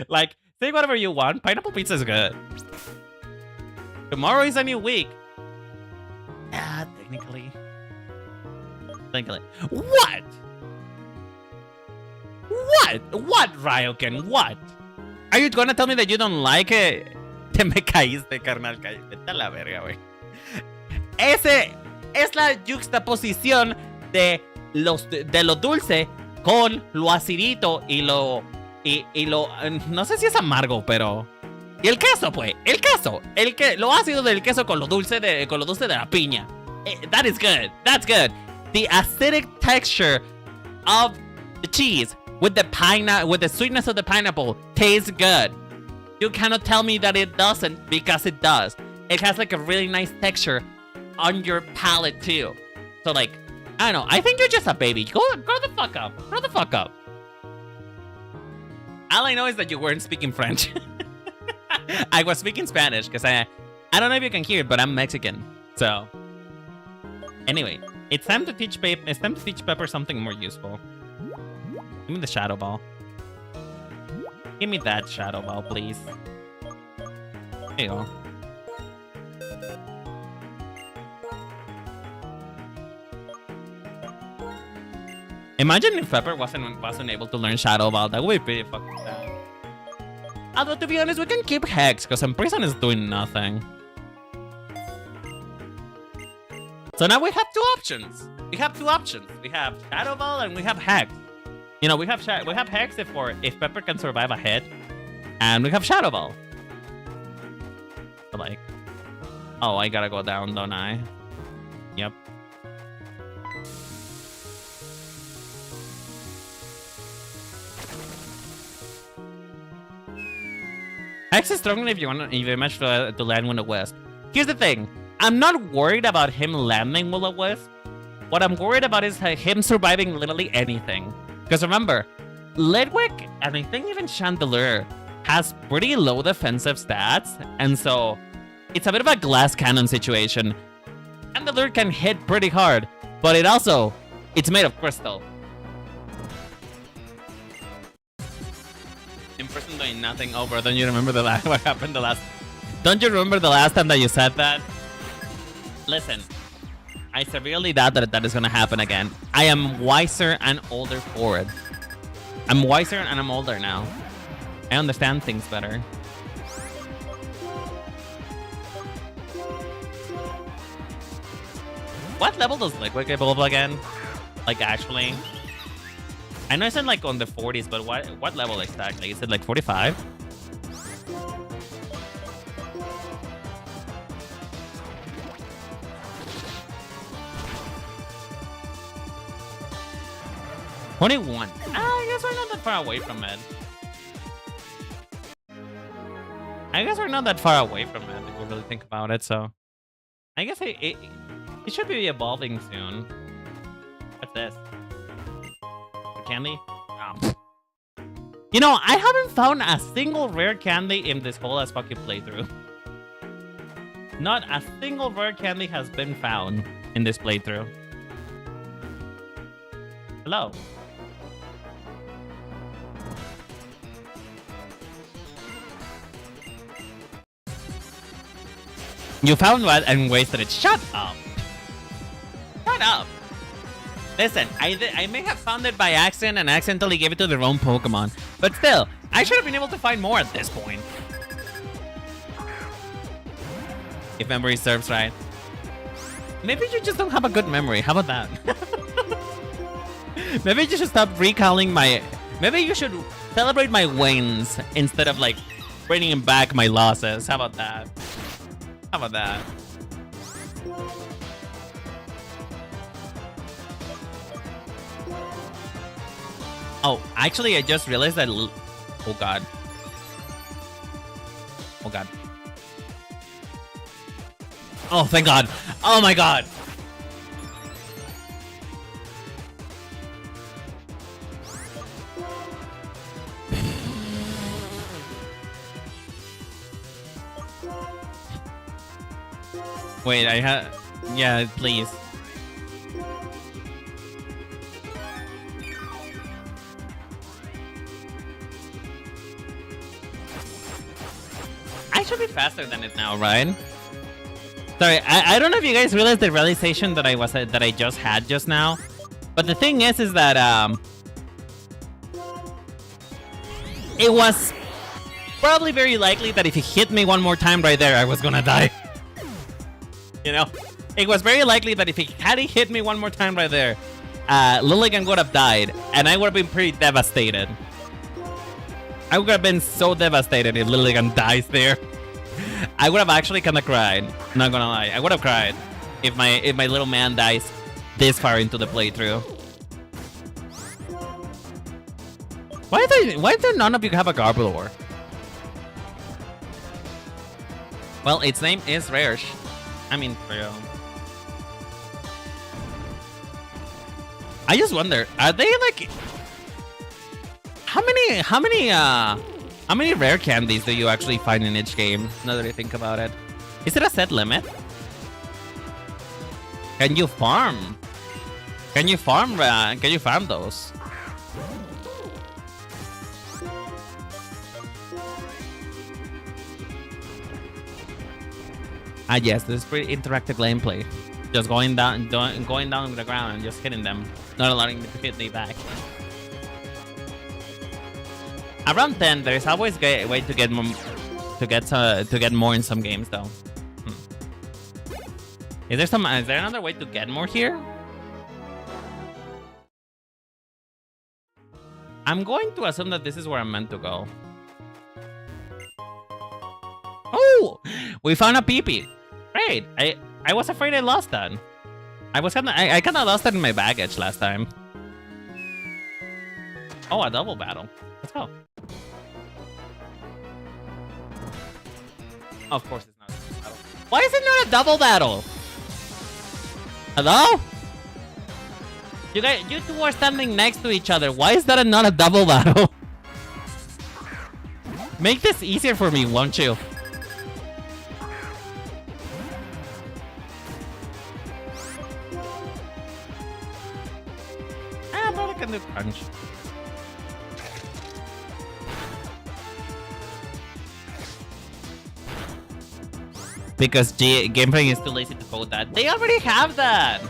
Like, say whatever you want. Pineapple pizza is good. Tomorrow is a new week. Yeah, technically. What? What, Ryoken? What? Are you gonna tell me that you don't like it? Te me caíste, carnal. Vete a la verga, güey. Ese es la juxtaposición de lo dulce con lo acidito y lo no sé si es amargo, pero y el queso, pues, lo ácido del queso con lo dulce de la piña. That is good. That's good. The acidic texture of the cheese with the sweetness of the pineapple tastes good. You cannot tell me that it doesn't, because it does. It has like a really nice texture on your palate too. So like, I don't know. I think you're just a baby. Grow the fuck up. Grow the fuck up. All I know is that you weren't speaking French. I was speaking Spanish, because I don't know if you can hear it, but I'm Mexican. So anyway, it's time to teach Pepper something more useful. Give me the shadow ball. Give me that shadow ball, please. There you go. Imagine if Pepper wasn't able to learn shadow ball. That would be pretty fucking sad. Although, to be honest, we can keep Hex, because Prison is doing nothing. So now we have two options. We have Shadow Ball and we have Hex. You know, we have Hex if Pepper can survive a hit, and we have Shadow Ball. So like, oh, I gotta go down, don't I? Yep. Hex is struggling if you manage to land Will of Wisp. Here's the thing. I'm not worried about him landing Will of Wisp. What I'm worried about is him surviving literally anything. Because remember, Lidwick, and I think even Chandelier, has pretty low defensive stats. And so, it's a bit of a glass cannon situation. Chandelier can hit pretty hard, but it's made of crystal. In person doing nothing over. Don't you remember what happened the last? Don't you remember the last time that you said that? Listen, I severely doubt that is gonna happen again. I am wiser and older for it. I'm wiser and I'm older now. I understand things better. What level does Liquid evolve again? Like, actually? I know it's in like on the 40s, but what level exactly? Is it like 45? $21. I guess we're not that far away from it. If we really think about it, so I guess it should be evolving soon. What's this? Candy? Oh. You know, I haven't found a single rare candy in this whole as fucking playthrough. Not a single rare candy has been found in this playthrough. Hello. You found what and wasted it. Shut up. Shut up. Listen, I may have found it by accident and accidentally gave it to the wrong Pokemon. But still, I should have been able to find more at this point. If memory serves right. Maybe you just don't have a good memory. How about that? Maybe you should stop recalling my... Maybe you should celebrate my wins instead of like bringing back my losses. How about that? How about that? Oh, actually, I just realized that... Oh, God. Oh, God. Oh, thank God. Oh, my God. Wait, I have... Yeah, please. I should be faster than it now, right? Sorry, I don't know if you guys realized the realization that I just had just now. But the thing is that it was probably very likely that if he hit me one more time right there, I was gonna die. You know? It was very likely that if he had hit me one more time right there, Lilligan would have died, and I would have been pretty devastated. I would have been so devastated if Lilligan dies there. I would have actually kind of cried. Not gonna lie, I would have cried if my little man dies this far into the playthrough. Why do none of you have a Garbodor? Well, its name is Rarish. I mean, real. I just wonder, are they like... How many rare candies do you actually find in each game? Now that I think about it, is it a set limit? Can you farm? Can you farm those? Ah, yes, this is pretty interactive gameplay. Just going down to the ground and just hitting them, not allowing them to hit me back. Around 10, there's always a way to get more in some games, though. Is there another way to get more here? I'm going to assume that this is where I'm meant to go. Oh, we found a peepee. Great. I was afraid I lost that. I kind of lost that in my baggage last time. Oh, a double battle. Let's go. Of course it's not a double battle. Why is it not a double battle? Hello? You two are standing next to each other. Why is that not a double battle? Make this easier for me, won't you? Ah, but I can do crunch. Because Gameplaying is too lazy to code that. They already have that!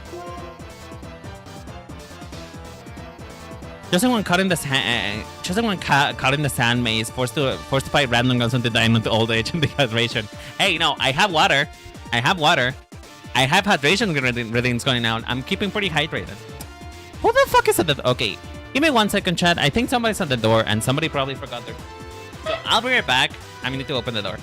Chosen one caught in the sand maze, forced to fight random guns until dying into old age and dehydration. Hey, no, I have water. I have hydration readings going out. I'm keeping pretty hydrated. Who the fuck is at the... Okay, give me 1 second, chat. I think somebody's at the door and somebody probably forgot their... So I'll be right back. I need to open the door.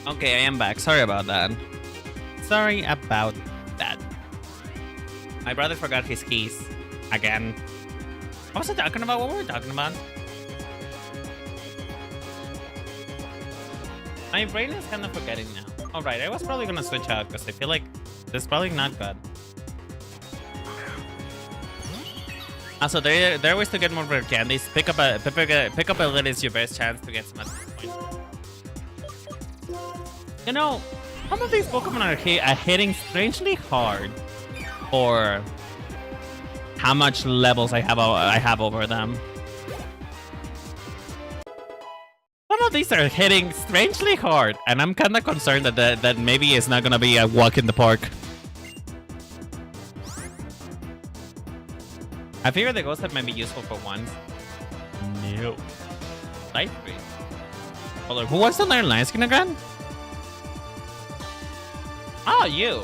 Okay, I am back. Sorry about that. Sorry about that. My brother forgot his keys. Again. What was I talking about? What were we talking about? My brain is kind of forgetting now. Alright, I was probably gonna switch out because I feel like this is probably not good. Also, there are ways to get more rare candies. Pick up a lid is your best chance to get some at this point. You know, some of these Pokemon are hitting strangely hard for how much levels I have over them. Some of these are hitting strangely hard, and I'm kind of concerned that maybe it's not gonna be a walk in the park. I figure the ghost type might be useful for once. No. Light Screen. Hold on, who wants to learn Light Screen again? Oh, you.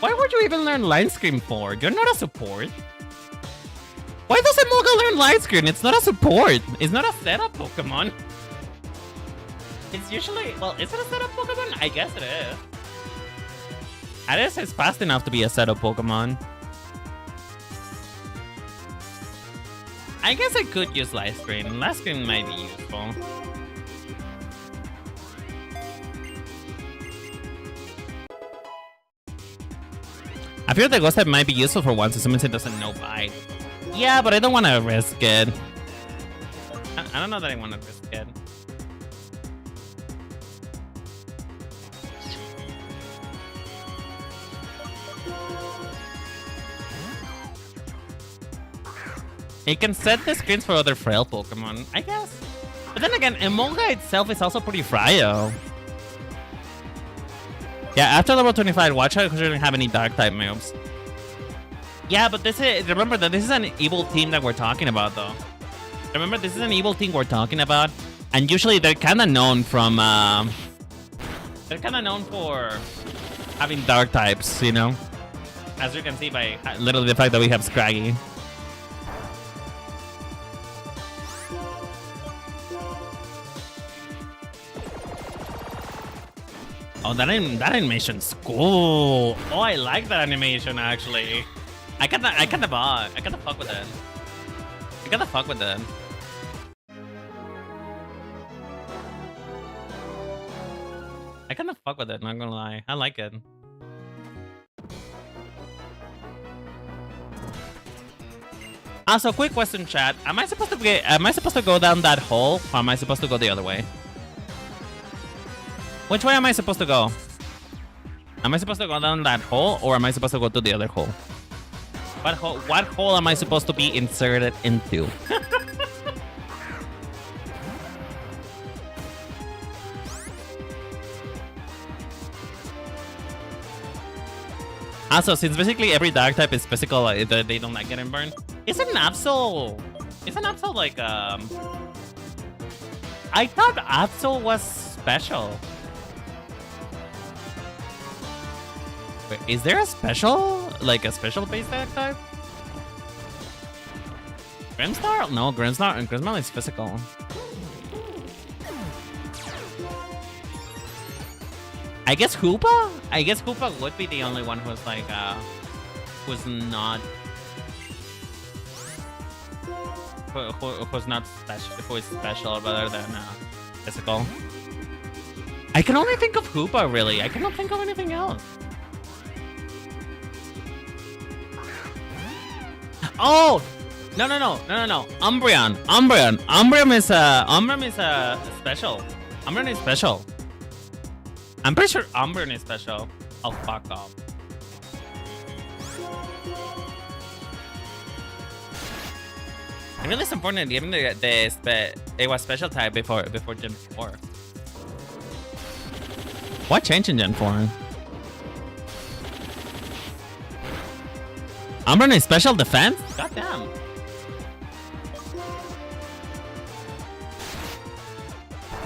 Why would you even learn Light Screen for? You're not a support. Why does Emolga learn Light Screen? It's not a support. It's not a setup Pokemon. It's usually... Well, is it a setup Pokemon? I guess it is. At least it's fast enough to be a setup Pokemon. I guess I could use Light Screen. Light Screen might be useful. I feel the ghost type might be useful for once, assuming it doesn't know bite. Yeah, but I don't want to risk it. I don't know that I want to risk it. You can set the screens for other frail Pokemon, I guess. But then again, Emolga itself is also pretty frail. Yeah, after level 25, watch out because you don't have any dark type moves. Yeah, but this is, remember that this is an evil team that we're talking about, though. Remember, this is an evil team we're talking about, and usually they're kind of known from, they're kind of known for having dark types, you know, as you can see by literally the fact that we have Scraggy. Oh, that animation's cool. Oh, I like that animation actually. I kinda fuck with it. I gotta fuck with it. I kinda fuck with it, not gonna lie. I like it. Also, quick question, chat. Am I supposed to go down that hole, or am I supposed to go the other way? Which way am I supposed to go? Am I supposed to go down that hole, or am I supposed to go to the other hole? What hole am I supposed to be inserted into? Also, since basically every dark type is physical, they don't like getting burned. Isn't Absol like I thought Absol was special. Wait, is there a special, like a special base dark type? Grimmsnarl? No, Grimmsnarl is physical. I guess Hoopa? I guess Hoopa would be the only one who's like, who's not special, who is special rather than physical. I can only think of Hoopa, really. I cannot think of anything else. Oh! No. Umbreon is special. Umbreon is special. I'm pretty sure Umbreon is special. Oh, fuck off. I mean, it's important given it was special type before Gen 4. What changed in Gen 4? Umbreon is special defense? Goddamn.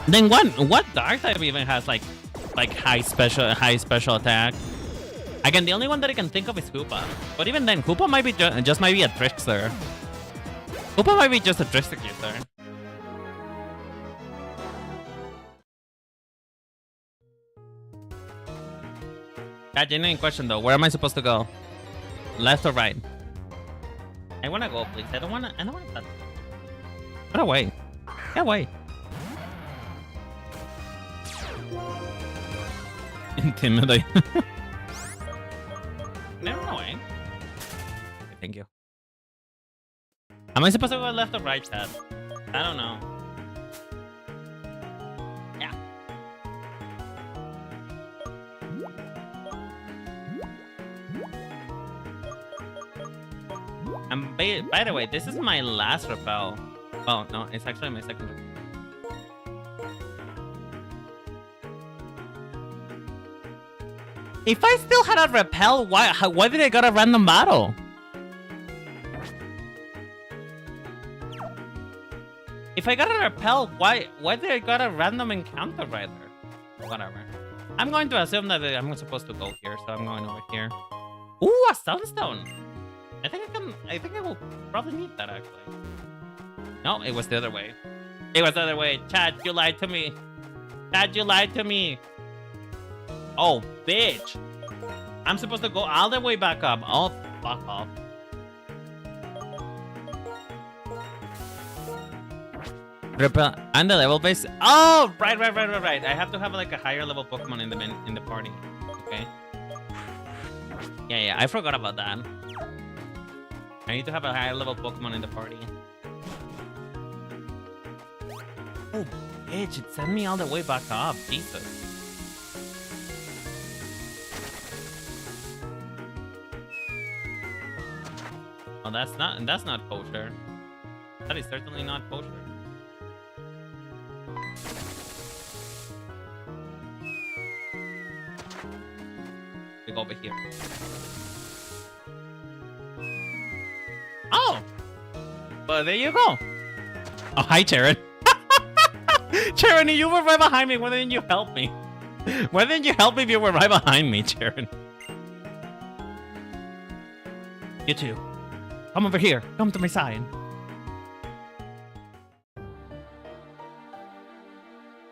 Then what dark type even has like high special attack? Again, the only one that I can think of is Hoopa. But even then, Hoopa might be just might be a trickster. Hoopa might be just a trickster user. That genuine question though. Where am I supposed to go? Left or right? I wanna go, please. I don't wanna touch. Get away. Get away. Intimidate. Never mind. Okay, thank you. Am I supposed to go left or right, chat? I don't know. Yeah. And by the way, this is my last rappel. Oh, no, it's actually my second rappel. If I still had a rappel, why did I got a random battle? If I got a rappel, why did I got a random encounter right there? Whatever. I'm going to assume that I'm supposed to go here, so I'm going over here. Ooh, a sunstone. I think I will probably need that actually. No, it was the other way. It was the other way. Chad, you lied to me. Chad, you lied to me. Oh, bitch. I'm supposed to go all the way back up. Oh, fuck off. And the level base. Oh, right. I have to have like a higher level Pokemon in the party. Okay. Yeah. I forgot about that. I need to have a higher level Pokemon in the party. Oh, bitch! It sent me all the way back up. Jesus. Oh, that's not kosher. That is certainly not kosher. We go over here. Oh! Well, there you go. Oh, hi, Charon. Charon, you were right behind me. Why didn't you help me? Why didn't you help me if you were right behind me, Charon? You too. Come over here. Come to my side.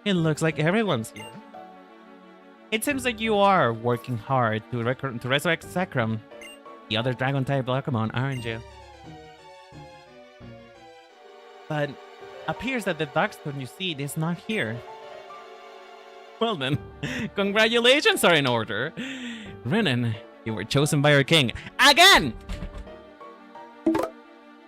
It looks like everyone's here. It seems like you are working hard to resurrect Sacrum, the other dragon-type Pokemon, aren't you? But appears that the Darkstone you see is not here. Well then, congratulations are in order. Renan, you were chosen by our king. Again!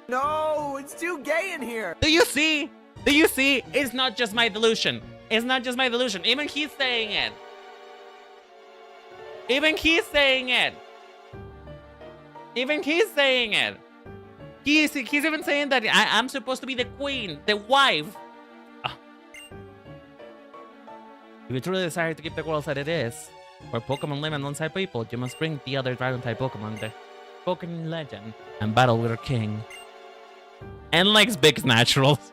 No, it's too gay in here. Do you see? Do you see? It's not just my delusion. It's not just my delusion. Even he's saying it. Even he's saying it. Even he's saying it. He's even saying that I'm supposed to be the queen, the wife. Oh. If you truly desire to keep the world as it is, where Pokemon live alongside people, you must bring the other dragon-type Pokemon, the Pokemon legend, and battle with our king. And likes big naturals.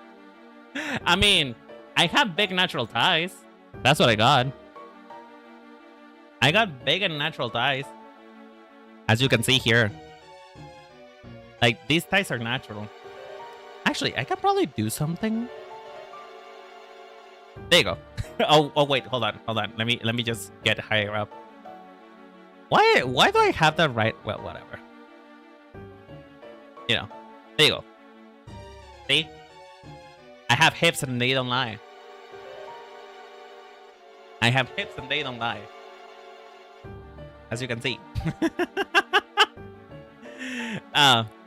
I mean, I have big natural ties. That's what I got. I got big and natural ties. As you can see here. Like, these ties are natural. Actually, I could probably do something. There you go. oh wait, hold on. Let me just get higher up. Why do I have that right? Well, whatever. You know. There you go. See? I have hips and they don't lie. I have hips and they don't lie. As you can see.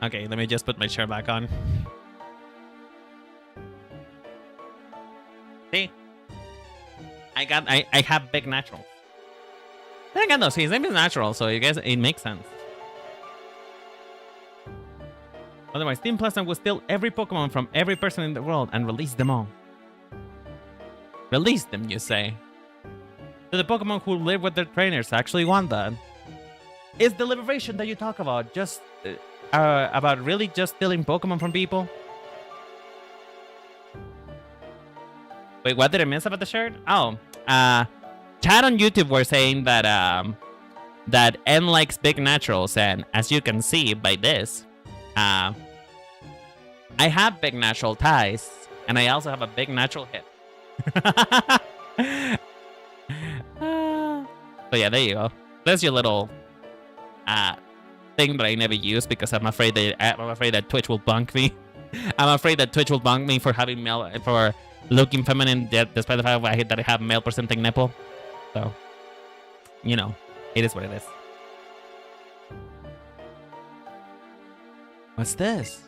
Okay, let me just put my shirt back on. See? I have big naturals. Then again though, see, his name is natural, so I guess it makes sense. Otherwise, Team Plasma will steal every Pokemon from every person in the world and release them all. Release them, you say? Do the Pokemon who live with their trainers actually want that? Is the liberation that you talk about just about really just stealing Pokemon from people? Wait, what did I miss about the shirt? Oh, chat on YouTube were saying that that N likes big naturals, and as you can see by this, I have big natural ties, and I also have a big natural hip. So yeah, there you go. That's your little thing that I never use because I'm afraid that Twitch will bunk me. I'm afraid that Twitch will bunk me for having for looking feminine, despite the fact that I have male presenting nipple. So, you know, it is what it is. What's this?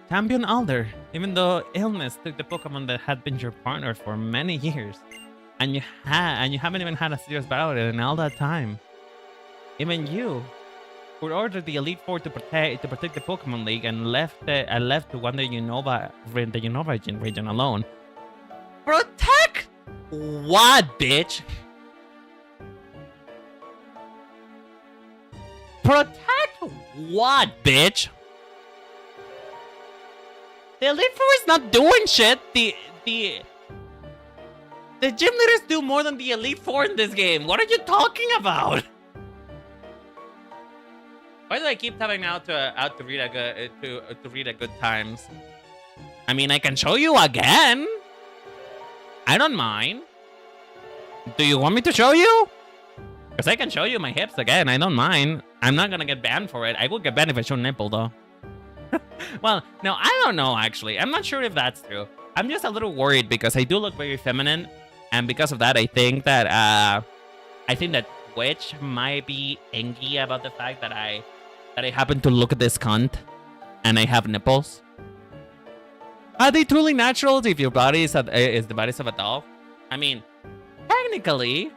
Champion Alder. Even though illness took the Pokemon that had been your partner for many years, and you haven't even had a serious battle with it in all that time. Even you, who ordered the Elite Four to protect the Pokemon League and left to wander the Unova region alone. Protect what, bitch? Protect what, bitch? The Elite Four is not doing shit. The gym leaders do more than the Elite Four in this game. What are you talking about? Why do I keep tapping out to read a good times? I mean, I can show you again. I don't mind. Do you want me to show you? Because I can show you my hips again. I don't mind. I'm not gonna get banned for it. I will get banned if I show nipple though. Well, no, I don't know actually. I'm not sure if that's true. I'm just a little worried because I do look very feminine, and because of that, I think that Twitch might be angry about the fact that I happen to look at this cunt and I have nipples. Are they truly natural if your body is the bodies of a doll? I mean, technically,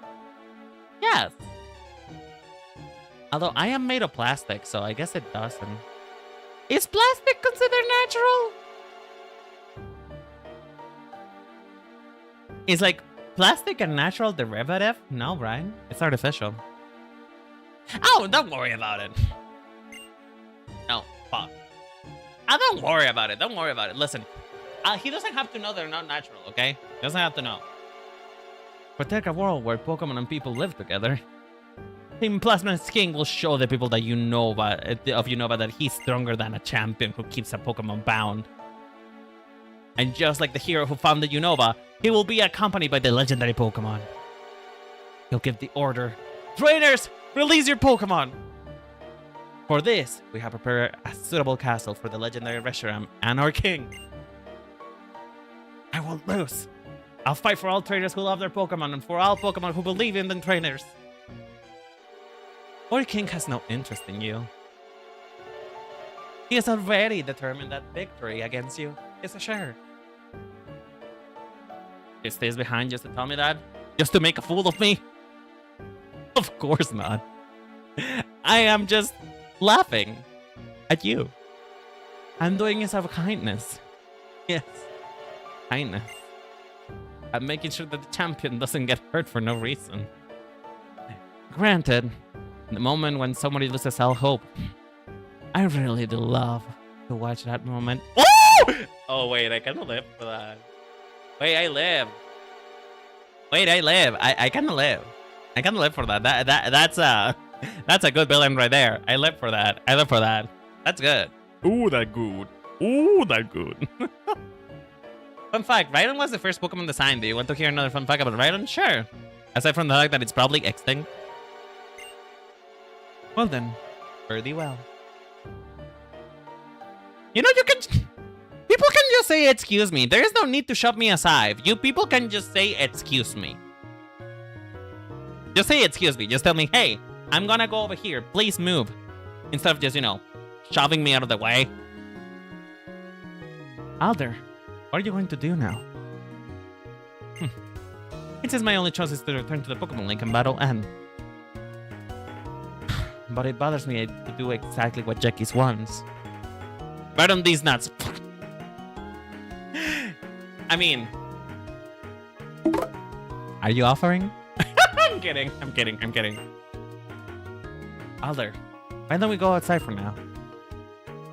yes. Although I am made of plastic, so I guess it doesn't. Is plastic considered natural? Is like plastic a natural derivative? No, right? It's artificial. Oh, don't worry about it. No, fuck. Don't worry about it. Don't worry about it. Listen, he doesn't have to know they're not natural, okay? He doesn't have to know. Protect a world where Pokemon and people live together. Team Plasma's King will show the people that Unova that he's stronger than a champion who keeps a Pokemon bound. And just like the hero who founded Unova, he will be accompanied by the legendary Pokemon. He'll give the order, trainers, release your Pokemon! For this, we have prepared a suitable castle for the legendary Reshiram and our king. I will lose. I'll fight for all trainers who love their Pokemon and for all Pokemon who believe in the trainers. Our king has no interest in you. He has already determined that victory against you is assured. He stays behind just to tell me that? Just to make a fool of me? Of course not. I am just laughing at you. I'm doing this out of kindness. Yes, kindness. I'm making sure that the champion doesn't get hurt for no reason. Granted, in the moment when somebody loses all hope, I really do love to watch that moment. Oh! Oh wait, I kind of live for that. Wait, I live. Wait, I live. I kind of live. I kind of live for that. That's a good villain right there. I live for that. I live for that. That's good. Ooh, that good. Ooh, that good. Fun fact, Rhydon was the first Pokemon design. Do you want to hear another fun fact about Rhydon? Sure. Aside from the fact that it's probably extinct. Well then, pretty well. You know, you can... People can just say, excuse me. There is no need to shove me aside. You people can just say, excuse me. Just say, excuse me. Just tell me, hey, I'm gonna go over here. Please move. Instead of just, you know, shoving me out of the way. Alder, what are you going to do now? It says my only choice is to return to the Pokemon League and battle N. But it bothers me to do exactly what Jackie's wants. Right on these nuts. I mean... Are you offering? I'm kidding. I'm kidding. I'm kidding. Alder, why don't we go outside for now?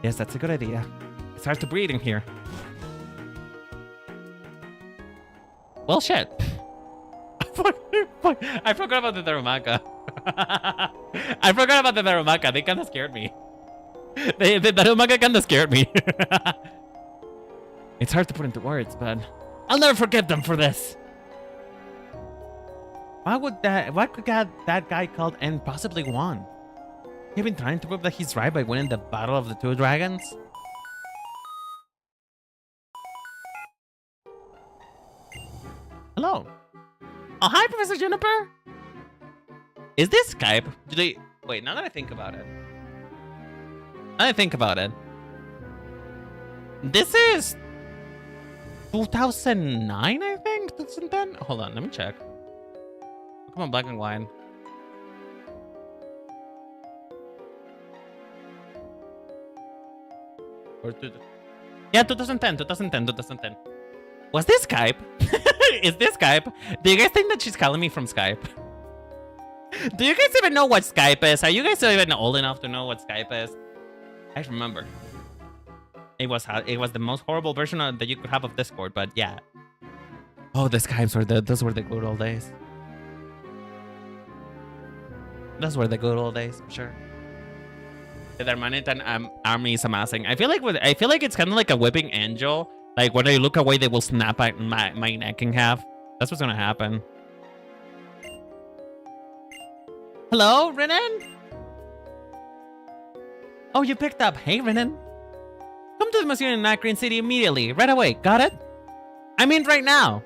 Yes, that's a good idea. It's hard to breathe in here. Well, shit. I forgot about the Darumaka. I forgot about the Darumaka. They kind of scared me. The Darumaka kind of scared me. It's hard to put into words, but I'll never forgive them for this. What could get that guy called and possibly won? He been trying to prove that he's right by winning the battle of the two dragons? Hello. Oh, hi, Professor Juniper. Is this Skype? Do they... Wait, now that I think about it. This is 2009, I think? 2010? Hold on, let me check. Come on, black and white. Yeah, 2010. Was this Skype? Is this Skype? Do you guys think that she's calling me from Skype? Do you guys even know what Skype is? Are you guys even old enough to know what Skype is? I remember. It was the most horrible version that you could have of Discord, but yeah. Oh, the Skypes were those were the good old days. Those were the good old days, for sure. The Darmanitan army is amassing. I feel like it's kind of like a whipping angel. Like when I look away, they will snap my neck in half. That's what's gonna happen. Hello, Renan? Oh, you picked up. Hey, Renan. Come to the museum in Green City immediately. Right away. Got it? I mean right now.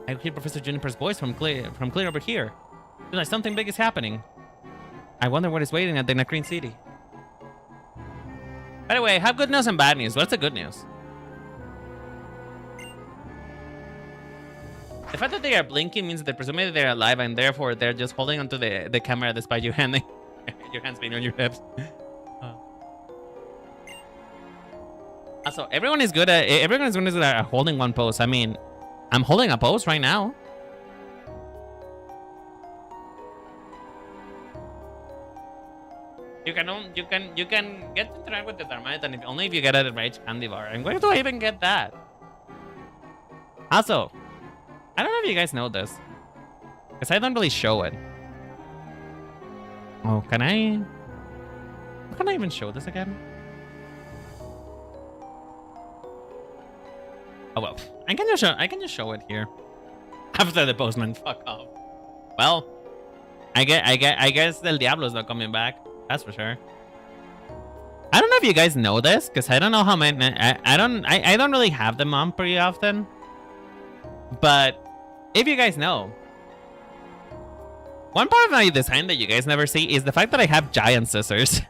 I hear Professor Juniper's voice from clear over here. Feels like something big is happening. I wonder what is waiting at the Green City. By the way, I have good news and bad news. What's the good news? The fact that they are blinking means that presumably they're alive and therefore they're just holding onto the camera despite you handing your hands being on your hips. Also, everyone is good at holding one pose. I mean, I'm holding a pose right now. You can get to interact with the Darmanitan only if you get a rage candy bar. And where do I even get that? Also, I don't know if you guys know this, because I don't really show it. Oh, can I? How can I even show this again? Oh well, I can just show it here. After the postman, fuck off. Well, I guess El Diablo's not coming back. That's for sure. I don't know if you guys know this, because I don't know how many. I don't really have them on pretty often. But if you guys know, one part of my design that you guys never see is the fact that I have giant scissors.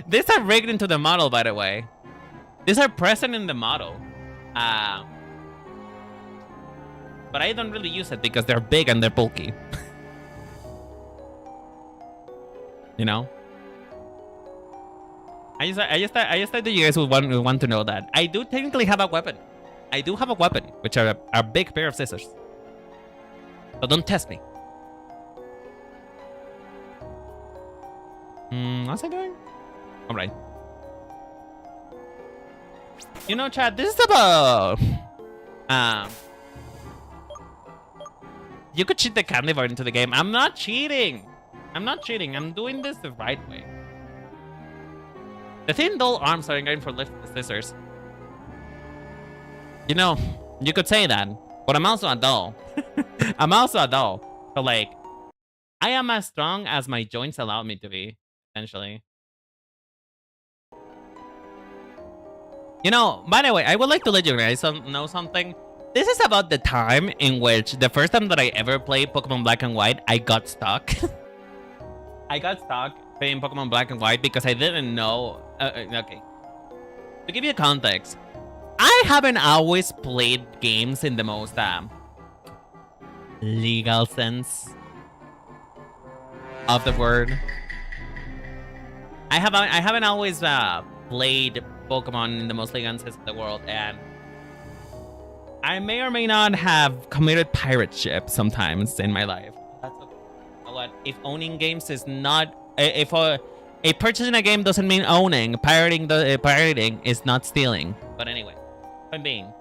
These are rigged into the model, by the way. These are present in the model. But I don't really use it because they're big and they're bulky. You know? I just thought that you guys would want to know that. I do technically have a weapon. I do have a weapon, which are a big pair of scissors. So don't test me. What's I doing? Alright. You know, chat, this is about... You could cheat the candy bar into the game. I'm not cheating. I'm not cheating. I'm doing this the right way. The thin, dull arms are going for lifting the scissors. You know, you could say that, but I'm also a doll. I'm also a doll. So, like, I am as strong as my joints allow me to be, essentially. You know, by the way, I would like to let you guys know something. This is about the time in which the first time that I ever played Pokemon Black and White, I got stuck. I got stuck playing Pokemon Black and White because I didn't know... okay. To give you context, I haven't always played games in the most legal sense of the word. I haven't always played Pokemon in the most legal sense of the world, and I may or may not have committed pirate ship sometimes in my life. That's okay. You know what? If owning games is not... If purchasing a game doesn't mean owning, pirating is not stealing. But anyway, point being,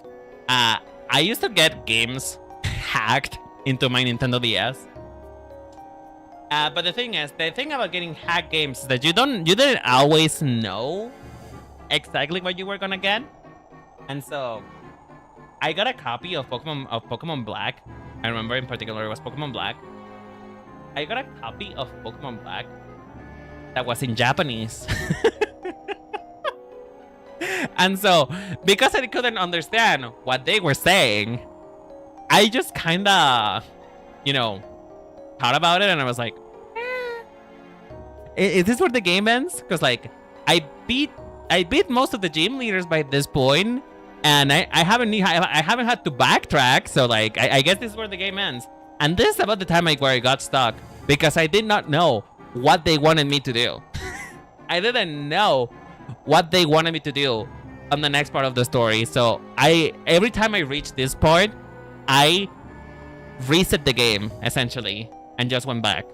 I used to get games hacked into my Nintendo DS. But the thing about getting hacked games is that you didn't always know exactly what you were gonna get, and so I got a copy of Pokemon Black. I remember in particular it was Pokemon Black. I got a copy of Pokemon Black that was in Japanese. And so, because I couldn't understand what they were saying, I just kind of, you know, thought about it and I was like, is this where the game ends? Because like, I beat most of the gym leaders by this point, and I haven't had to backtrack. So like, I guess this is where the game ends. And this is about the time where I got stuck because I did not know what they wanted me to do. I didn't know what they wanted me to do on the next part of the story. So every time I reached this point, I reset the game essentially and just went back.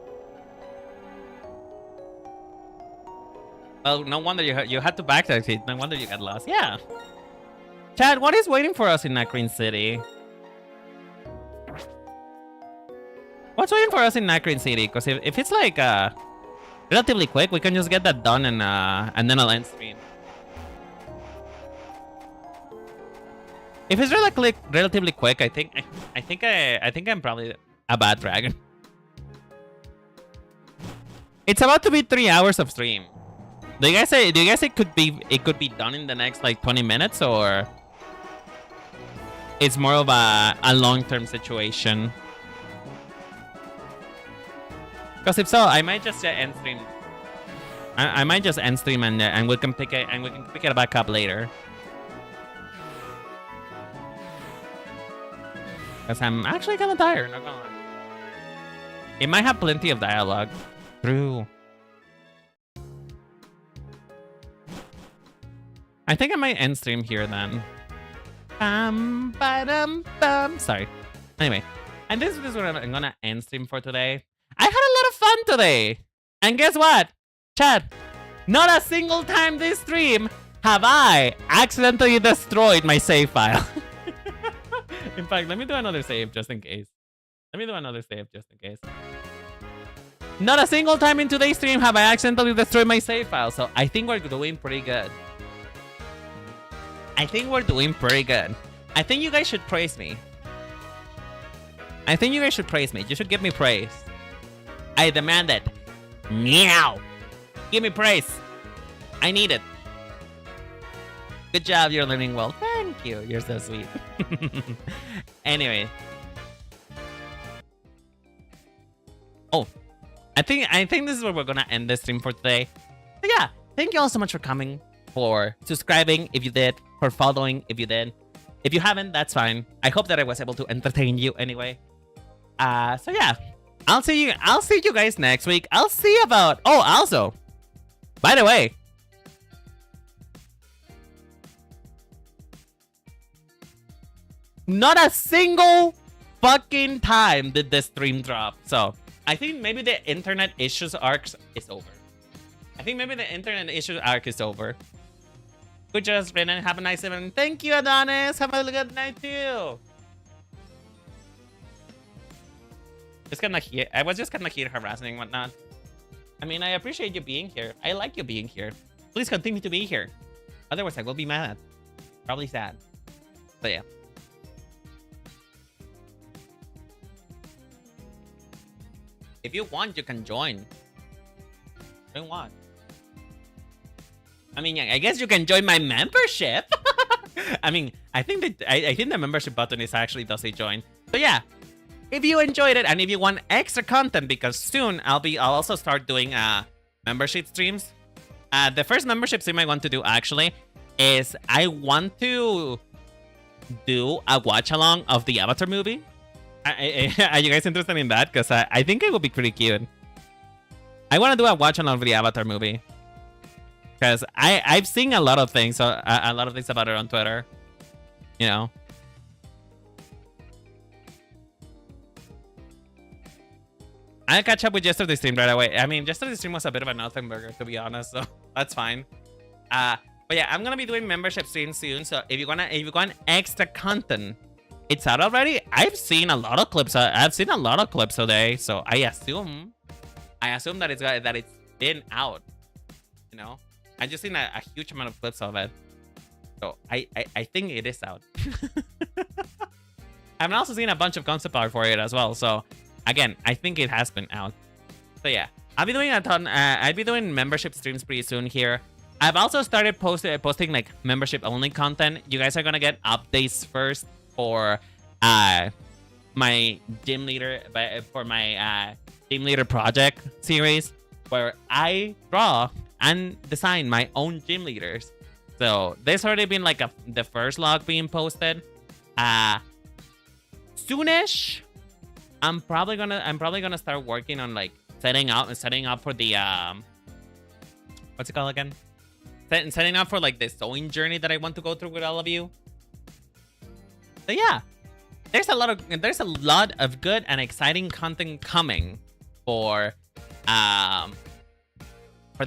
Well, no wonder you had to backtrack. No wonder you got lost. Yeah. Chad, what is waiting for us in Nacrene City? What's waiting for us in Nacrene City? Because if it's like relatively quick, we can just get that done and then I'll end stream. If it's relatively quick, I think I'm probably a bad dragon. It's about to be 3 hours of stream. Do you guys say it could be done in the next like 20 minutes, or it's more of a long-term situation? Because if so, I might just end stream. I might just end stream and we can pick it back up later. Because I'm actually kind of tired, not gonna lie. It might have plenty of dialogue. True. I think I might end stream here then. Sorry. Anyway, and this is what I'm gonna end stream for today. I had a lot of fun today. And guess what? Chat, not a single time this stream have I accidentally destroyed my save file. In fact, let me do another save just in case. Not a single time in today's stream have I accidentally destroyed my save file, so I think we're doing pretty good. I think you guys should praise me. You should give me praise. I demand it. Meow. Give me praise. I need it. Good job, you're learning well. Thank you. You're so sweet. Anyway. Oh, I think this is where we're gonna end this stream for today. So yeah, thank you all so much for coming, for subscribing if you did, for following if you did. If you haven't, that's fine. I hope that I was able to entertain you anyway. So yeah, I'll see you guys next week. I'll see about. Oh, also, by the way, not a single fucking time did the stream drop. So I think maybe the internet issues arc is over. Good job, Brennan. Have a nice evening. Thank you, Adonis. Have a good night too. I was just kinda here harassing and whatnot. I mean, I appreciate you being here. I like you being here. Please continue to be here. Otherwise, I will be mad. Probably sad. But yeah. If you want, you can join. Join what? I mean, I guess you can join my membership. I mean, I think the membership button is actually does say join. So yeah, if you enjoyed it and if you want extra content, because soon I'll also start doing membership streams. The first membership stream I want to do actually is I want to do a watch along of the Avatar movie. Are you guys interested in that? Because I think it would be pretty cute. I want to do a watch along of the Avatar movie. Because I've seen a lot of things, about it on Twitter. You know. I'll catch up with yesterday's stream right away. I mean, yesterday's stream was a bit of a nothing burger, to be honest, so that's fine. But yeah, I'm gonna be doing membership streams soon. So if you want extra content, it's out already. I've seen a lot of clips. Today, so I assume that it's been out. You know. I just seen a huge amount of clips of it. So I think it is out. I've also seen a bunch of concept art for it as well. So again, I think it has been out. So yeah, I'll be doing a ton. I'll be doing membership streams pretty soon here. I've also started posting like membership only content. You guys are gonna get updates first for my gym leader, for my gym leader project series, where I draw and design my own gym leaders. So there's already been like the first log being posted. Soonish, I'm probably gonna start working on like setting up for the what's it called again? Setting up for like the sewing journey that I want to go through with all of you. So yeah, there's a lot of good and exciting content coming for the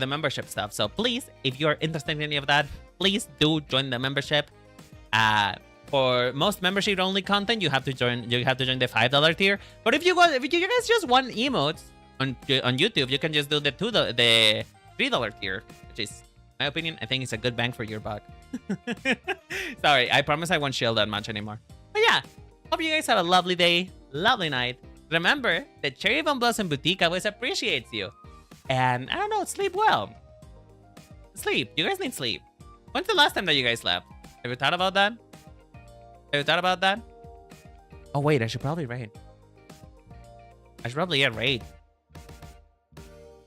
membership stuff. So please, if you're interested in any of that, please do join the membership. For most membership only content, you have to join the $5 tier. But if you guys just want emotes on YouTube, you can just do the $3 tier, which is, in my opinion, I think it's a good bang for your buck. Sorry, I promise I won't shield that much anymore. But yeah, hope you guys have a lovely day, lovely night. Remember, the Cherry Bomb Blossom Boutique always appreciates you. And I don't know, sleep well. Sleep. You guys need sleep. When's the last time that you guys slept? Have you thought about that? Oh wait, I should probably raid. I should probably get raid.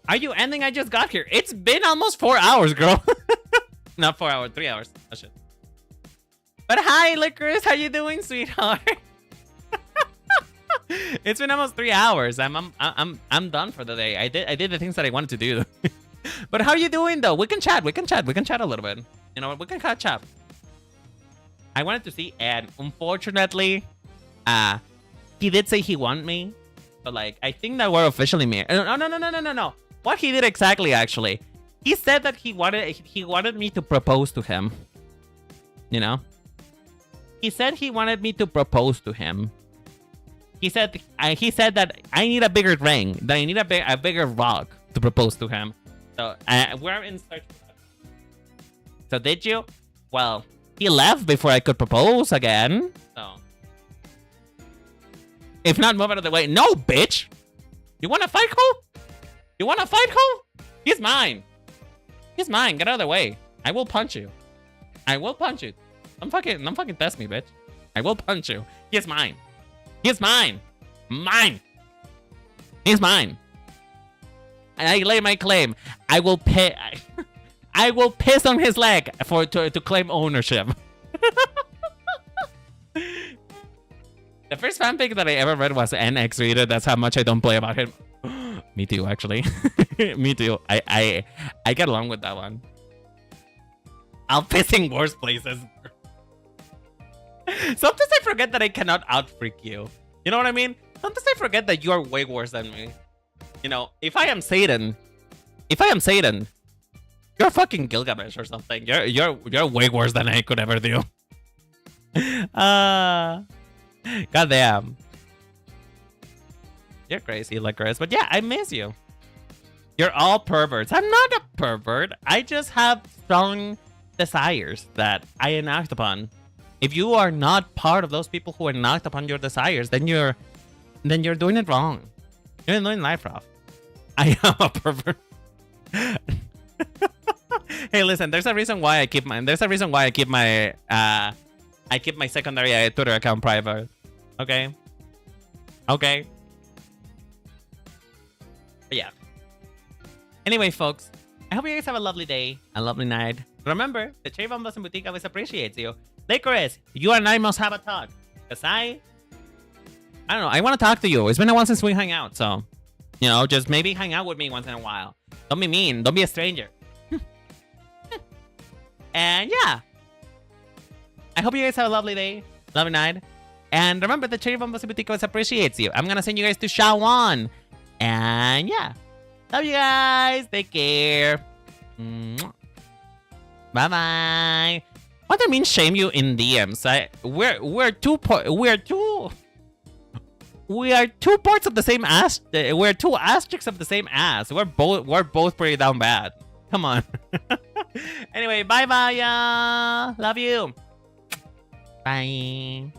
Are you ending? I just got here. It's been almost 4 hours, girl. Not 4 hours, 3 hours. Oh shit. But hi, Licorice. How you doing, sweetheart? It's been almost 3 hours. I'm done for the day. I did the things that I wanted to do. But how you doing though? We can chat. We can chat a little bit. You know what? We can catch up. I wanted to see, and unfortunately, he did say he wanted me, but like I think that we're officially married. No. What he did exactly, actually, he said that he wanted me to propose to him. You know, he said he wanted me to propose to him. He said that I need a bigger ring, that I need a bigger rock to propose to him. So we're in search for that. So did you? Well, he left before I could propose again. So if not, move out of the way. No, bitch. You want to fight, Cole? You want to fight, Cole? He's mine. He's mine. Get out of the way. I will punch you. I will punch you. Don't fucking test me, bitch. I will punch you. He's mine. He's mine. Mine. He's mine. And I lay my claim. I will pay. I will piss on his leg to claim ownership. The first fanfic that I ever read was NX Reader. That's how much I don't play about him. Me too, actually. Me too. I get along with that one. I'll piss in worse places. Sometimes I forget that I cannot out-freak you. You know what I mean? Sometimes I forget that you're way worse than me. You know, if I am Satan, you're fucking Gilgamesh or something. You're way worse than I could ever do. Goddamn. You're crazy, Licorice. But yeah, I miss you. You're all perverts. I'm not a pervert. I just have strong desires that I enact upon. If you are not part of those people who enact upon your desires, then you're doing it wrong. You're doing life rough. I am a pervert. Hey, listen. There's a reason why I keep my secondary Twitter account private. Okay. Okay. But yeah. Anyway, folks, I hope you guys have a lovely day, a lovely night. Remember, the Cherry Bomb Blossom Boutique always appreciates you. Licorice, you and I must have a talk. Because I don't know. I want to talk to you. It's been a while since we hung out, so you know, just maybe hang out with me once in a while. Don't be mean. Don't be a stranger. And yeah, I hope you guys have a lovely day, lovely night. And remember, the Cherry Bomb Blossom Boutique always appreciates you. I'm gonna send you guys to Shawan. And yeah, love you guys. Take care. Bye bye. What do I mean shame you in DMs? We are two parts of the same ass. We're two asterisks of the same ass. We're both pretty down bad. Come on. Anyway, bye bye, y'all. Love you. Bye.